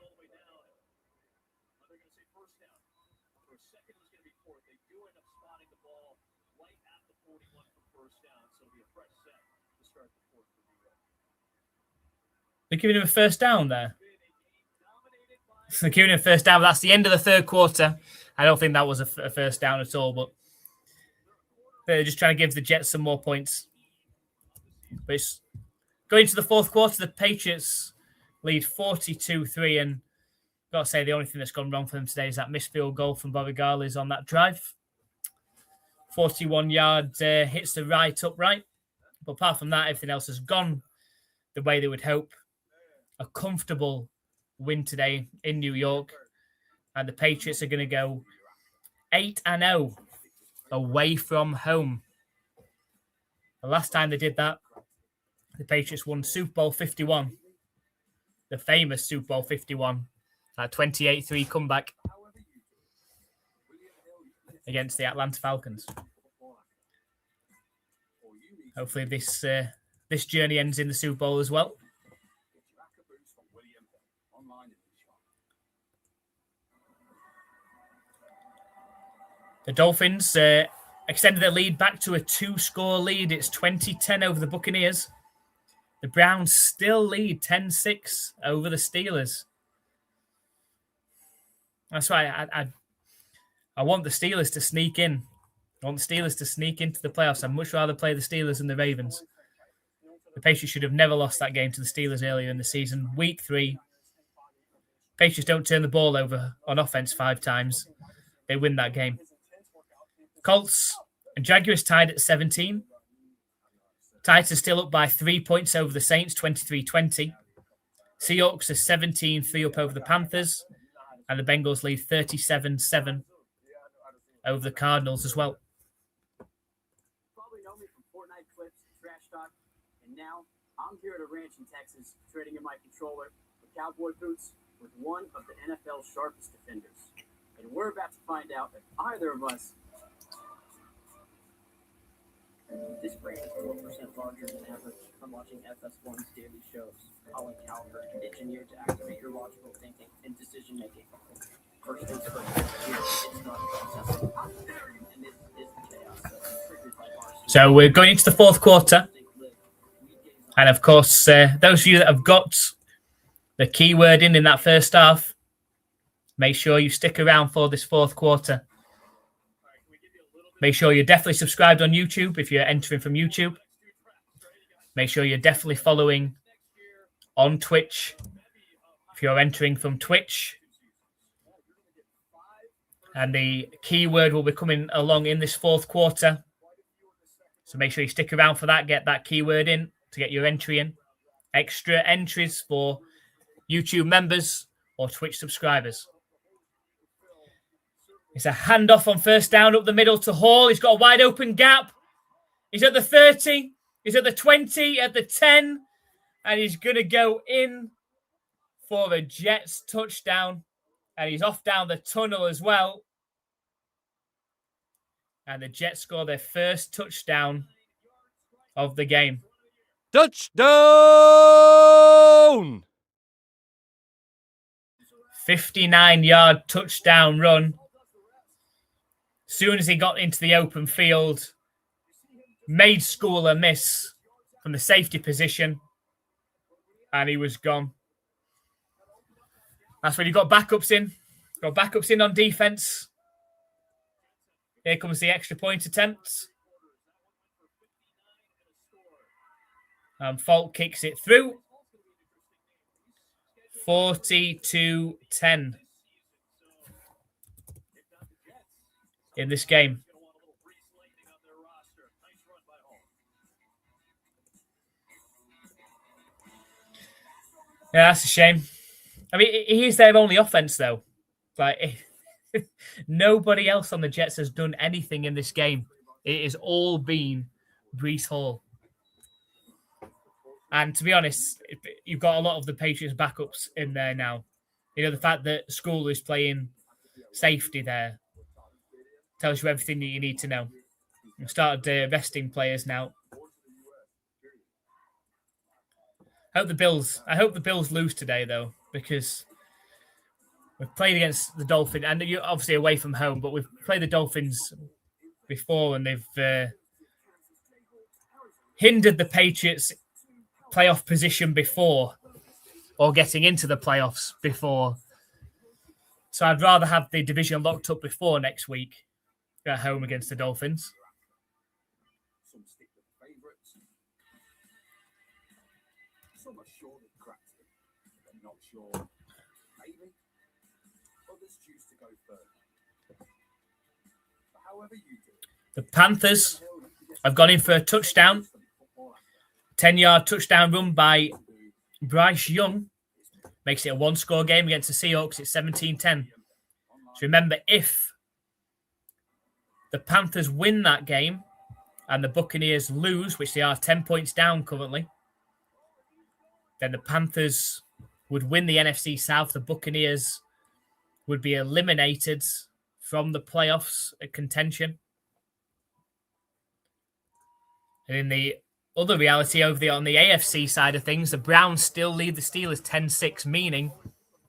They're giving him a 1st down there. They're giving him a 1st down. That's the end of the third quarter. I don't think that was a 1st down at all, but they're just trying to give the Jets some more points. But it's going to the 4th quarter, the Patriots lead 42-3, and I've got to say the only thing that's gone wrong for them today is that missed field goal from Bobby Garles on that drive. 41-yard hits the right upright. But apart from that, everything else has gone the way they would hope. A comfortable win today in New York. And the Patriots are going to go 8-0 away from home. The last time they did that, the Patriots won Super Bowl 51. The famous Super Bowl 51. That 28-3 comeback against the Atlanta Falcons. Hopefully this journey ends in the Super Bowl as well. The Dolphins extended their lead back to a 2-score lead. It's 20-10 over the Buccaneers. The Browns still lead 10-6 over the Steelers. That's why I want the Steelers to sneak in. I want the Steelers to sneak into the playoffs. I'd much rather play the Steelers than the Ravens. The Patriots should have never lost that game to the Steelers earlier in the season. Week 3. Patriots don't turn the ball over on offense 5 times. They win that game. Colts and Jaguars tied at 17. Titans still up by 3 points over the Saints, 23-20. Seahawks are 17-3 up over the Panthers. And the Bengals lead 37-7 over the Cardinals as well. Probably know me from Fortnite clips, trash talk, and now I'm here at a ranch in Texas, trading in my controller for cowboy boots with one of the NFL's sharpest defenders. And we're about to find out if either of us. This brain is 4% larger than average from watching FS1's daily shows. Colin Cowherd, engineered to activate your logical thinking and decision making. First things first, here it's not processing. And this is the chaos that's triggered by our. So we're going into the fourth quarter. And of course, those of you that have got the keyword in that first half, make sure you stick around for this fourth quarter. Make sure you're definitely subscribed on YouTube if you're entering from YouTube. Make sure you're definitely following on Twitch if you're entering from Twitch. And the keyword will be coming along in this fourth quarter. So make sure you stick around for that. Get that keyword in to get your entry in. Extra entries for YouTube members or Twitch subscribers. It's a handoff on first down up the middle to Hall. He's got a wide open gap. He's at the 30. He's at the 20, at the 10. And he's going to go in for a Jets touchdown. And he's off down the tunnel as well. And the Jets score their first touchdown of the game. Touchdown! 59-yard touchdown run. Soon as he got into the open field, made Schooler miss from the safety position, and he was gone. That's when you got backups in. Got backups in on defense. Here comes the extra point attempt. And Falk kicks it through. 42-10 in this game. Yeah, that's a shame. I mean, he is their only offense, though. Like, nobody else on the Jets has done anything in this game. It has all been Breece Hall. And to be honest, you've got a lot of the Patriots backups in there now. You know, the fact that School is playing safety there tells you everything that you need to know. We've started resting players now. I hope the Bills lose today, though, because we've played against the Dolphins, and you're obviously away from home, but we've played the Dolphins before, and they've hindered the Patriots' playoff position before, or getting into the playoffs before. So I'd rather have the division locked up before next week at home against the Dolphins. Some stick with favourites. Some are sure they've cracked it. They're not sure. Maybe. Others choose to go further. But however you do it. The Panthers have gone in for a touchdown. 10-yard touchdown run by Bryce Young. Makes it a one-score game against the Seahawks. It's 17-10. So remember, if the Panthers win that game, and the Buccaneers lose, which they are 10 points down currently, then the Panthers would win the NFC South. The Buccaneers would be eliminated from the playoffs at contention. And in the other reality over on the AFC side of things, the Browns still lead the Steelers 10-6, meaning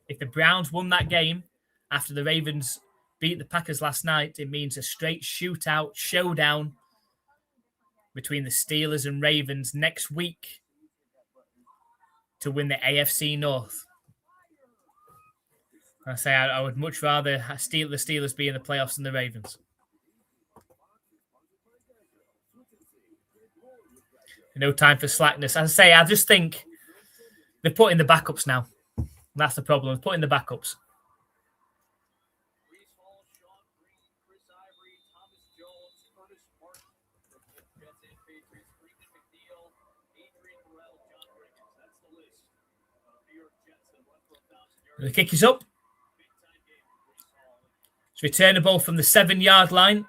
if the Browns won that game after the Ravens beat the Packers last night, it means a straight shootout, showdown between the Steelers and Ravens next week to win the AFC North. I say I would much rather the Steelers be in the playoffs than the Ravens. No time for slackness. As I say, I just think they're putting the backups now. That's the problem. They're putting the backups. The kick is up. It's returnable from the 7-yard line.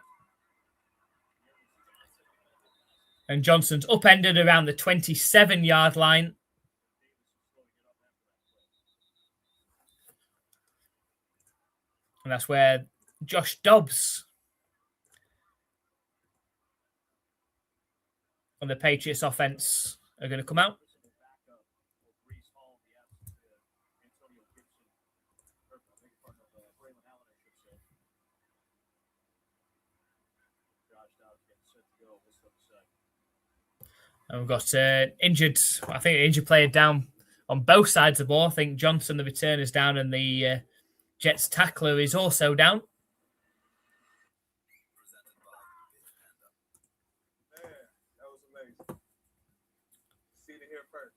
And Johnson's upended around the 27-yard line. And that's where Josh Dobbs on the Patriots offense are going to come out. And we've got injured player down on both sides of the ball. I think Johnson, the returner, is down, and the Jets tackler is also down. Man, that was amazing. See it here first.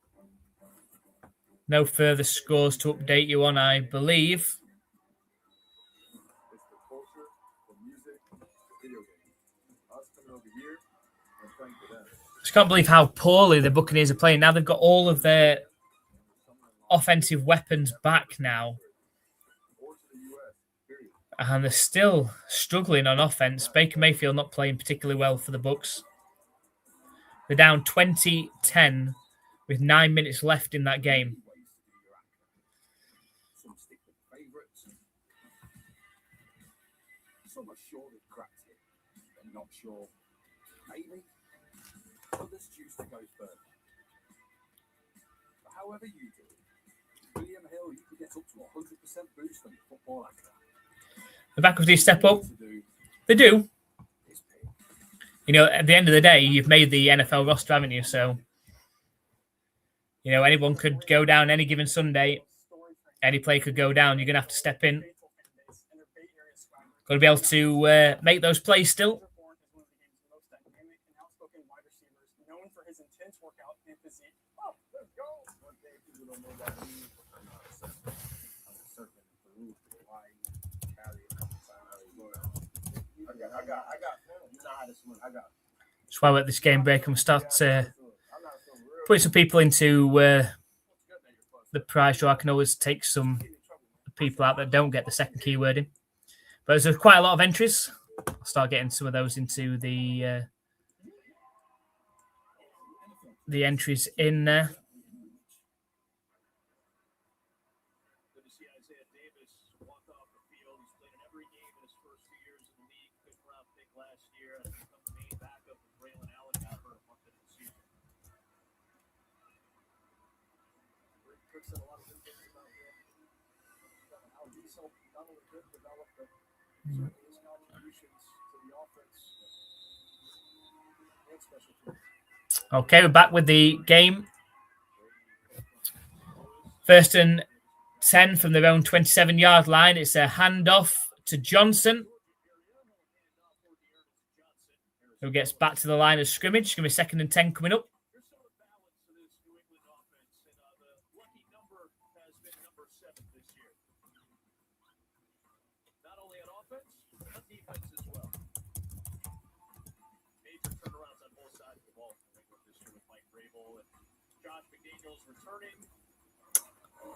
No further scores to update you on, I believe. It's the culture, the music, the video game. Us coming over here and playing for them. I just can't believe how poorly the Buccaneers are playing. Now they've got all of their offensive weapons back now. And they're still struggling on offense. Baker Mayfield not playing particularly well for the Bucs. They're down 20-10 with 9 minutes left in that game. Some stick with favorites. Some are sure they've cracked it. They're not sure. Maybe. Others choose to go further. But however you do it, William Hill, you can get up to 100% boost on your football after that. The backups do step up. They do. You know, at the end of the day, you've made the NFL roster, haven't you? So, you know, anyone could go down any given Sunday. Any play could go down. You're going to have to step in. Got to be able to make those plays still. That's why we're at this game break and we'll start putting some people into the prize show. I can always take some people out that don't get the second keyword in. But there's quite a lot of entries. I'll start getting some of those into the entries in there. Okay, we're back with the game. 1st and 10 from their own 27-yard line. It's a handoff to Johnson, who gets back to the line of scrimmage. It's going to be 2nd and 10 coming up. Returning. A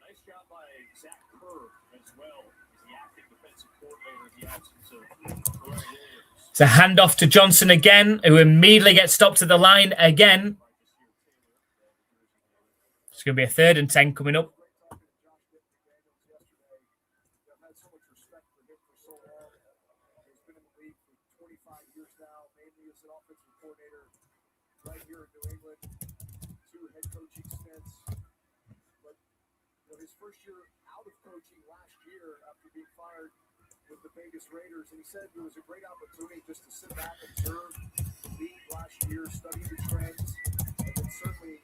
nice job by Zach Kerr as well as the acting defensive coordinator in the absence of Williams. It's a handoff to Johnson again, who immediately gets stopped at the line again. It's going to be a 3rd and 10 coming up. Right here in New England, 2 head coaching stints. But his first year out of coaching last year after being fired with the Vegas Raiders, and he said it was a great opportunity just to sit back, observe the league last year, study the trends, and then certainly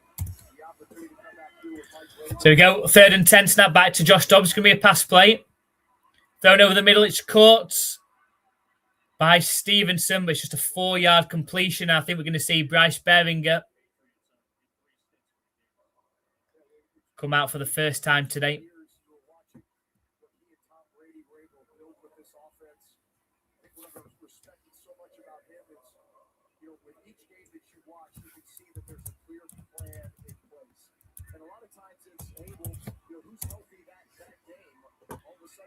the opportunity to come back through with Mike Vrabel. So we go 3rd and 10, snap back to Josh Dobbs. It's going to be a pass play. Thrown over the middle, it's caught by Stevenson, but it's just a 4-yard completion. I think we're going to see Bryce Beringer come out for the first time today.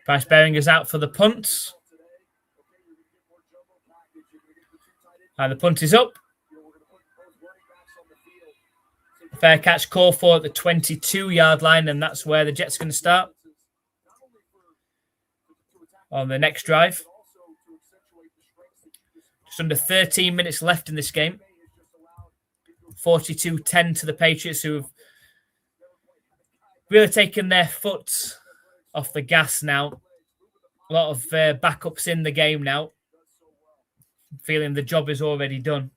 Bryce Beringer's out for the punt. And the punt is up. Fair catch call for at the 22-yard line, and that's where the Jets are going to start on the next drive. Just under 13 minutes left in this game. 42-10 to the Patriots, who have really taken their foot off the gas now. A lot of backups in the game now. Feeling the job is already done.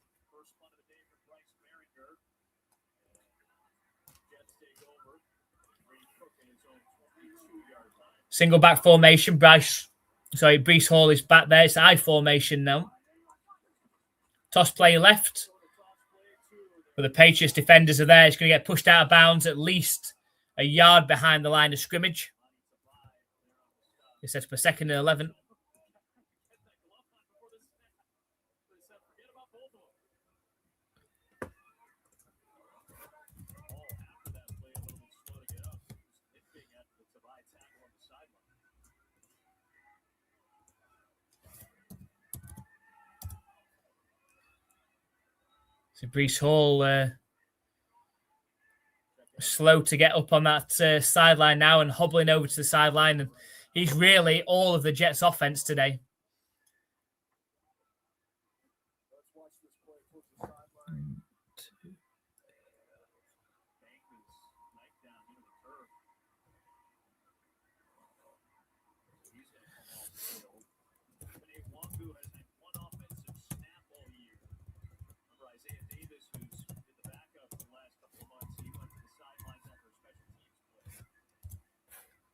Single back formation. Breece Hall is back there. It's I formation now. Toss play left. But the Patriots defenders are there. It's going to get pushed out of bounds at least a yard behind the line of scrimmage. It says for 2nd and 11. So Breece Hall slow to get up on that sideline now and hobbling over to the sideline. And he's really all of the Jets' offense today.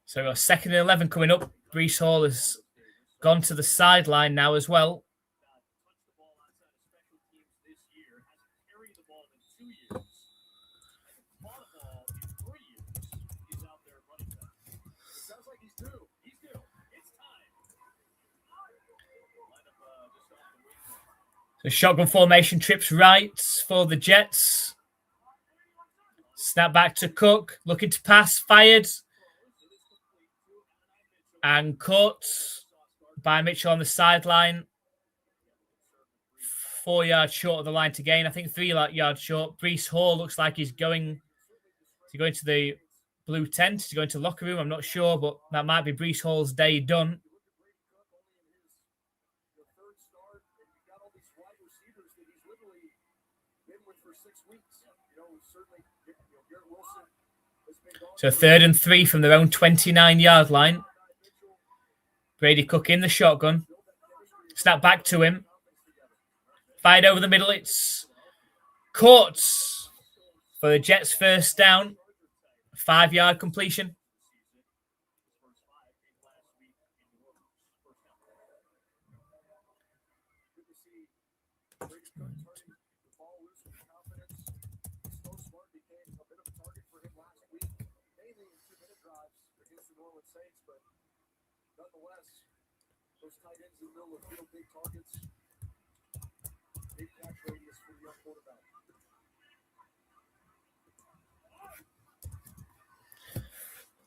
So we've got 2nd and 11 coming up. Breece Hall has gone to the sideline now as well. So shotgun formation, trips right for the Jets. Snap back to Cook, looking to pass, fired. And caught by Mitchell on the sideline. 4 yards short of the line to gain. I think 3 yards short. Breece Hall looks like he's going to the blue tent. He's going to the locker room. I'm not sure, but that might be Breece Hall's day done. So 3rd and 3 from their own 29-yard line. Brady Cook in the shotgun. Snap back to him. Fired over the middle. It's caught for the Jets' first down. 5-yard completion. Those tight ends in the middle of the field, big targets, big catch radius for the young quarterback.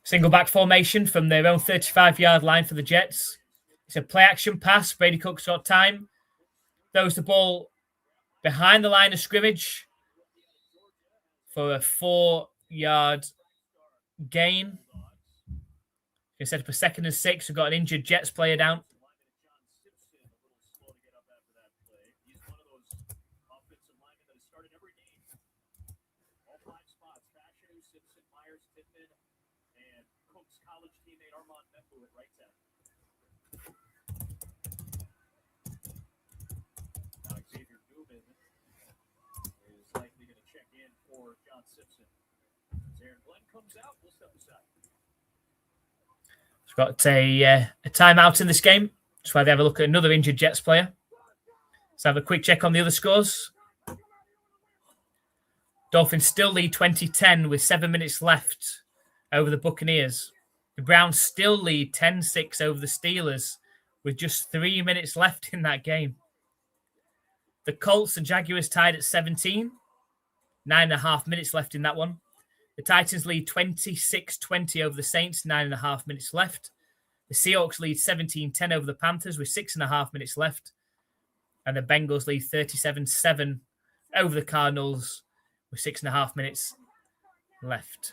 Single back formation from their own 35-yard line for the Jets. It's a play-action pass. Brady Cook's got time. throws the ball behind the line of scrimmage for a 4-yard gain. They set up a 2nd and 6. We've got an injured Jets player down. We've got a timeout in this game. That's why they have a look at another injured Jets player. Let's have a quick check on the other scores. Dolphins still lead 20-10 with 7 minutes left over the Buccaneers. The Browns still lead 10-6 over the Steelers with just 3 minutes left in that game. The Colts and Jaguars tied at 17. 9.5 minutes left in that one. The Titans lead 26-20 over the Saints, 9.5 minutes left. The Seahawks lead 17-10 over the Panthers with 6.5 minutes left. And the Bengals lead 37-7 over the Cardinals with 6.5 minutes left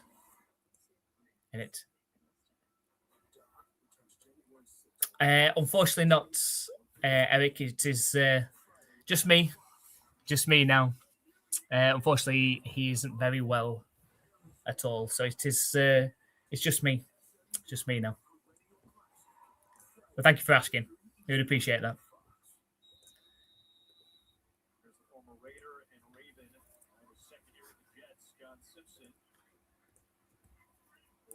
in it. Unfortunately not, Eric. It is just me now. Unfortunately, he isn't very well at all. So it is. It's just me now. But thank you for asking. We would appreciate that.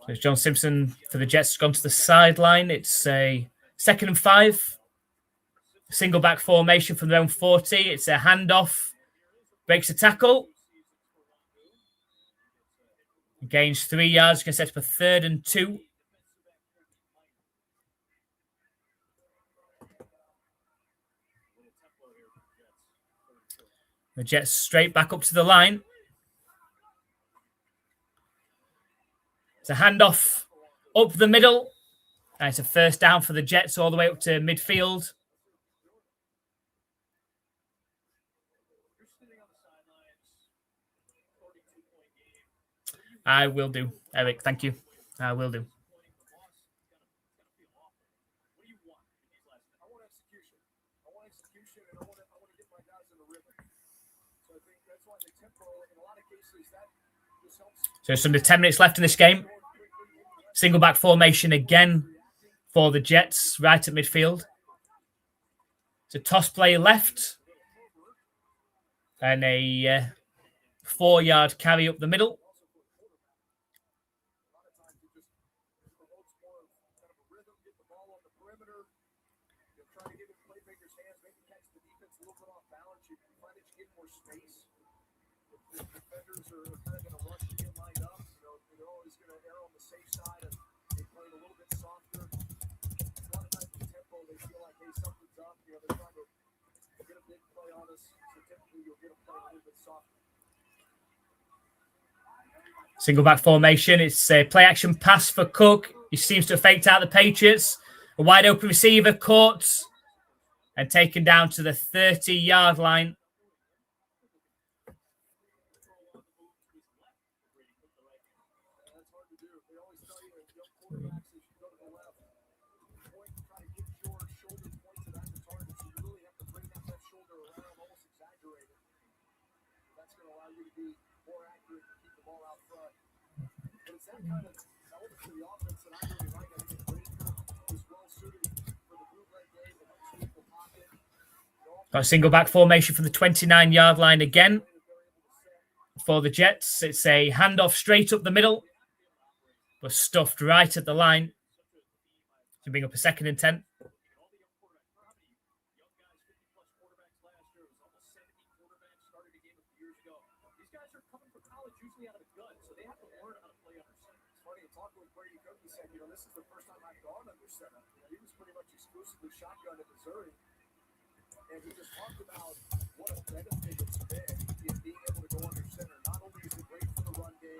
So John Simpson for the Jets has gone to the sideline. It's a 2nd and 5. Single back formation from their own 40. It's a handoff. Breaks a tackle. Gains 3 yards. Can set up a 3rd and 2. The Jets straight back up to the line. It's a handoff up the middle. And it's a 1st down for the Jets all the way up to midfield. I will do, Eric. Thank you. I will do. So it's under 10 minutes left in this game. Single back formation again for the Jets, right at midfield. It's a toss play left. And a 4-yard carry up the middle. Single back formation. It's a play action pass for Cook. He seems to have faked out the Patriots. A wide open receiver caught and taken down to the 30-yard line. Got a single back formation from the 29-yard line again for the Jets. It's a handoff straight up the middle, but stuffed right at the line to bring up a 2nd and 10. This is the first time I've gone under center. He was pretty much exclusively shotgun in Missouri. And he just talked about what a benefit it's been in being able to go under center. Not only is it great for the run game,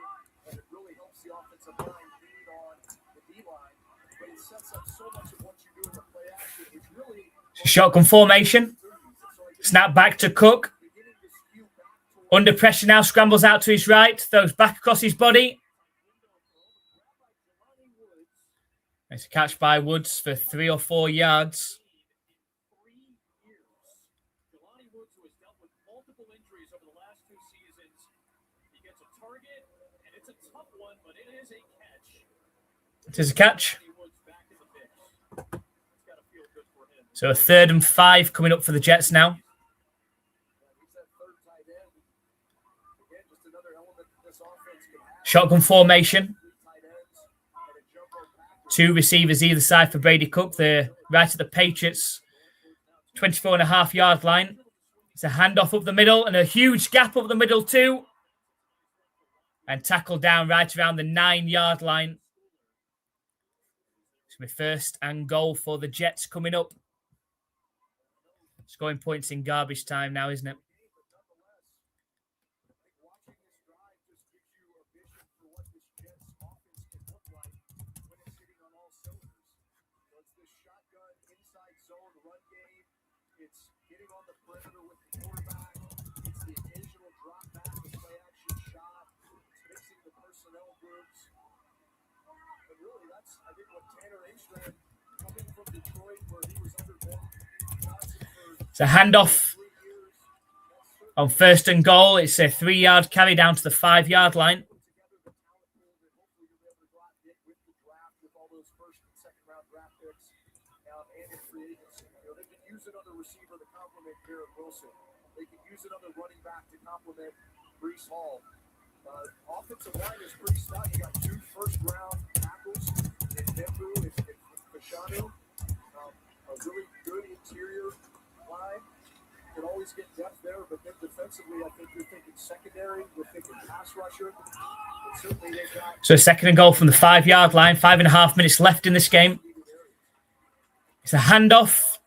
and it really helps the offensive line lead on the D-line, but it sets up so much of what you do in the play action, which really... Shotgun formation. Snap back to Cook. Under pressure now, scrambles out to his right, throws back across his body. It's a catch by Woods for 3 or 4 yards. It is a catch. So a 3rd and 5 coming up for the Jets now. Shotgun formation. 2 receivers either side for Brady Cook. They're right at the Patriots 24.5-yard line. It's a handoff up the middle and a huge gap up the middle too. And tackled down right around the 9-yard line. It's going to be 1st and goal for the Jets coming up. Scoring points in garbage time now, isn't it? It's a handoff on 1st and goal. It's a 3-yard carry down to the 5-yard line. They can use another running back to complement Breece Hall. Offensive line is pretty stout. You got 2 first-round tackles in Denver and Fashanu. A really good interior line. You can always get depth there, but then defensively, I think you're thinking secondary. You're thinking pass rusher. And certainly they've got... So 2nd and goal from the 5-yard line. 5.5 minutes left in this game. It's a handoff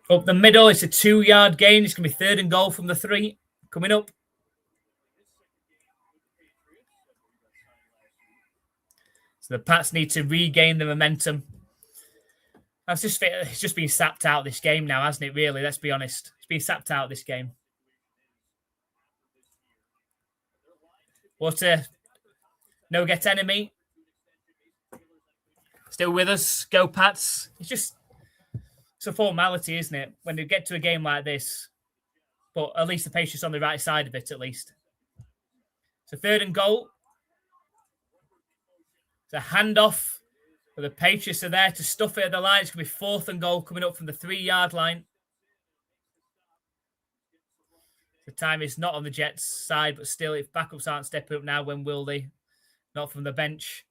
up the middle. It's a 2-yard gain. It's going to be 3rd and goal from the 3 coming up. So the Pats need to regain the momentum. It's just been sapped out this game now, hasn't it, really? Let's be honest. It's been sapped out this game. What a no-get enemy. Still with us. Go Pats. It's a formality, isn't it? When they get to a game like this. But at least the Patriots on the right side of it, at least. So 3rd and goal. It's a handoff. But the Patriots are there to stuff it at the line. It's going to be 4th and goal coming up from the 3-yard line. The time is not on the Jets' side, but still, if backups aren't stepping up now, when will they? Not from the bench.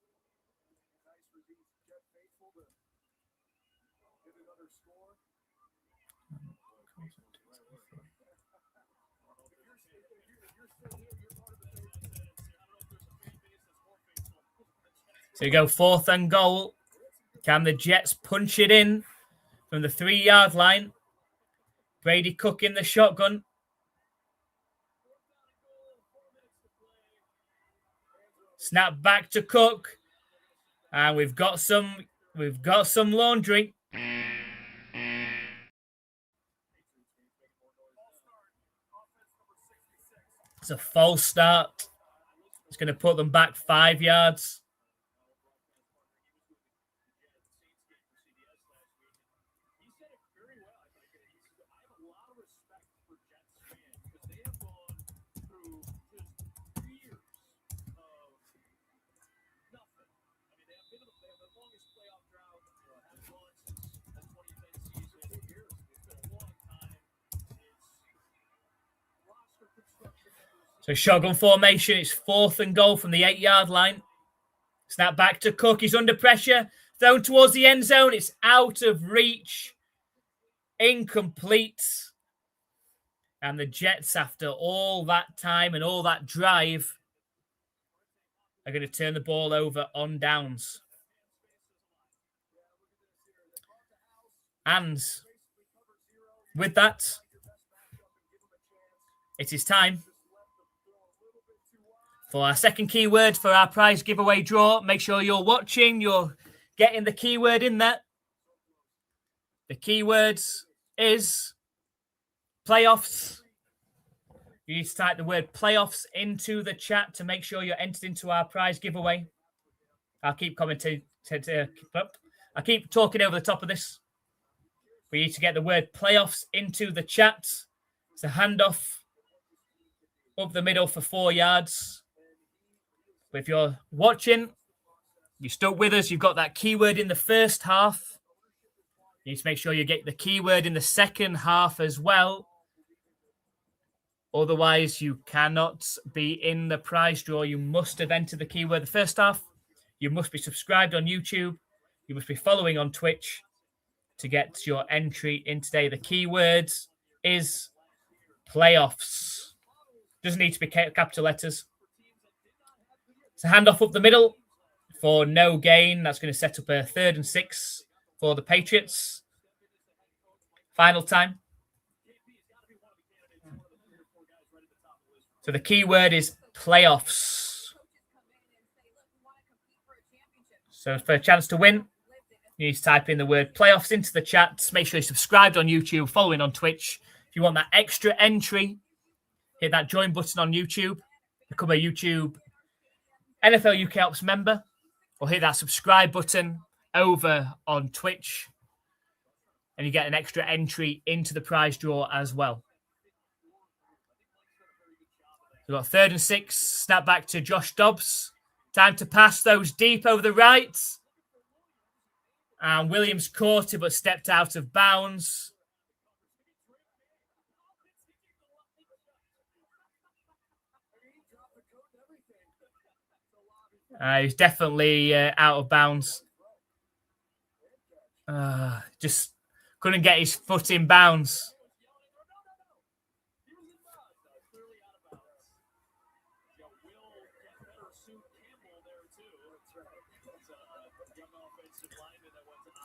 So you go 4th and goal. Can the Jets punch it in from the 3-yard line? Brady Cook in the shotgun. Snap back to Cook. And we've got some laundry. It's a false start. It's going to put them back 5 yards. So shotgun formation. It's 4th and goal from the 8-yard line. Snap back to Cook. He's under pressure. Thrown towards the end zone. It's out of reach. Incomplete. And the Jets, after all that time and all that drive, are going to turn the ball over on downs. And with that, it is time for our second keyword for our prize giveaway draw. Make sure you're watching. You're getting the keyword in there. The keyword is playoffs. You need to type the word playoffs into the chat to make sure you're entered into our prize giveaway. I'll keep commenting. I keep talking over the top of this. We need to get the word playoffs into the chat. It's a handoff up the middle for 4 yards. But if you're watching, you're stuck with us, you've got that keyword in the first half. You need to make sure you get the keyword in the second half as well. Otherwise, you cannot be in the prize draw. You must have entered the keyword the first half. You must be subscribed on YouTube. You must be following on Twitch to get your entry in today. The keyword is playoffs. Doesn't need to be capital letters. It's a handoff up the middle for no gain. That's going to set up a 3rd and 6 for the Patriots. Final time. So the keyword is playoffs. So for a chance to win, you need to type in the word playoffs into the chat. Make sure you're subscribed on YouTube, following on Twitch. If you want that extra entry, hit that join button on YouTube. Become a YouTube NFLUKOPS member. Or hit that subscribe button over on Twitch. And you get an extra entry into the prize draw as well. We've got 3rd and 6. Snap back to Josh Dobbs. Time to pass those deep over the right. And Williams caught it but stepped out of bounds. He's definitely out of bounds. Just couldn't get his foot in bounds.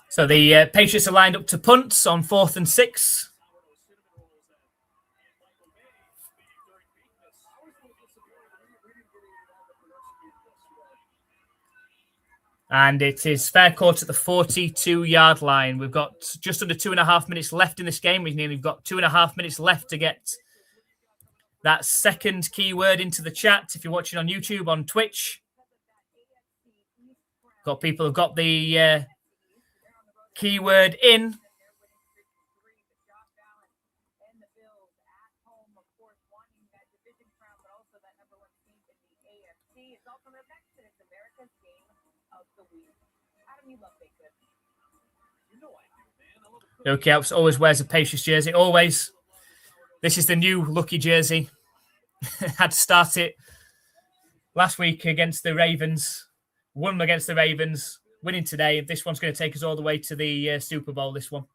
So the Patriots are lined up to punts on 4th and 6. And it is fair court at the 42-yard line. We've got just under 2.5 minutes left in this game. We've got 2.5 minutes left to get that second keyword into the chat. If you're watching on YouTube, on Twitch, got people who've got the keyword in. Okay, Alps always wears a Patriots jersey. Always. This is the new lucky jersey. Had to start it last week against the Ravens. Won against the Ravens. Winning today. This one's going to take us all the way to the Super Bowl, this one.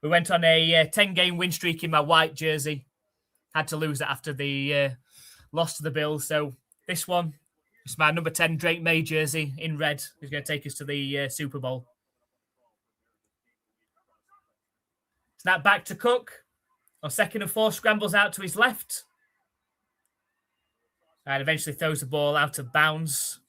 We went on a 10-game win streak in my white jersey. Had to lose that after the loss to the Bills. So this one is my number 10 Drake May jersey in red. Is going to take us to the Super Bowl. Snap back to Cook. On 2nd and 4, scrambles out to his left. And eventually throws the ball out of bounds.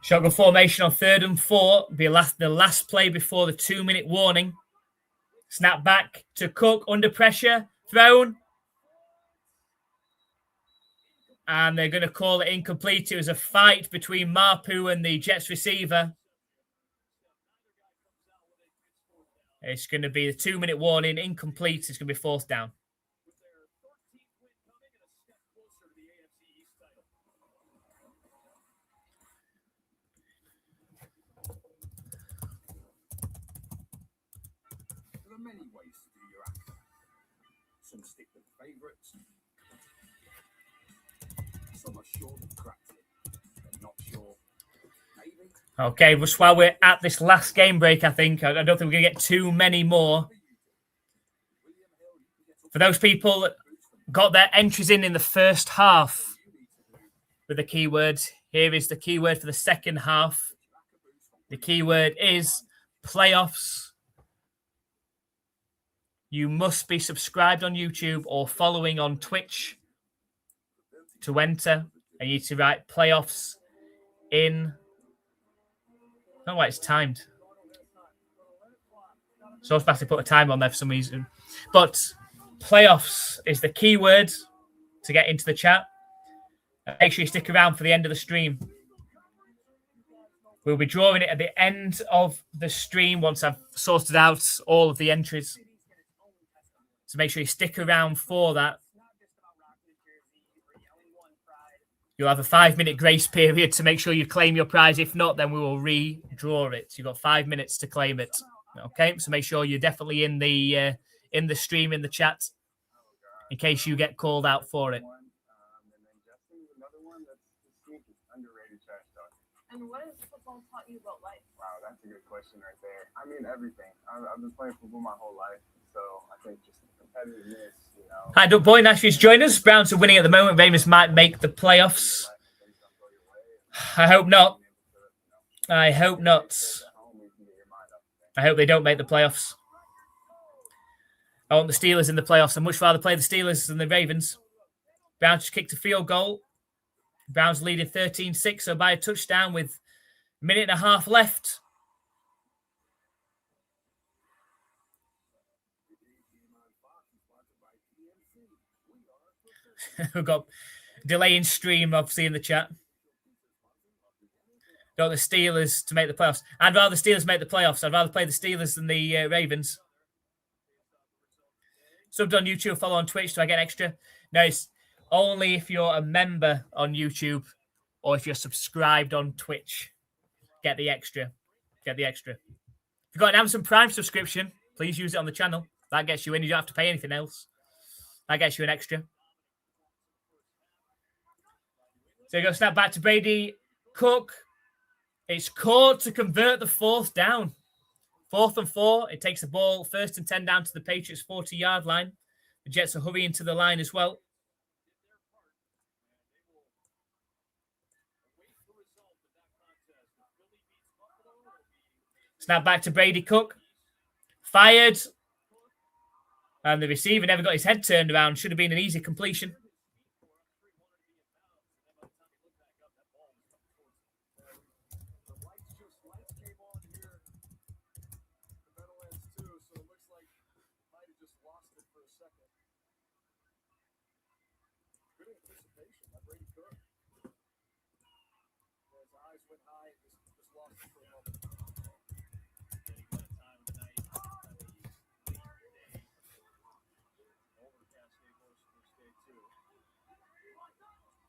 Shotgun formation on 3rd and 4. Be the last play before the 2-minute warning. Snap back to Cook under pressure. Thrown. And they're going to call it incomplete. It was a fight between Marpu and the Jets receiver. It's going to be the 2-minute warning. Incomplete. It's going to be 4th down. There are many ways to do your accent. Some stick with favourites. Some are sure they've cracked it. They're not sure. Okay, just while we're at this last game break, I don't think we're going to get too many more. For those people that got their entries in the first half with the keyword, here is the keyword for the second half. The keyword is playoffs. You must be subscribed on YouTube or following on Twitch to enter. And you need to write playoffs in. I don't know why it's timed. So I was about to put a time on there for some reason. But playoffs is the keyword to get into the chat. Make sure you stick around for the end of the stream. We'll be drawing it at the end of the stream once I've sorted out all of the entries. So make sure you stick around for that. You'll have a 5-minute grace period to make sure you claim your prize. If not, then we will redraw it. So you've got 5 minutes to claim it. Okay, so make sure you're definitely in the stream, in the chat, in case you get called out for it. And what has football taught you about life? Wow, that's a good question right there. I mean, everything. I've been playing football my whole life, so I think just competitiveness, you know. Hi, Doug Boy. Nice for you to join us. Browns are winning at the moment. Ravens might make the playoffs. I hope not. I hope not. I hope they don't make the playoffs. I want the Steelers in the playoffs. I'd much rather play the Steelers than the Ravens. Browns just kicked a field goal. Browns leading 13-6, so by a touchdown with a minute and a half left. We've got delay in stream, obviously, in the chat. Got the Steelers to make the playoffs. I'd rather the Steelers make the playoffs. I'd rather play the Steelers than the Ravens. Subbed on YouTube, follow on Twitch. Do I get extra? No, it's only if you're a member on YouTube or if you're subscribed on Twitch. Get the extra. Get the extra. If you've got an Amazon Prime subscription, please use it on the channel. That gets you in. You don't have to pay anything else. That gets you an extra. So you go snap back to Brady Cook. It's caught to convert the fourth down. 4th and 4. It takes the ball 1st and 10 down to the Patriots 40-yard line. The Jets are hurrying to the line as well. Snap back to Brady Cook. Fired. And the receiver never got his head turned around. Should have been an easy completion.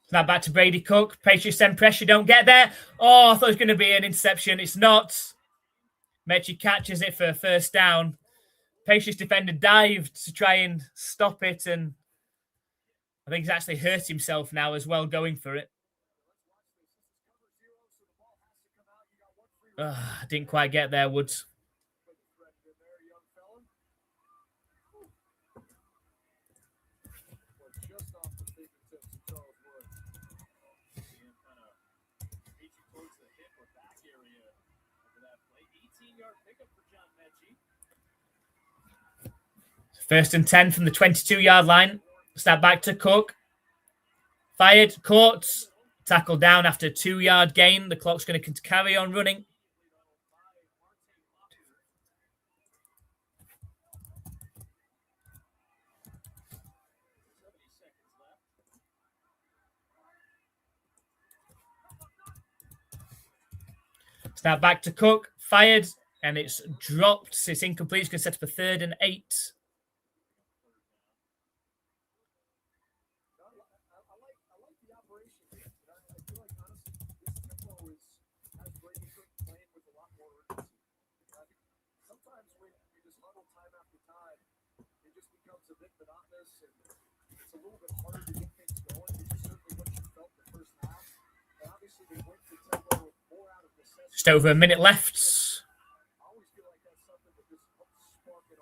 Snap back to Brady Cook. Patriots send pressure. Don't get there. Oh, I thought it was going to be an interception. It's not. Mechie catches it for a first down. Patriots defender dived to try and stop it, and I think he's actually hurt himself now as well going for it. Didn't quite get there, Woods. First and 10 from the 22-yard line. Snap back to Cook. Fired. Caught. Tackled down after a 2-yard gain. The clock's going to carry on running. Snap back to Cook. Fired. And it's dropped. It's incomplete. It's going to set up a 3rd and 8. It's a little bit harder to get things going, which is certainly what you felt the first half. And obviously they went to tempo more out of the Just over a minute left. I always feel like that's something that just helps spark an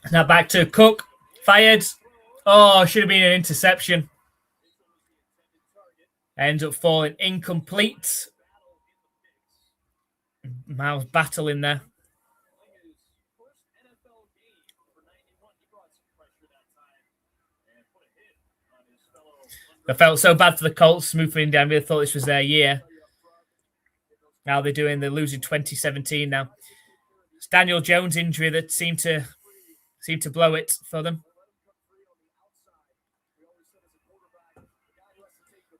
offense. Now back to Cook. Fired. Oh, should have been an interception. Ends up falling incomplete. Miles Battle in there. I felt so bad for the Colts moving down. I really thought this was their year. Now they're losing 2017 now. It's Daniel Jones injury that seemed to blow it for them.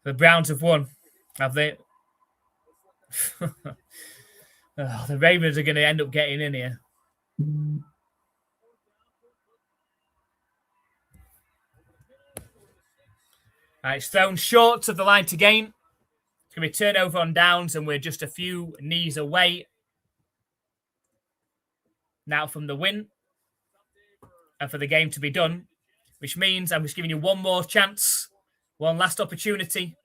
The Browns have won, have they? Oh, the Ravens are going to end up getting in here. Right, it's thrown short of the line to gain. It's going to be turnover on downs, and we're just a few knees away now from the win and for the game to be done, which means I'm just giving you one more chance, one last opportunity.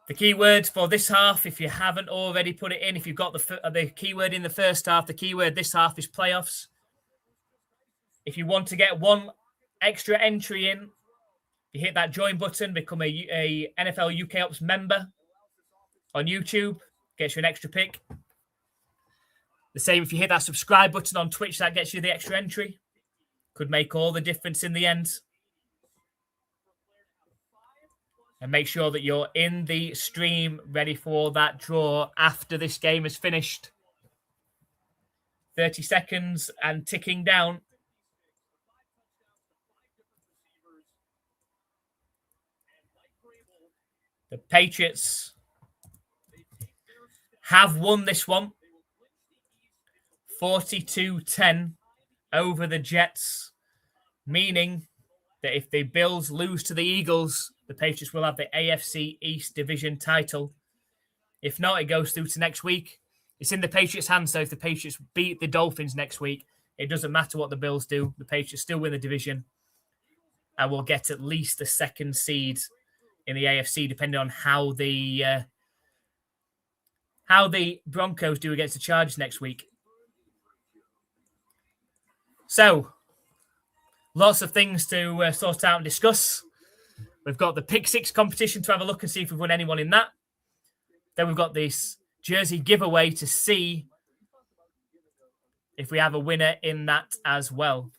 The keyword for this half, if you haven't already put it in, if you've got the keyword in the first half, the keyword this half is playoffs. If you want to get one extra entry in, you hit that join button, become a NFL UKOPS member on YouTube, gets you an extra pick. The same if you hit that subscribe button on Twitch, that gets you the extra entry. Could make all the difference in the end. And make sure that you're in the stream ready for that draw after this game is finished. 30 seconds and ticking down. The Patriots have won this one. 42-10 over the Jets, meaning that if the Bills lose to the Eagles, the Patriots will have the AFC East division title. If not, it goes through to next week. It's in the Patriots' hands, so if the Patriots beat the Dolphins next week, it doesn't matter what the Bills do. The Patriots still win the division and will get at least the second seed in the AFC, depending on how the Broncos do against the Chargers next week. So, lots of things to sort out and discuss. We've got the Pick Six competition to have a look and see if we've won anyone in that. Then we've got this jersey giveaway to see if we have a winner in that as well.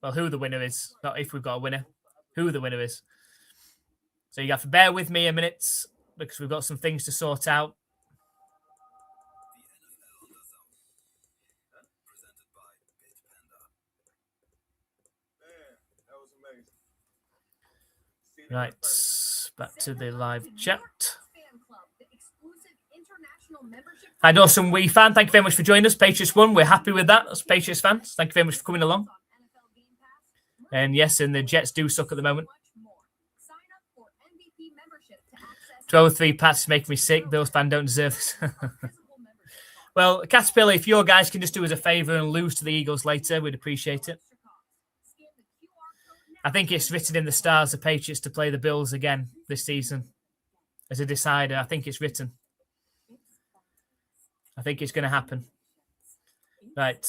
Well, who the winner is. Not if we've got a winner. Who the winner is. So you have to bear with me a minute because we've got some things to sort out. Right, back to the live chat. Hi, Dawson Wee fan. Thank you very much for joining us. Patriots won. We're happy with that as Patriots fans. Thank you very much for coming along. And yes, and the Jets do suck at the moment. 12-3 Pats make me sick. Bills fan don't deserve this. Well, Caterpillar, if your guys can just do us a favour and lose to the Eagles later, we'd appreciate it. I think it's written in the stars of Patriots to play the Bills again this season as a decider. I think it's written. I think it's going to happen. Right,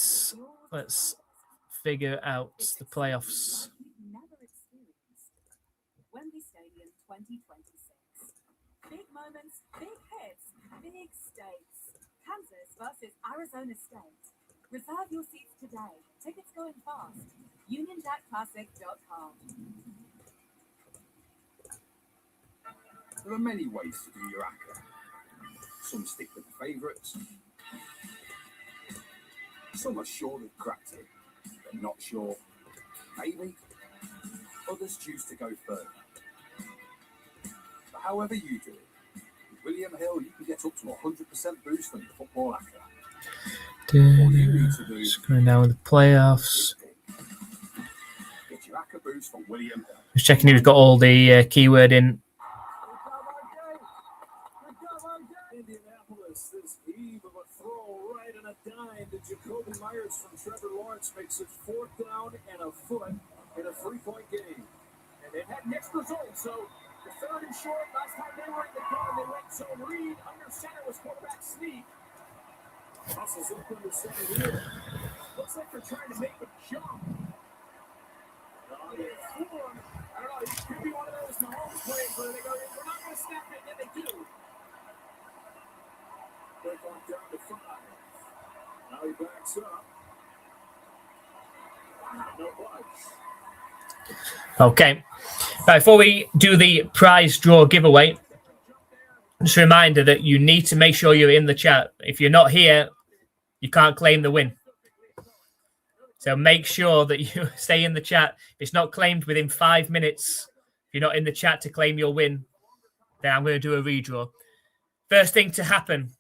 let's figure out the playoffs. Wembley Stadium 2026. Big moments, big hits, big stakes. Kansas versus Arizona State. Reserve your seats today. Tickets going fast. UnionJackClassic.com. There are many ways to do your ACCA. Some stick with the favourites. Some are sure they've cracked it, but not sure. Maybe. Others choose to go further. But however you do it, with William Hill, you can get up to 100% boost on your football ACCA. All you need to do is going down with the playoffs. get your ACCA boost from William Hill. Just checking if we've got all the keyword in. Indianapolis, this eve of a throw Myers from Trevor Lawrence makes it 4th down and a foot in a 3-point game. And they've had mixed results, so the 3rd and short, last time they were in the gun, they went zone read. Under center was quarterback sneak. Hustles up under center here. Looks like they're trying to make a jump. They form. I don't know, it could be one of those Mahomes plays where they go, we're not going to snap it, and then they do. Quick on down to 5. Now he backs up. No budge. Okay. Right, before we do the prize draw giveaway, just a reminder that you need to make sure you're in the chat. If you're not here, you can't claim the win. So make sure that you stay in the chat. If it's not claimed within 5 minutes, if you're not in the chat to claim your win, then I'm going to do a redraw. First thing to happen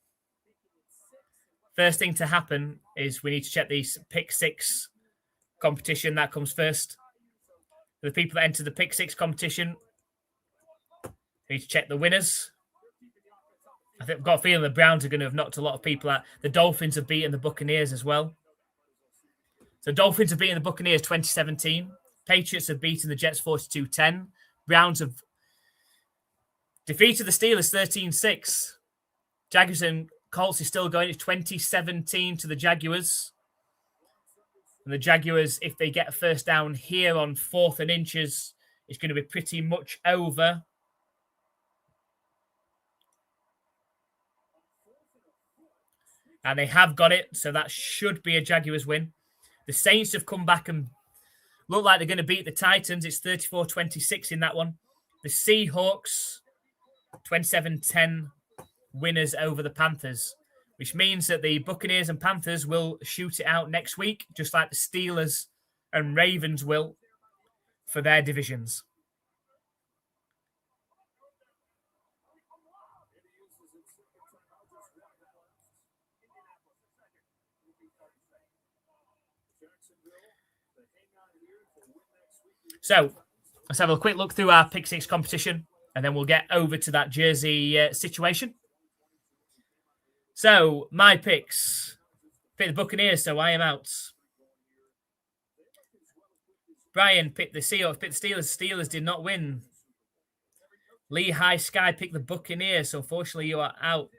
is we need to check the Pick 6 competition. That comes first. For the people that enter the Pick 6 competition, we need to check the winners. I think I've got a feeling the Browns are going to have knocked a lot of people out. The Dolphins have beaten the Buccaneers as well. So Dolphins have beaten the Buccaneers 2017. Patriots have beaten the Jets 42-10. Browns have defeated the Steelers 13-6. Jaguars and Colts is still going. It's 2017 to the Jaguars. And the Jaguars, if they get a first down here on 4th and inches, it's going to be pretty much over. And they have got it, so that should be a Jaguars win. The Saints have come back and look like they're going to beat the Titans. It's 34-26 in that one. The Seahawks, 27-10 winners over the Panthers, which means that the Buccaneers and Panthers will shoot it out next week, just like the Steelers and Ravens will for their divisions. So let's have a quick look through our Pick 6 competition, and then we'll get over to that jersey situation. So my picks. Pick the Buccaneers, so I am out. Brian picked the Seahawks, picked the Steelers. Steelers did not win. Lee High Sky picked the Buccaneers, so unfortunately you are out.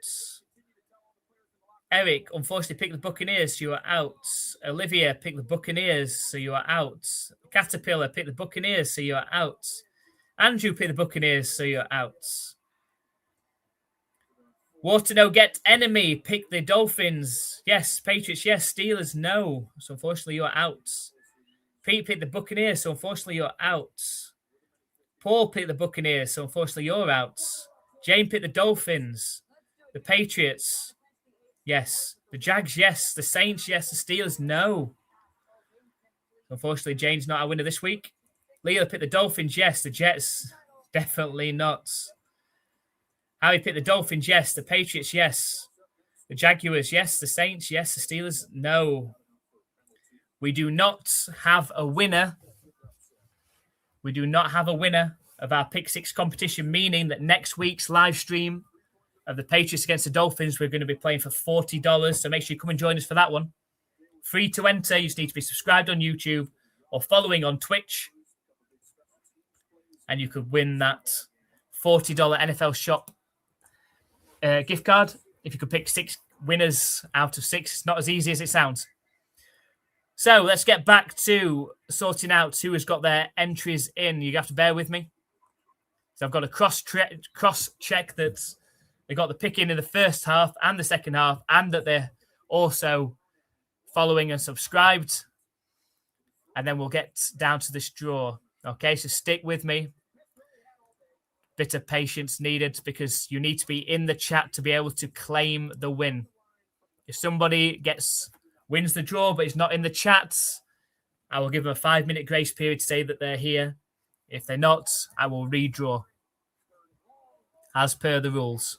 Eric, unfortunately, picked the Buccaneers, so you are out. Olivia picked the Buccaneers, so you are out. Caterpillar picked the Buccaneers, so you are out. Andrew picked the Buccaneers, so you are out. Water No Get Enemy picked the Dolphins. Yes. Patriots, yes. Steelers, no. So unfortunately, you are out. Pete picked the Buccaneers, so unfortunately, you're out. Paul picked the Buccaneers, so unfortunately, you're out. Jane picked the Dolphins. The Patriots, yes. The Jags, yes. The Saints, yes. The Steelers, no. Unfortunately, Jane's not our winner this week. Leo picked the Dolphins, yes. The Jets, definitely not. Harry picked the Dolphins, yes. The Patriots, yes. The Jaguars, yes. The Saints, yes. The Steelers, no. We do not have a winner. We do not have a winner of our Pick 6 competition, meaning that next week's live stream of the Patriots against the Dolphins, we're going to be playing for $40. So make sure you come and join us for that one. Free to enter. You just need to be subscribed on YouTube or following on Twitch. And you could win that $40 NFL shop gift card. If you could pick 6 winners out of 6, it's not as easy as it sounds. So let's get back to sorting out who has got their entries in. You have to bear with me. So I've got to cross-check that they got the pick in the first half and the second half, and that they're also following and subscribed. And then we'll get down to this draw. Okay, so stick with me. Bit of patience needed because you need to be in the chat to be able to claim the win. If somebody wins the draw but is not in the chat, I will give them a 5-minute grace period to say that they're here. If they're not, I will redraw as per the rules.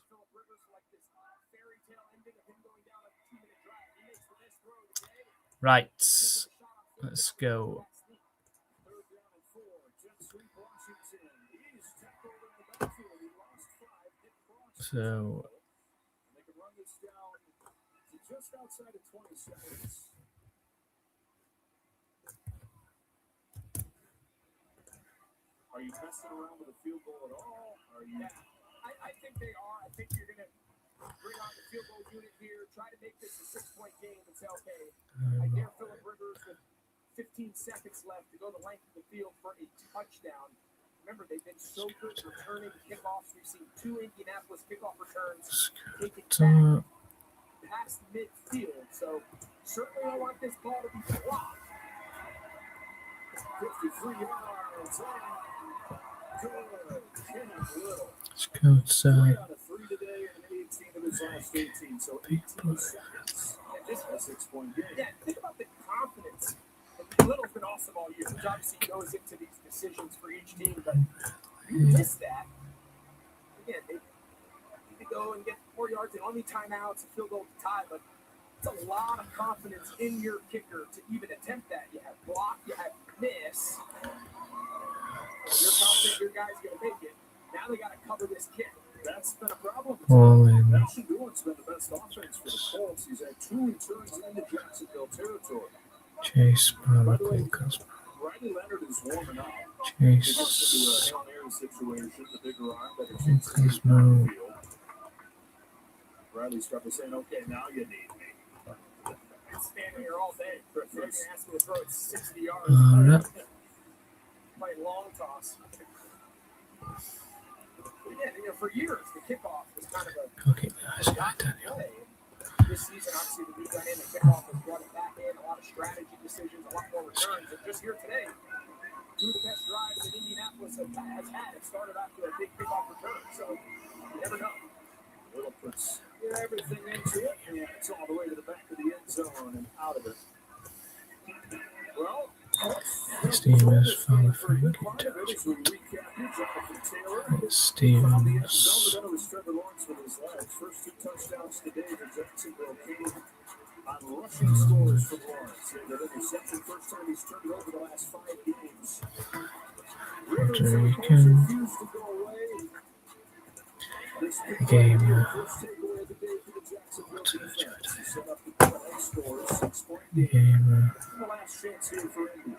Right, let's go. So just outside of 20 seconds. Are you messing around with a field goal at all? Are you? Yeah, I think they are. I think you're going to bring on the field goal unit here, try to make this a 6-point game and say, okay, I dare Phillip Rivers with 15 seconds left to go the length of the field for a touchdown. Remember, they've been so good returning kickoffs. We've seen 2 Indianapolis kickoff returns take it back past midfield. So certainly I want this ball to be blocked. 53 yards. Good. Kenny Little. Let's go outside. 3 out of 3 today and 18 of his last 18. So 18 seconds. And this is a 6-point game. Yeah, think about the confidence. And Little's been awesome all year, which obviously goes into these decisions for each team. But you miss that. Again, they need to go and get 4 yards. They don't need timeouts, a field goal to tie, but it's a lot of confidence in your kicker to even attempt that. You have block, you have miss. You're confident your guy's going to make it. Now they got to cover this kick. That's been a problem. All in. Nelson Doolin's been the best offense for the Colts. He's had 2 returns into Jacksonville territory. Chase By the way, Barkley. Riley Leonard is warming up. Chase. He gets into a Hail Mary situation, the bigger arm that it seems to be Cosmo. on the field. Riley's probably saying, okay, now you need me. I'm standing here all day. You're going to ask me to throw it 60 yards. Alright. Play long toss. Again, for years, the kickoff was kind of a Okay, guys, yeah, Daniel. play. This season, obviously, the new dynamic kickoff has brought it back in. A lot of strategy decisions, a lot more returns. And just here today, 2 of the best drives that Indianapolis has had. It started off with a big kickoff return. So you never know. Little puts everything into it, and it's all the way to the back of the end zone and out of it. Well, Stevens, Fowler, Frank, as we recap here, Jonathan Taylor. Stevens. Then it was Trevor Lawrence with his legs. First 2 touchdowns today for Jacksonville came on rushing scores from Lawrence. He had an interception first time he's turned it over the last 5 games. Rivers refused to go away. This Game. first takeaway of the day for the Jacksonville defense. He set up the point scores, 6-point Game. the last chance here for Indy.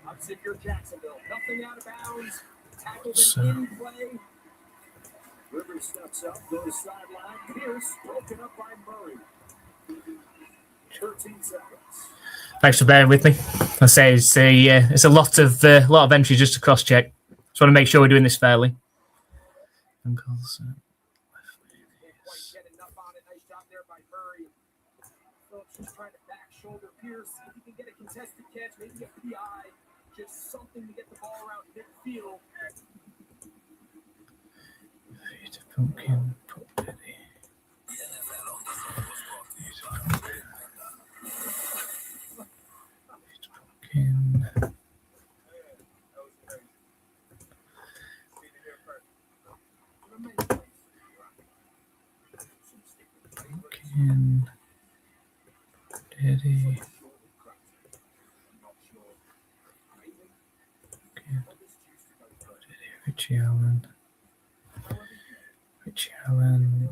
Obviously, if you're Jacksonville, nothing out of bounds, tackled So- in play. Rivers steps up, goes sideline. Pierce broken up by Murray. 13 seconds. Thanks for bearing with me. I say it's a lot of entries just to cross check. Just want to make sure we're doing this fairly. Didn't quite get enough on it. Nice job there by Murray. Phillips just trying to back shoulder Pierce. If he can get a contested catch, maybe a PI, just something to get the ball around midfield. Pumpkin, Daddy. Richie Allen. Richie Allen.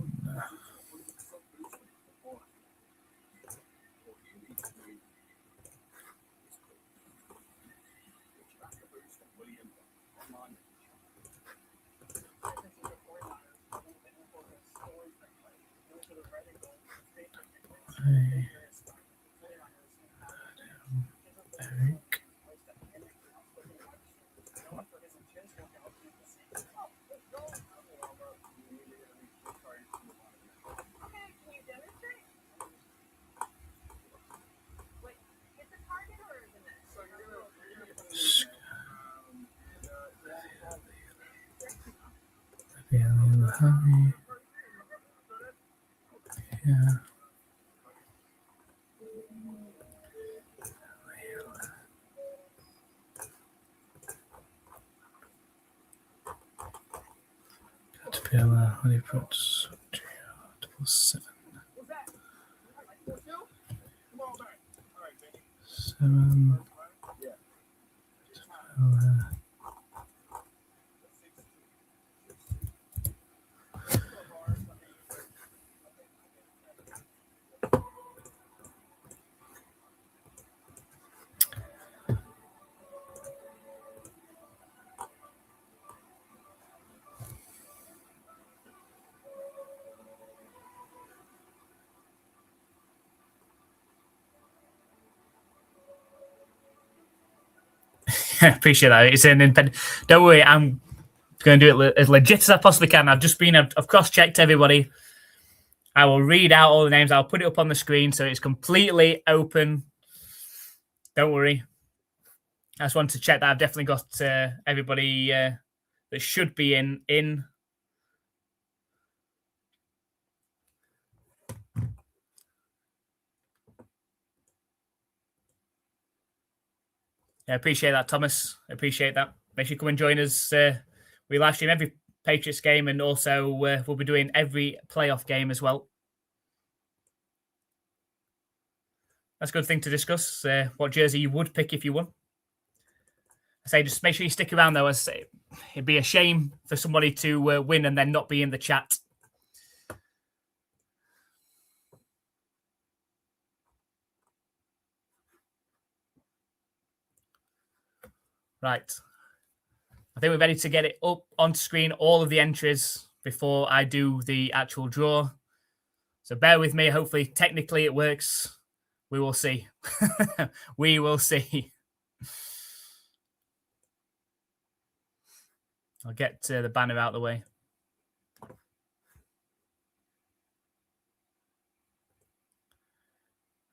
Eric. Harry. Yeah. Caterpillar, Honeypots, 7. 7. Caterpillar. Appreciate that. It's an independent. Don't worry, I'm going to do it as legit as I possibly can. I've cross-checked everybody. I will read out all the names. I'll put it up on the screen so it's completely open. Don't worry. I just wanted to check that I've definitely got everybody that should be in. I appreciate that, Thomas. I appreciate that. Make sure you come and join us. We live stream every Patriots game, and also we'll be doing every playoff game as well. That's a good thing to discuss. What jersey you would pick if you won. I say just make sure you stick around, though. As it'd be a shame for somebody to win and then not be in the chat. Right. I think we're ready to get it up on screen, all of the entries, before I do the actual draw. So bear with me. Hopefully, technically it works. We will see. We will see. I'll get the banner out of the way.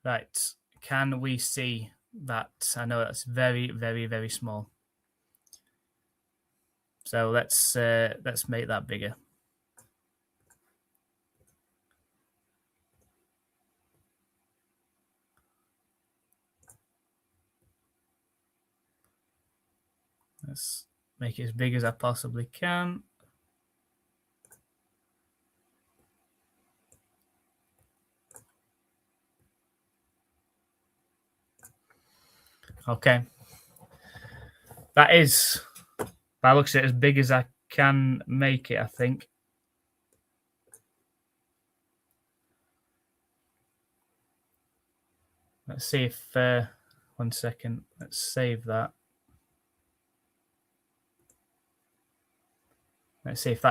Right. Can we see that? I know that's very, very, very small. So let's make that bigger. Let's make it as big as I possibly can. Okay. That is, by looks at it, as big as I can make it, I think. Let's see if, 1 second, let's save that. Let's see if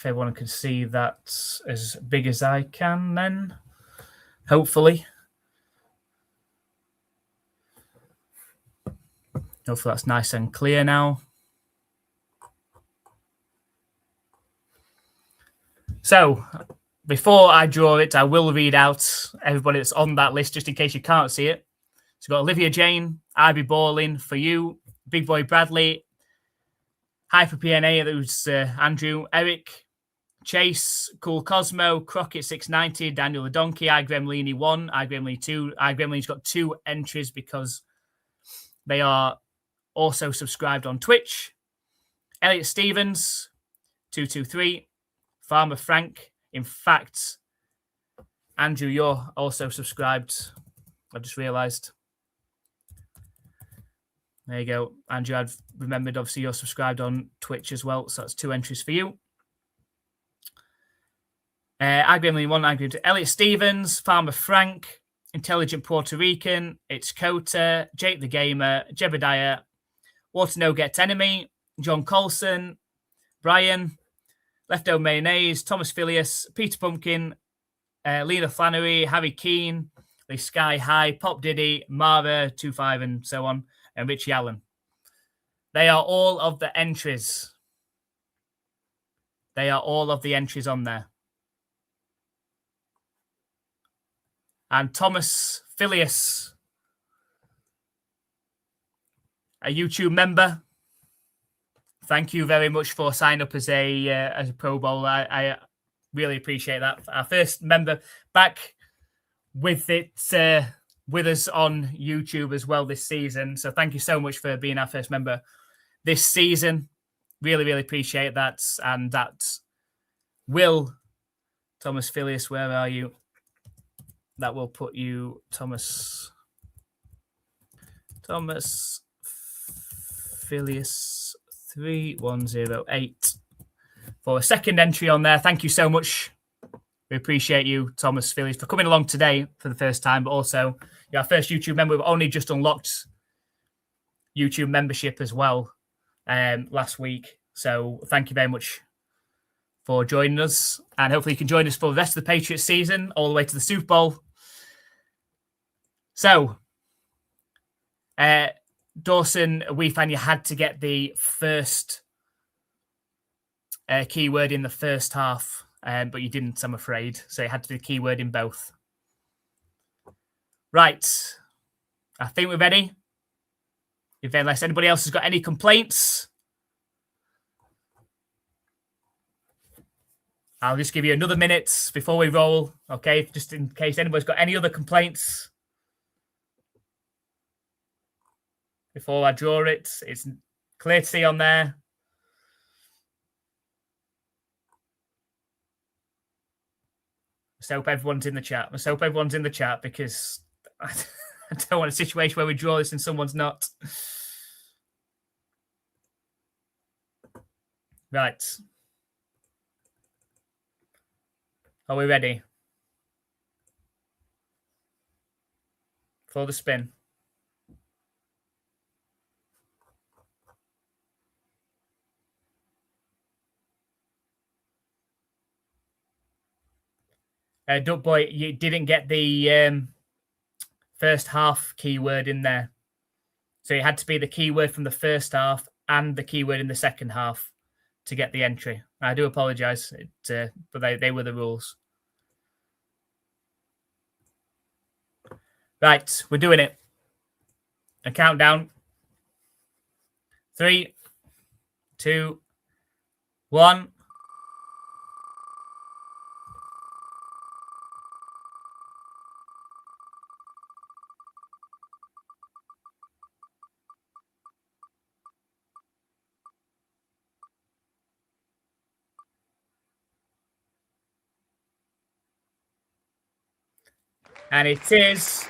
everyone can see that as big as I can then, hopefully. Hopefully that's nice and clear now. So, before I draw it, I will read out everybody that's on that list, just in case you can't see it. So, we've got Olivia Jane, Ivy Balling, For You, Big Boy Bradley, Hyper PNA, who's Andrew, Eric, Chase, Cool Cosmo, Crockett 690, Daniel the Donkey, iGremlini 1, iGremlini 2. iGremlini's got 2 entries because they are also subscribed on Twitch. Elliot Stevens, 223. Farmer Frank. In fact, Andrew, you're also subscribed. I just realised. There you go. Andrew, I've remembered, obviously, you're subscribed on Twitch as well. So that's 2 entries for you. iGremlin 1, iGremlin 2. Elliot Stevens, Farmer Frank, Intelligent Puerto Rican, It's Kota, Jake the Gamer, Jebediah, Water No Get Enemy, John Colson, Brian, Leftover Mayonnaise, Thomas Phileas, Peter Pumpkin, Lena Flannery, Harry Keane, The Sky High, Pop Diddy, Mara, 25, and so on, and Richie Allen. They are all of the entries. They are all of the entries on there. And Thomas Phileas, a YouTube member. Thank you very much for signing up as a Pro Bowler. I really appreciate that. Our first member back with it with us on YouTube as well this season. So thank you so much for being our first member this season. Really, really appreciate that. And that will, Thomas Phileas, where are you? That will put you, Thomas Phileas 3108 for a second entry on there. Thank you so much. We appreciate you, Thomas Phileas, for coming along today for the first time, but also you're our first YouTube member. We've only just unlocked YouTube membership as well last week. So thank you very much for joining us. And hopefully you can join us for the rest of the Patriots season, all the way to the Super Bowl. So, Dawson, we found you had to get the first keyword in the first half, but you didn't, I'm afraid. So you had to do the keyword in both. Right. I think we're ready. Unless anybody else has got any complaints, I'll just give you another minute before we roll, okay? Just in case anybody's got any other complaints before I draw it. It's clear to see on there. Let's hope everyone's in the chat. Let's hope everyone's in the chat because I don't want a situation where we draw this and someone's not. Right. Are we ready for the spin? Duck Boy, you didn't get the first half keyword in there. So it had to be the keyword from the first half and the keyword in the second half to get the entry. I do apologise, but they were the rules. Right, we're doing it. A countdown. 3, 2, 1. And it is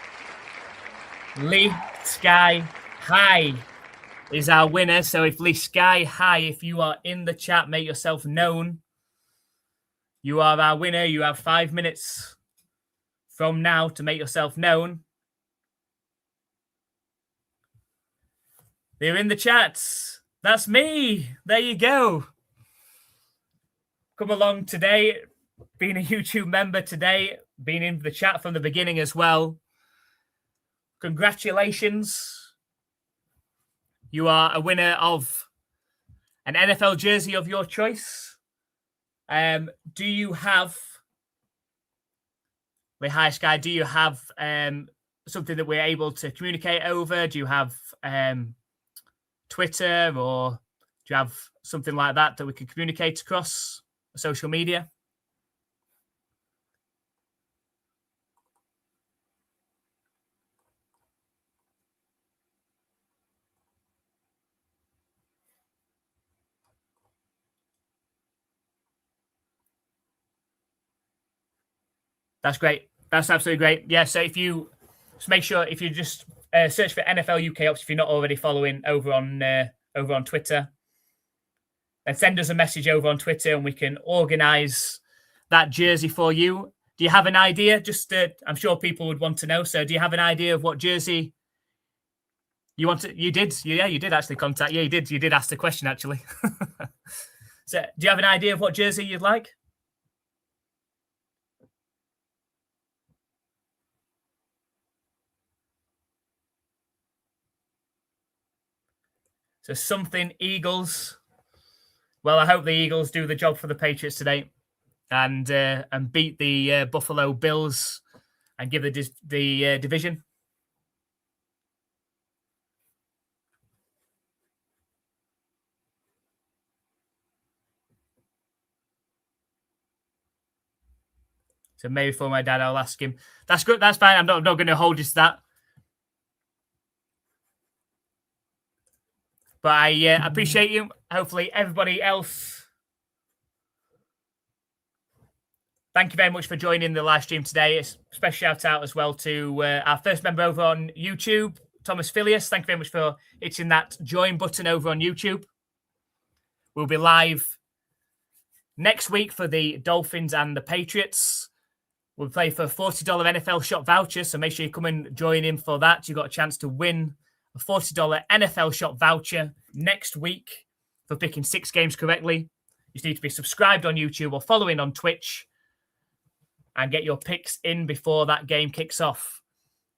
Lee Sky High is our winner. So if Lee Sky High, if you are in the chat, make yourself known. You are our winner. You have 5 minutes from now to make yourself known. They're in the chat. That's me. There you go. Come along today. Being a YouTube member today. Being in the chat from the beginning as well. Congratulations. You are a winner of an NFL jersey of your choice. Do you have, with High Sky, do you have something that we're able to communicate over? Do you have Twitter, or do you have something like that we can communicate across social media? That's great. That's absolutely great. Yeah, so if you just make sure, if you just search for NFLUKOPS, if you're not already following over on Twitter, then send us a message over on Twitter and we can organise that jersey for you. Do you have an idea? Just, I'm sure people would want to know. So do you have an idea of what jersey you want to, you did actually contact, you did ask the question actually. So do you have an idea of what jersey you'd like? So something Eagles. Well, I hope the Eagles do the job for the Patriots today and beat the Buffalo Bills and give the division. So maybe for my dad, I'll ask him. That's good. That's fine. I'm not going to hold you to that. But I appreciate you. Hopefully everybody else. Thank you very much for joining the live stream today. A special shout out as well to our first member over on YouTube, Thomas Phileas. Thank you very much for hitting that join button over on YouTube. We'll be live next week for the Dolphins and the Patriots. We'll play for a $40 NFL shop voucher, so make sure you come and join in for that. You've got a chance to win a $40 NFL shop voucher next week for picking 6 games correctly. You just need to be subscribed on YouTube or following on Twitch and get your picks in before that game kicks off.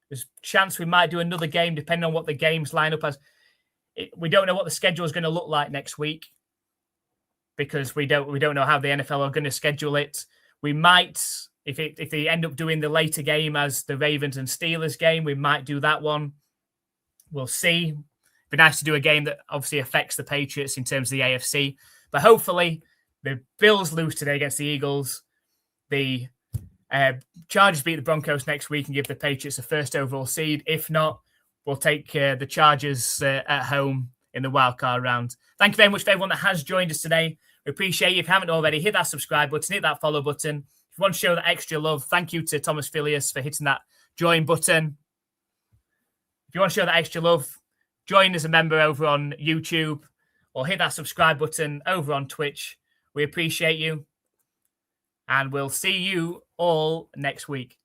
There's a chance we might do another game depending on what the games line up as. We don't know what the schedule is going to look like next week because we don't know how the NFL are going to schedule it. We might, if they end up doing the later game as the Ravens and Steelers game, we might do that one. We'll see. It'd be nice to do a game that obviously affects the Patriots in terms of the AFC. But hopefully the Bills lose today against the Eagles. The Chargers beat the Broncos next week and give the Patriots a first overall seed. If not, we'll take the Chargers at home in the wildcard round. Thank you very much for everyone that has joined us today. We appreciate you. If you haven't already, hit that subscribe button, hit that follow button. If you want to show that extra love, thank you to Thomas Filius for hitting that join button. If you want to show that extra love, join as a member over on YouTube or hit that subscribe button over on Twitch. We appreciate you. And we'll see you all next week.